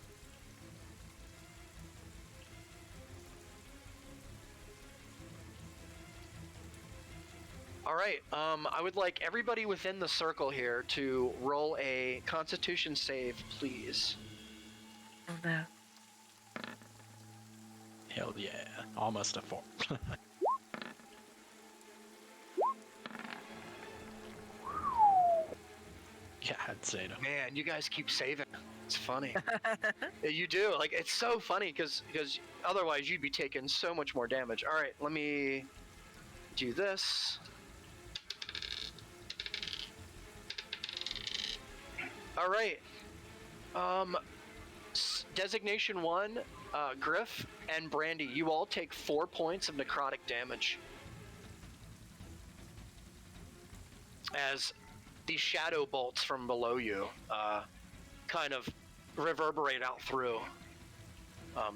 All right. I would like everybody within the circle here to roll a Constitution save, please. Oh no. Hell yeah. Almost a 4. God, Zeta. Man, you guys keep saving. It's funny. You do. Like, it's so funny because otherwise you'd be taking so much more damage. All right, let me do this. All right. Designation 1, Griff and Brandy, you all take 4 points of necrotic damage. As these shadow bolts from below you kind of reverberate out through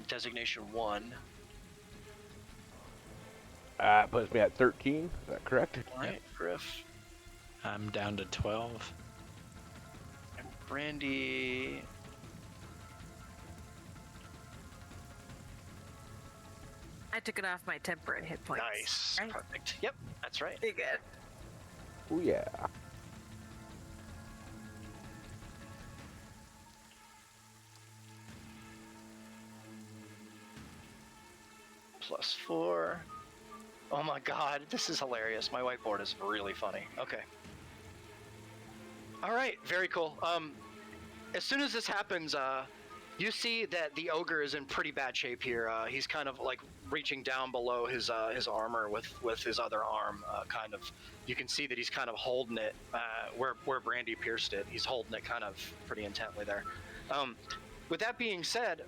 Designation 1. Puts me at 13. Is that correct? All right, Griff. I'm down to 12. And Brandy. I took it off my temporary hit points. Nice. Right? Perfect. Yep, that's right. Pretty good. Oh yeah. +4. Oh my god, this is hilarious. My whiteboard is really funny. Okay. All right, very cool. As soon as this happens, you see that the ogre is in pretty bad shape here. He's kind of like reaching down below his armor with his other arm. Kind of, you can see that he's kind of holding it where Brandy pierced it. He's holding it kind of pretty intently there. With that being said,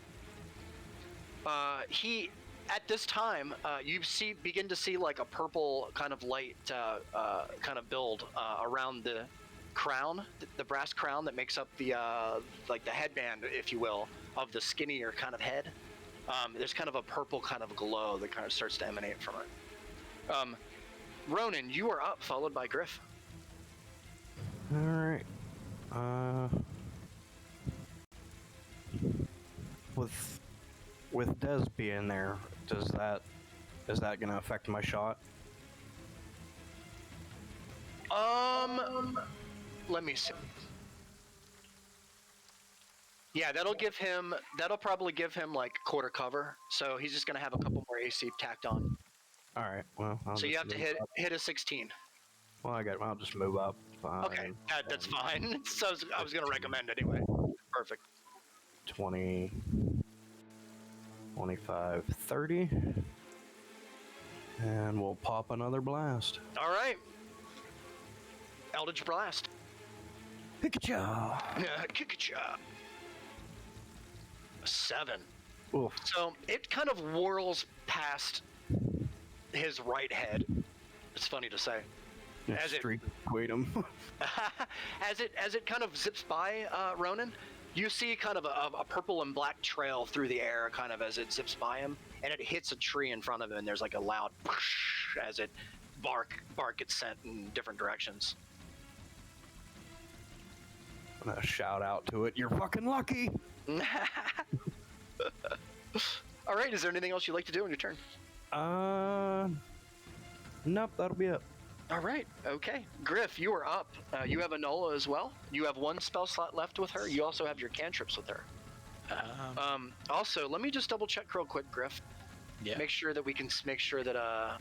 he at this time you begin to see like a purple kind of light kind of build around the crown, the brass crown that makes up the like the headband, if you will, of the skinnier kind of head. There's kind of a purple kind of glow that kind of starts to emanate from it. Ronan, you are up, followed by Griff. All right. With Des being there, is that gonna affect my shot? Let me see. Yeah, that'll probably give him like quarter cover. So he's just gonna have a couple more AC tacked on. All right. Well, So you have to hit a 16. Well, I'll just move up. Fine. Okay, that's fine. So I was gonna recommend anyway. Perfect. 20, 25, 30. And we'll pop another blast. All right. Eldritch Blast. Pikachu! Kikacha. 7. Oof. So it kind of whirls past his right head. It's funny to say. As it- Streak quit him. as it kind of zips by, Ronan, you see kind of a purple and black trail through the air, kind of as it zips by him, and it hits a tree in front of him, and there's like a loud whoosh as it bark gets sent in different directions. I'm gonna shout out to it. You're fucking lucky. All right. Is there anything else you'd like to do on your turn? Nope. That'll be it. All right. Okay. Griff, you are up. You have Enola as well. You have 1 spell slot left with her. You also have your cantrips with her. Also, let me just double check real quick, Griff. Yeah. Make sure that we can make sure that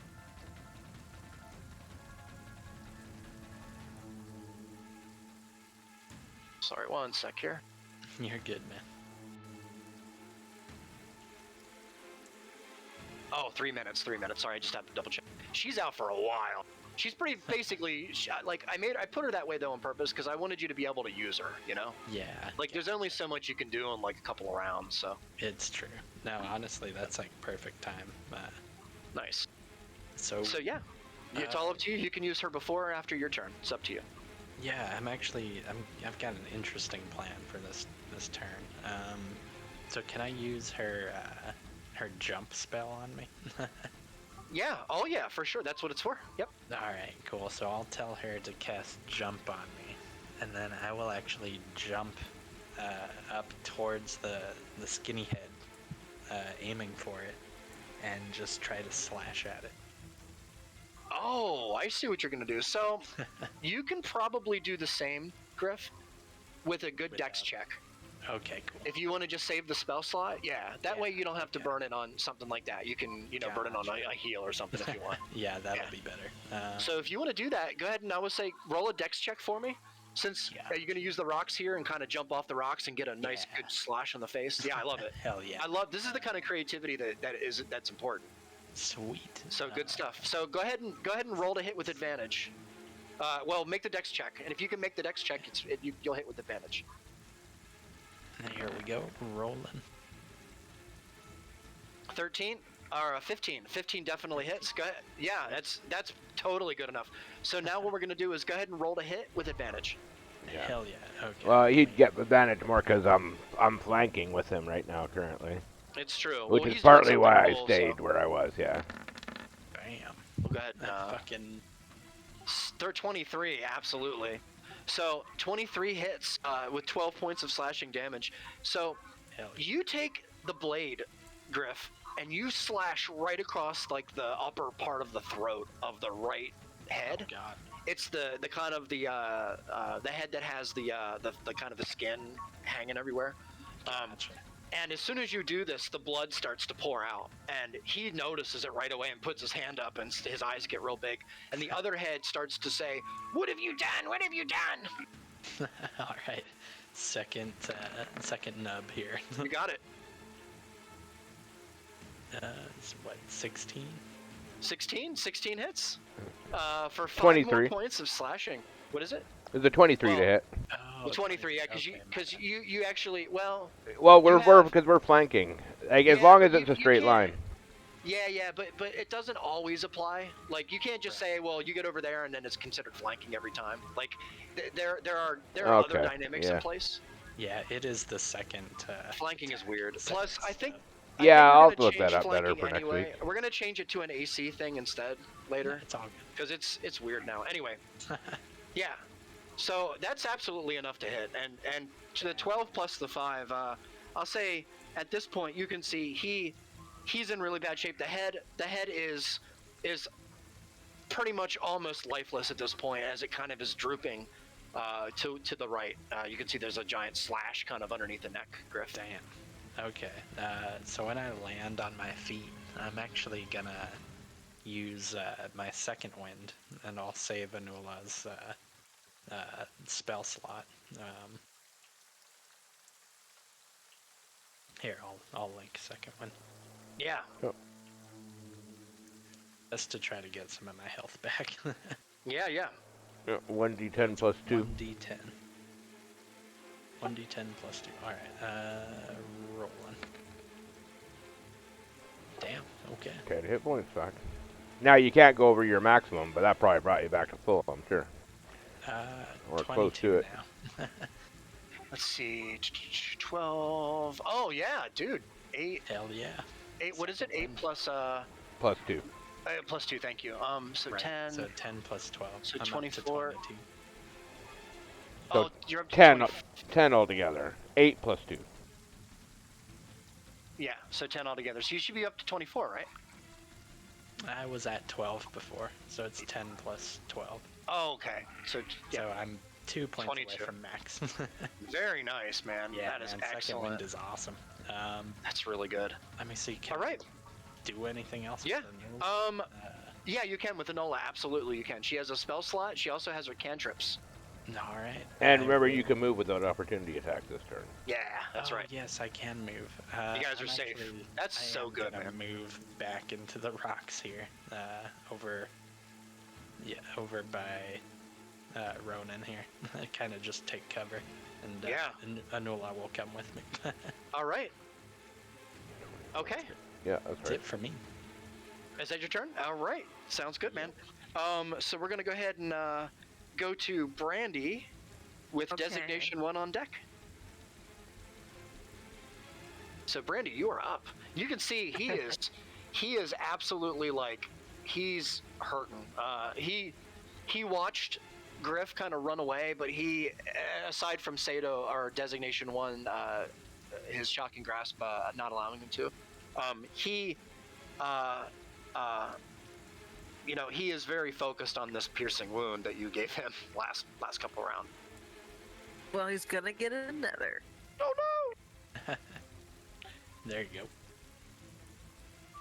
Sorry, 1 sec here. You're good, man. Oh, 3 minutes. Sorry, I just have to double check. She's out for a while. She's pretty basically like I put her that way though on purpose because I wanted you to be able to use her. You know. Yeah. Like there's only so much you can do in like a couple of rounds. So. It's true. No, honestly, that's like perfect time. Nice. So yeah, it's all up to you. You can use her before or after your turn. It's up to you. Yeah, I've got an interesting plan for this turn. So can I use her jump spell on me? Yeah. Oh yeah, for sure. That's what it's for. Yep. Alright, cool. So I'll tell her to cast Jump on me, and then I will actually jump up towards the skinny head, aiming for it, and just try to slash at it. Oh, I see what you're gonna do. So you can probably do the same, Griff, with a good dex check. Okay, cool. If you want to just save the spell slot, yeah. That way you don't have to okay. burn it on something like that. You can, burn it on a heal or something if you want. Yeah, that'll be better. So if you want to do that, go ahead and I would say roll a dex check for me. Since are you going to use the rocks here and kind of jump off the rocks and get a nice good slash on the face? Yeah, I love it. Hell yeah. This is the kind of creativity that's important. Sweet. So good stuff. So go ahead and roll to hit with advantage. Well, make the dex check, and if you can make the dex check, you'll hit with advantage. Here we go, rolling. 13 or 15. 15 definitely hits. Go ahead. Yeah, that's totally good enough. So now what we're gonna do is go ahead and roll to hit with advantage. Yeah. Hell yeah. Okay. Well, he'd get advantage more because I'm flanking with him right now currently. It's true. Which Well, is he's doing partly why something I cool, stayed so- where I was. Yeah. Bam. Well, go ahead. Fucking. They're 23. Absolutely. So 23 hits with 12 points of slashing damage. So Hell yeah. you take the blade, Griff, and you slash right across like the upper part of the throat of the right head. Oh, God. It's the kind of the head that has the kind of the skin hanging everywhere. Gotcha. And as soon as you do this, the blood starts to pour out, and he notices it right away and puts his hand up, and his eyes get real big. And the other head starts to say, "What have you done? What have you done?" All right. Second nub here. You got it. It's what, 16? 16 hits. For 5 23. more points of slashing. What is it? It's a 23 Well, to hit. Oh, 23. Yeah, okay, because you actually well. Well, you have- because we're flanking. Like as Yeah, long but as it's you a straight can't- line. Yeah, but it doesn't always apply. Like you can't just say, well, you get over there and then it's considered flanking every time. Like there are other Okay, dynamics in yeah. place. Yeah, it is the second. Flanking is weird. second Plus, I think. step. Yeah, we're I'll gonna look that change up better flanking for next anyway. week. We're gonna change it to an AC thing instead later It's all because it's weird now. Anyway, yeah. So that's absolutely enough to hit, and to the 12 plus the 5. I'll say at this point you can see he's in really bad shape. The head is pretty much almost lifeless at this point as it kind of is drooping to the right. You can see there's a giant slash kind of underneath the neck, Griff. Damn. Okay. So when I land on my feet, I'm actually gonna use my second wind, and I'll save Anula's spell slot. Here, I'll link second one, Yeah. just to try to get some of my health back. Yeah. Yeah, 1d10 plus 2. 1d10. 1d10 plus 2. Alright, rolling. Damn, okay. Okay, the hit points back. Now you can't go over your maximum, but that probably brought you back to full, I'm sure. Or close to it. Now. Let's see. 12. Oh yeah, dude. 8. Hell yeah. 8. What is it? 8 plus Plus 2. plus 2. Thank you. So Right, 10. So 10 plus 12. So I'm up to 24. 22. Oh, So you're up to 10, 20. 10 altogether. 8 plus 2. Yeah, so 10 altogether. So you should be up to 24, right? I was at 12 before, so it's 10 plus 12. Oh, okay. So yeah, So I'm 2 points 22. away from max. very nice, man. Yeah, that is man, second excellent. wind is awesome. That's really good. Let me see. Can All right. I do anything else? Yeah. with the move? Yeah, you can with Enola. Absolutely, you can. She has a spell slot. She also has her cantrips. All right. And I remember, will- you can move without opportunity attack this turn. Yeah, that's Oh, right. Yes, I can move. You guys are I'm safe. actually- That's I so am good, gonna man. Move back into the rocks here, over by Ronan here. Kind of just take cover, and Yeah. Anula will come with me. All right. Okay. Yeah, that's That's right. it for me. Is that your turn? All right. Sounds good, man. So we're gonna go ahead and go to Brandy with Okay. designation 1 on deck. So Brandy, you are up. You can see he is absolutely like he's hurting. He watched Griff kind of run away, but he, aside from Sato, our Designation 1, his shocking grasp not allowing him to, he, he is very focused on this piercing wound that you gave him last couple rounds. Well, he's gonna get another. Oh no! There you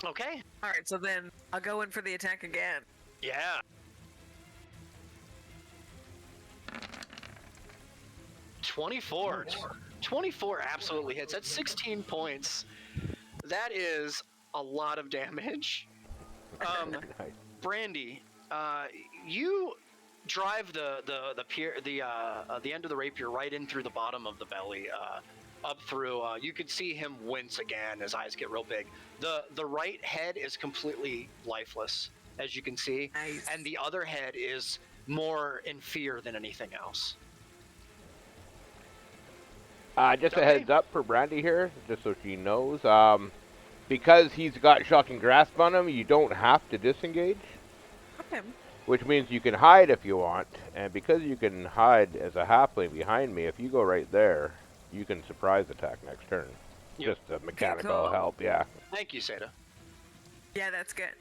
go. Okay. All right, so then I'll go in for the attack again. Yeah. $24. 24 absolutely hits. That's 16 points. That is a lot of damage. Nice. Brandy, you drive the end of the rapier right in through the bottom of the belly, up through. You could see him wince again. His eyes get real big. The right head is completely lifeless, as you can see, Nice. and the other head is more in fear than anything else. Just a Okay. heads up for Brandy here, just so she knows. Because he's got shocking grasp on him, you don't have to disengage, Okay. which means you can hide if you want. And because you can hide as a halfling behind me, if you go right there, you can surprise attack next turn. Yep. Just a mechanical cool. help, yeah. Thank you, Seda. Yeah, that's good.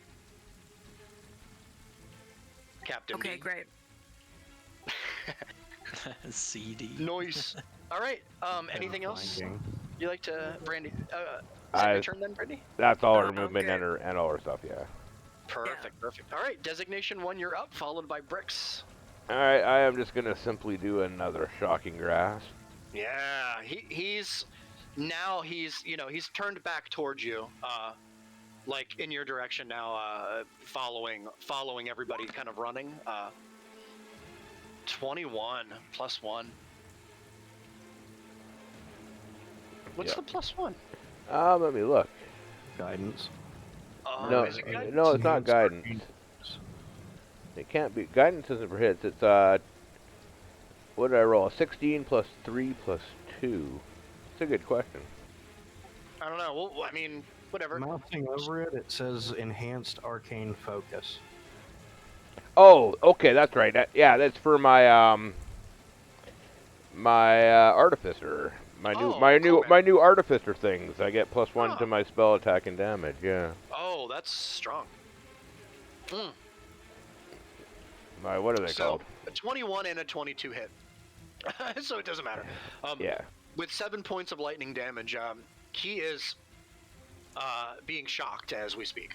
Captain Okay, B. great. CD. Noise. All right. Anything else Flanking. you like to, Brandy? Is that your turn then, Brandy? That's all her Oh, movement okay. and all her stuff, yeah. Perfect. Perfect. All right. Designation 1, you're up, followed by Bricks. Alright, I am just gonna simply do another shocking grasp. Yeah. He's turned back towards you, like in your direction now, following everybody, kind of running. 21 plus 1. What's Yep. the plus 1? Let me look. Guidance. Oh, No, is it guidance? no, it's not Enhanced guidance. arcane. It can't be. Guidance isn't for hits. It's, what did I roll? 16 plus 3 plus 2. It's a good question. I don't know. Well, I mean, whatever. Mounting over it, it says enhanced arcane focus. Oh, okay, that's right. Yeah, that's for my, artificer. My new artificer things. I get +1 to my spell attack and damage. Yeah. Oh, that's strong. What are they called? A 21 and a 22 hit. So it doesn't matter. Yeah. With 7 points of lightning damage, he is being shocked as we speak.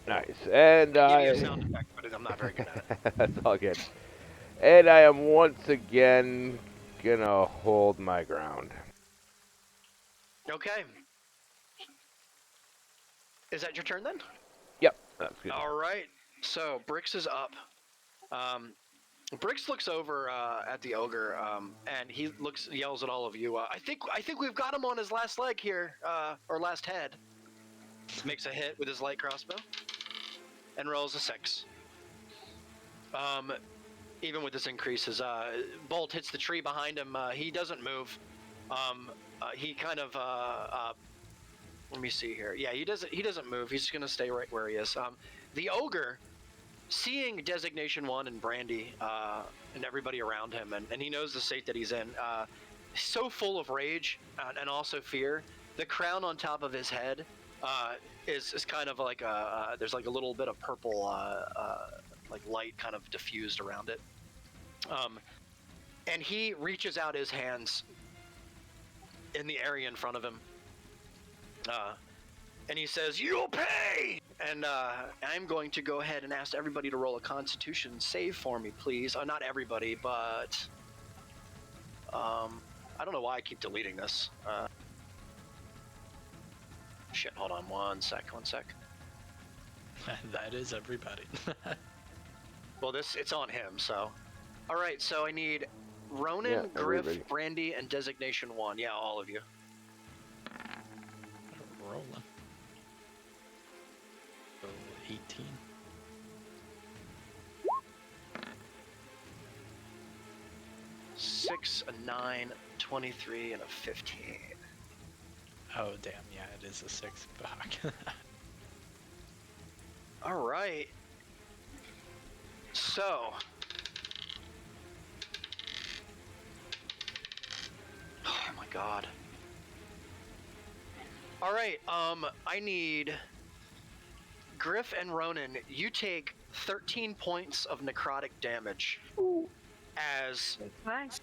Nice. And Give I. you a sound effect, but I'm not very good at it. That's all good. And I am once again gonna hold my ground. Okay. Is that your turn then? Yep, that's good. All right. So Bricks is up. Bricks looks over at the ogre, and he yells at all of you. I think we've got him on his last leg here, or last head. Makes a hit with his light crossbow, and rolls a 6. Even with this increase, his bolt hits the tree behind him. He doesn't move. He kind of let me see here. Yeah, he doesn't move. He's just gonna stay right where he is. The ogre, seeing Designation 1 and Brandy and everybody around him, and he knows the state that he's in, so full of rage and also fear, the crown on top of his head is kind of like there's like a little bit of purple like light kind of diffused around it. And he reaches out his hands in the area in front of him. And he says, "You'll pay!" And I'm going to go ahead and ask everybody to roll a Constitution save for me, please. Not everybody, but I don't know why I keep deleting this. Shit, hold on one sec. That is everybody. Well, it's on him, so. All right, so I need Ronan, Yeah, Griff, everybody. Brandy, and Designation 1. Yeah, all of you. Rolling. Roll 18. Six, a 9, 23, and a 15. Oh, damn, yeah, it is a 6 block. All right. So. Oh my god. All right. I need Griff and Ronan. You take 13 points of necrotic damage as Nice.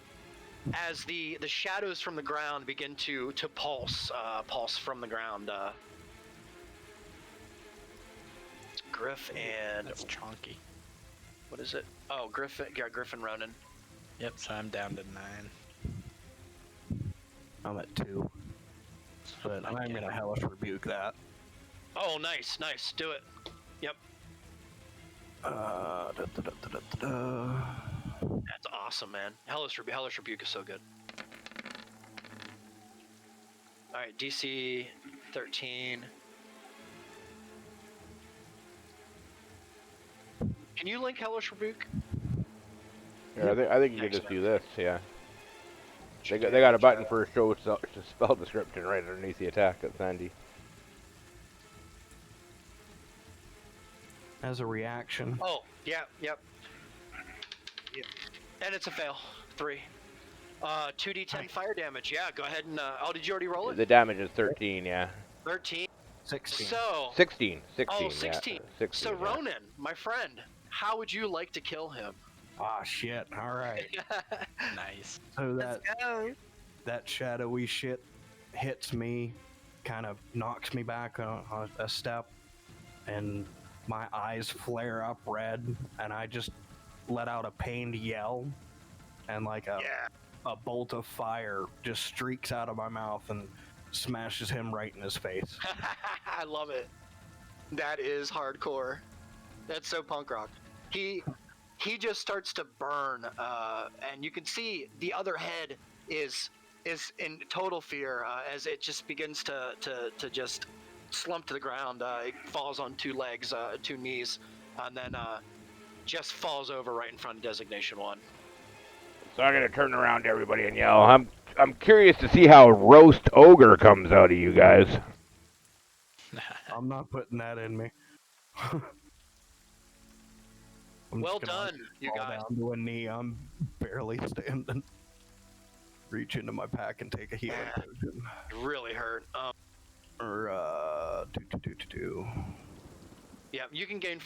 the shadows from the ground begin to pulse from the ground. Griff and That's chonky. what is it? Oh, Griff and Ronan. Yep, so I'm down to 9. I'm at 2. But I'm gonna hellish rebuke that. Oh, nice. Do it. Yep. That's awesome, man. Hellish Rebuke is so good. All right, DC 13. Can you link Hellish Rebuke? Yeah, I think you can just do this. Yeah. They got a button for show spell description right underneath the attack. That's handy. As a reaction. Oh, yep. And it's a fail. 3. 2d10 fire damage. Yeah, go ahead and. Oh, did you already roll it? The damage is 13. Yeah. 13. 16. So. 16. Oh, 16. Yeah. 16. So yeah. Ronan, my friend, how would you like to kill him? Ah, shit. All right. Nice. So Let's go. that shadowy shit hits me, kind of knocks me back a step, and my eyes flare up red, and I just let out a pained yell, and like a bolt of fire just streaks out of my mouth and smashes him right in his face. I love it. That is hardcore. That's so punk rock. He just starts to burn, and you can see the other head is in total fear as it just begins to just slump to the ground. It falls on 2 legs, 2 knees, and then just falls over right in front of Designation 1. So I'm gonna turn around to everybody and yell. I'm curious to see how roast ogre comes out of you guys. I'm not putting that in me. I'm Well just gonna done, you fall guys. down to a knee. I'm barely standing. Reach into my pack and take a healing potion. Really hurt. Or do. Yeah, you can gain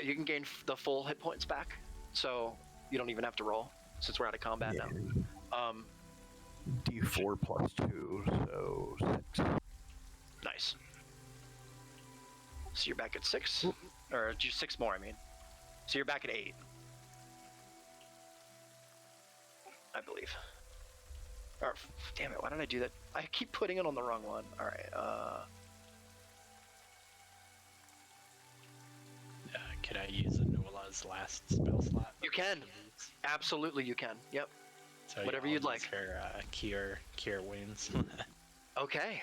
You can gain the full hit points back, so you don't even have to roll since we're out of combat now. D4 plus 2, so 6. Nice. So you're back at 6, or just 6 more. I mean, so you're back at 8, I believe. Or damn it, why did I do that? I keep putting it on the wrong one. All right. Could I use Anula's last spell slot? You can. Absolutely, you can. Yep. So Whatever I'll you'd use like. Her cure wounds. Okay.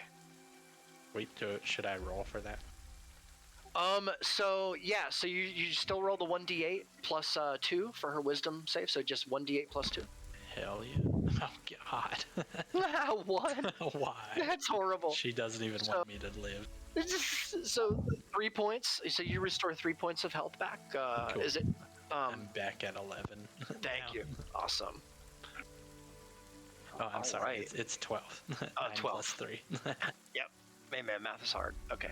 Wait, should I roll for that? So yeah, so you still roll the 1d8 plus 2 for her wisdom save, so just 1d8 plus 2. Hell yeah. Oh god. What? Why? That's horrible. She doesn't even want me to live. So 3 points. So you restore 3 points of health back. Cool. Is it? I'm back at 11. Thank now. you. Awesome. Oh, I'm sorry. Right. It's 12. 9 12. plus 3. Yep. Hey man, math is hard. Okay.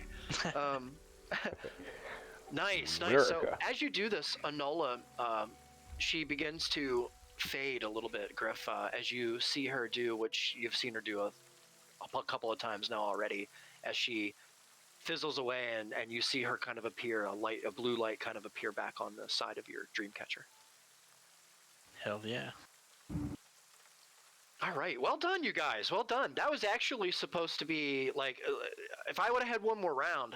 Nice. So America. as you do this, Anola, she begins to fade a little bit, Griff, as you see her do, which you've seen her do a couple of times now already, as she fizzles away and you see her kind of appear, a blue light kind of appear back on the side of your Dreamcatcher. Hell yeah. All right, well done, you guys. Well done. That was actually supposed to be like, if I would have had one more round.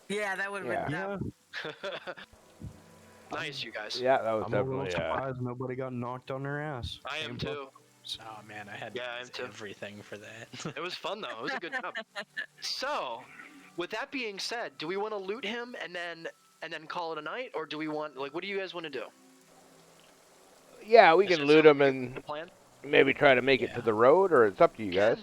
Yeah, that would have been Yeah, Nice, you guys. Yeah, that was I'm a little definitely. surprised nobody got knocked on their ass. I am Same too. Oh man, I had Yeah, to I am use too. everything for that. It was fun though. It was a good job. So, with that being said, do we want to loot him and then call it a night, or do we want what do you guys want to do? Yeah, we Does can that loot sound them like a and good plan? maybe try to make it to the road, or it's up to you guys.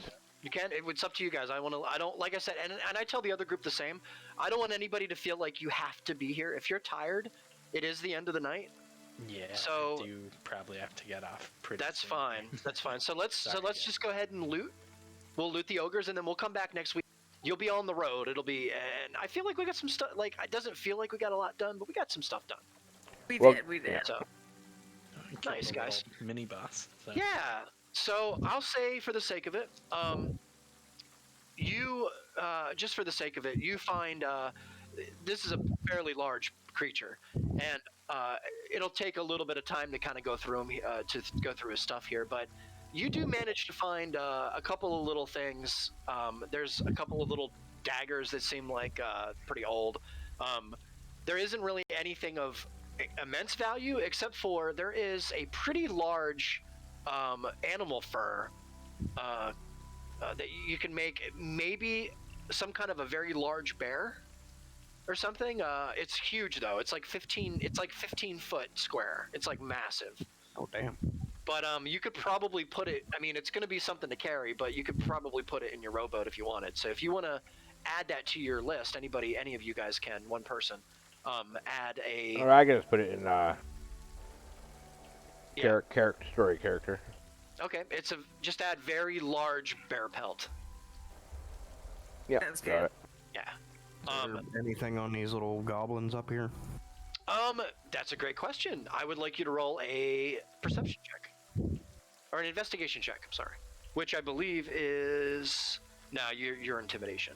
You can. It's up to you guys. I don't. Like I said, and I tell the other group the same. I don't want anybody to feel like you have to be here. If you're tired, it is the end of the night. Yeah. So I do probably have to get off pretty. That's soon. fine. That's fine. So let's Sorry, guys. just go ahead and loot. We'll loot the ogres, and then we'll come back next week. You'll be on the road. It'll be, and I feel like we got some stuff. Like it doesn't feel like we got a lot done, but we got some stuff done. We Well, did. We did. So Killed Nice, a guys. little mini boss. So. yeah. So I'll say, for the sake of it, you just for the sake of it, you find this is a fairly large creature, and it'll take a little bit of time to kind of go through him go through his stuff here, but you do manage to find a couple of little things. There's a couple of little daggers that seem like pretty old. There isn't really anything of immense value, except for there is a pretty large animal fur that you can make, maybe some kind of a very large bear or something. It's huge though. It's like 15 foot square. It's like massive. Oh damn. But you could probably put it, I mean, it's going to be something to carry, but you could probably put it in your rowboat if you wanted. So if you want to add that to your list, any of you guys can, one person, add a... Or I can just put it in Yeah. story character. Okay, just add very large bear pelt. Yeah, That's got good. it. Yeah. Is there anything on these little goblins up here? That's a great question. I would like you to roll a perception check. Or an investigation check, I'm sorry. Which I believe is... No, your intimidation.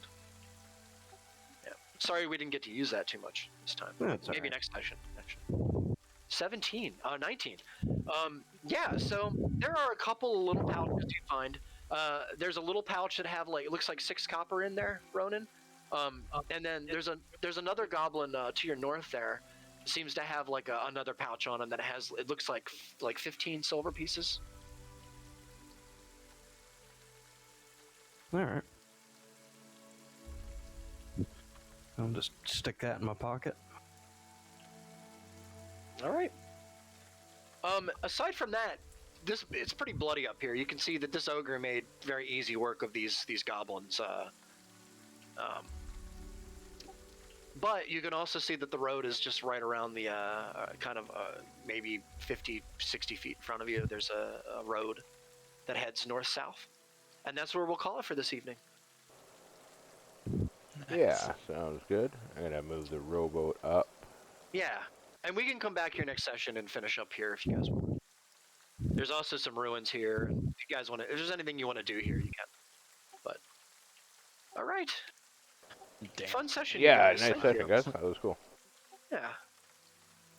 Yeah. Sorry we didn't get to use that too much this time. That's all Maybe right. next session, actually. 19. Yeah, so there are a couple of little pouches you find. There's a little pouch that have, like, it looks like 6 copper in there, Ronan. And then there's another goblin to your north there. Seems to have like another pouch on him that has, it looks like 15 silver pieces. All right. I'll just stick that in my pocket. All right. Aside from that, it's pretty bloody up here. You can see that this ogre made very easy work of these goblins. But you can also see that the road is just right around the maybe 50, 60 feet in front of you. There's a road that heads north-south. And that's where we'll call it for this evening. Yeah, sounds good. I'm gonna move the rowboat up. Yeah. And we can come back here next session and finish up here if you guys want. There's also some ruins here. If you guys want to, if there's anything you want to do here, you can. But, all right. Damn. Fun session. you Yeah, guys. nice Thank session, you. guys. That was cool. Yeah.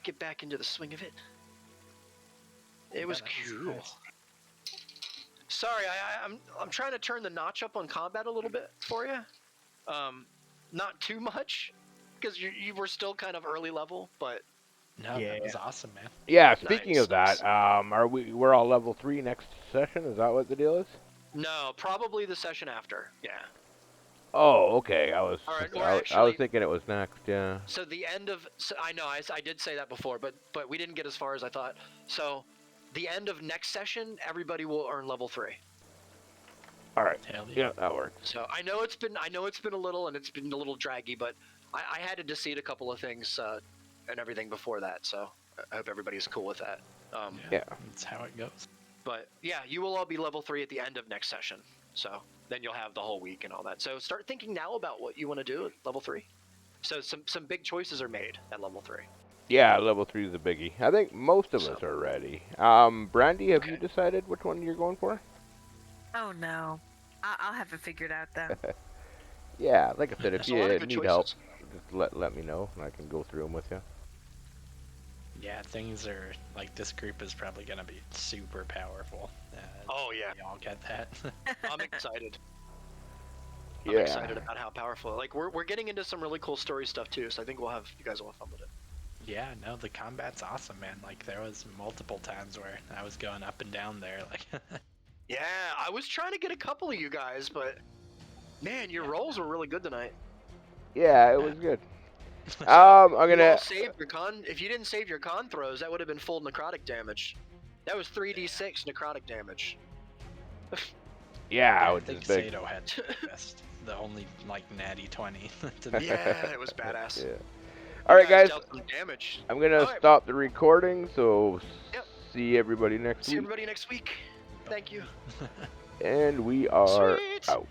Get back into the swing of it. It was cool. Nice. Sorry, I'm trying to turn the notch up on combat a little bit for you. Not too much, because you were still kind of early level, but No, Yeah. that was awesome, man. Yeah, speaking Nice, of that, nice. we're all level 3 next session? Is that what the deal is? no, probably the session after. Yeah. Oh, okay. I was All right, or I was actually- thinking it was next. Yeah. So the end of I know I did say that before, but we didn't get as far as I thought. So the end of next session, everybody will earn level 3. All right. Hell yeah. Yeah, that works. So I know it's been a little, and it's been a little draggy, but I had to decede a couple of things and everything before that. So I hope everybody's cool with that. Yeah. That's how it goes. But yeah, you will all be level 3 at the end of next session. So then you'll have the whole week and all that. So start thinking now about what you want to do at level 3. So some big choices are made at level 3. Yeah, level 3 is a biggie. I think most of us are ready. Brandy, have you Okay. decided which one you're going for? Oh no. I'll have it figured out then. Yeah, like I said, if There's a lot of you good need help, choices. just let me know, and I can go through them with you. Yeah, things are like this group is probably gonna be super powerful. Oh yeah, Y'all get that? I'm excited. I'm Yeah. excited about how powerful. Like we're getting into some really cool story stuff too. So I think you guys will have fun with it. Yeah, no, the combat's awesome, man. Like there was multiple times where I was going up and down there, like. Yeah, I was trying to get a couple of you guys, but man, your rolls were really good tonight. Yeah, it was good. I'm You all gonna. saved your con. If you didn't save your con throws, that would have been full necrotic damage. That was 3d6 necrotic damage. Yeah, I which think is big. Sato had the best, the only like natty 20 to me. Yeah, it was badass. Yeah. You All right, guys. dealt some damage. I'm gonna All right. stop the recording. So Yep. see everybody next See week. everybody next week. Thank you. And we are Sweet. out.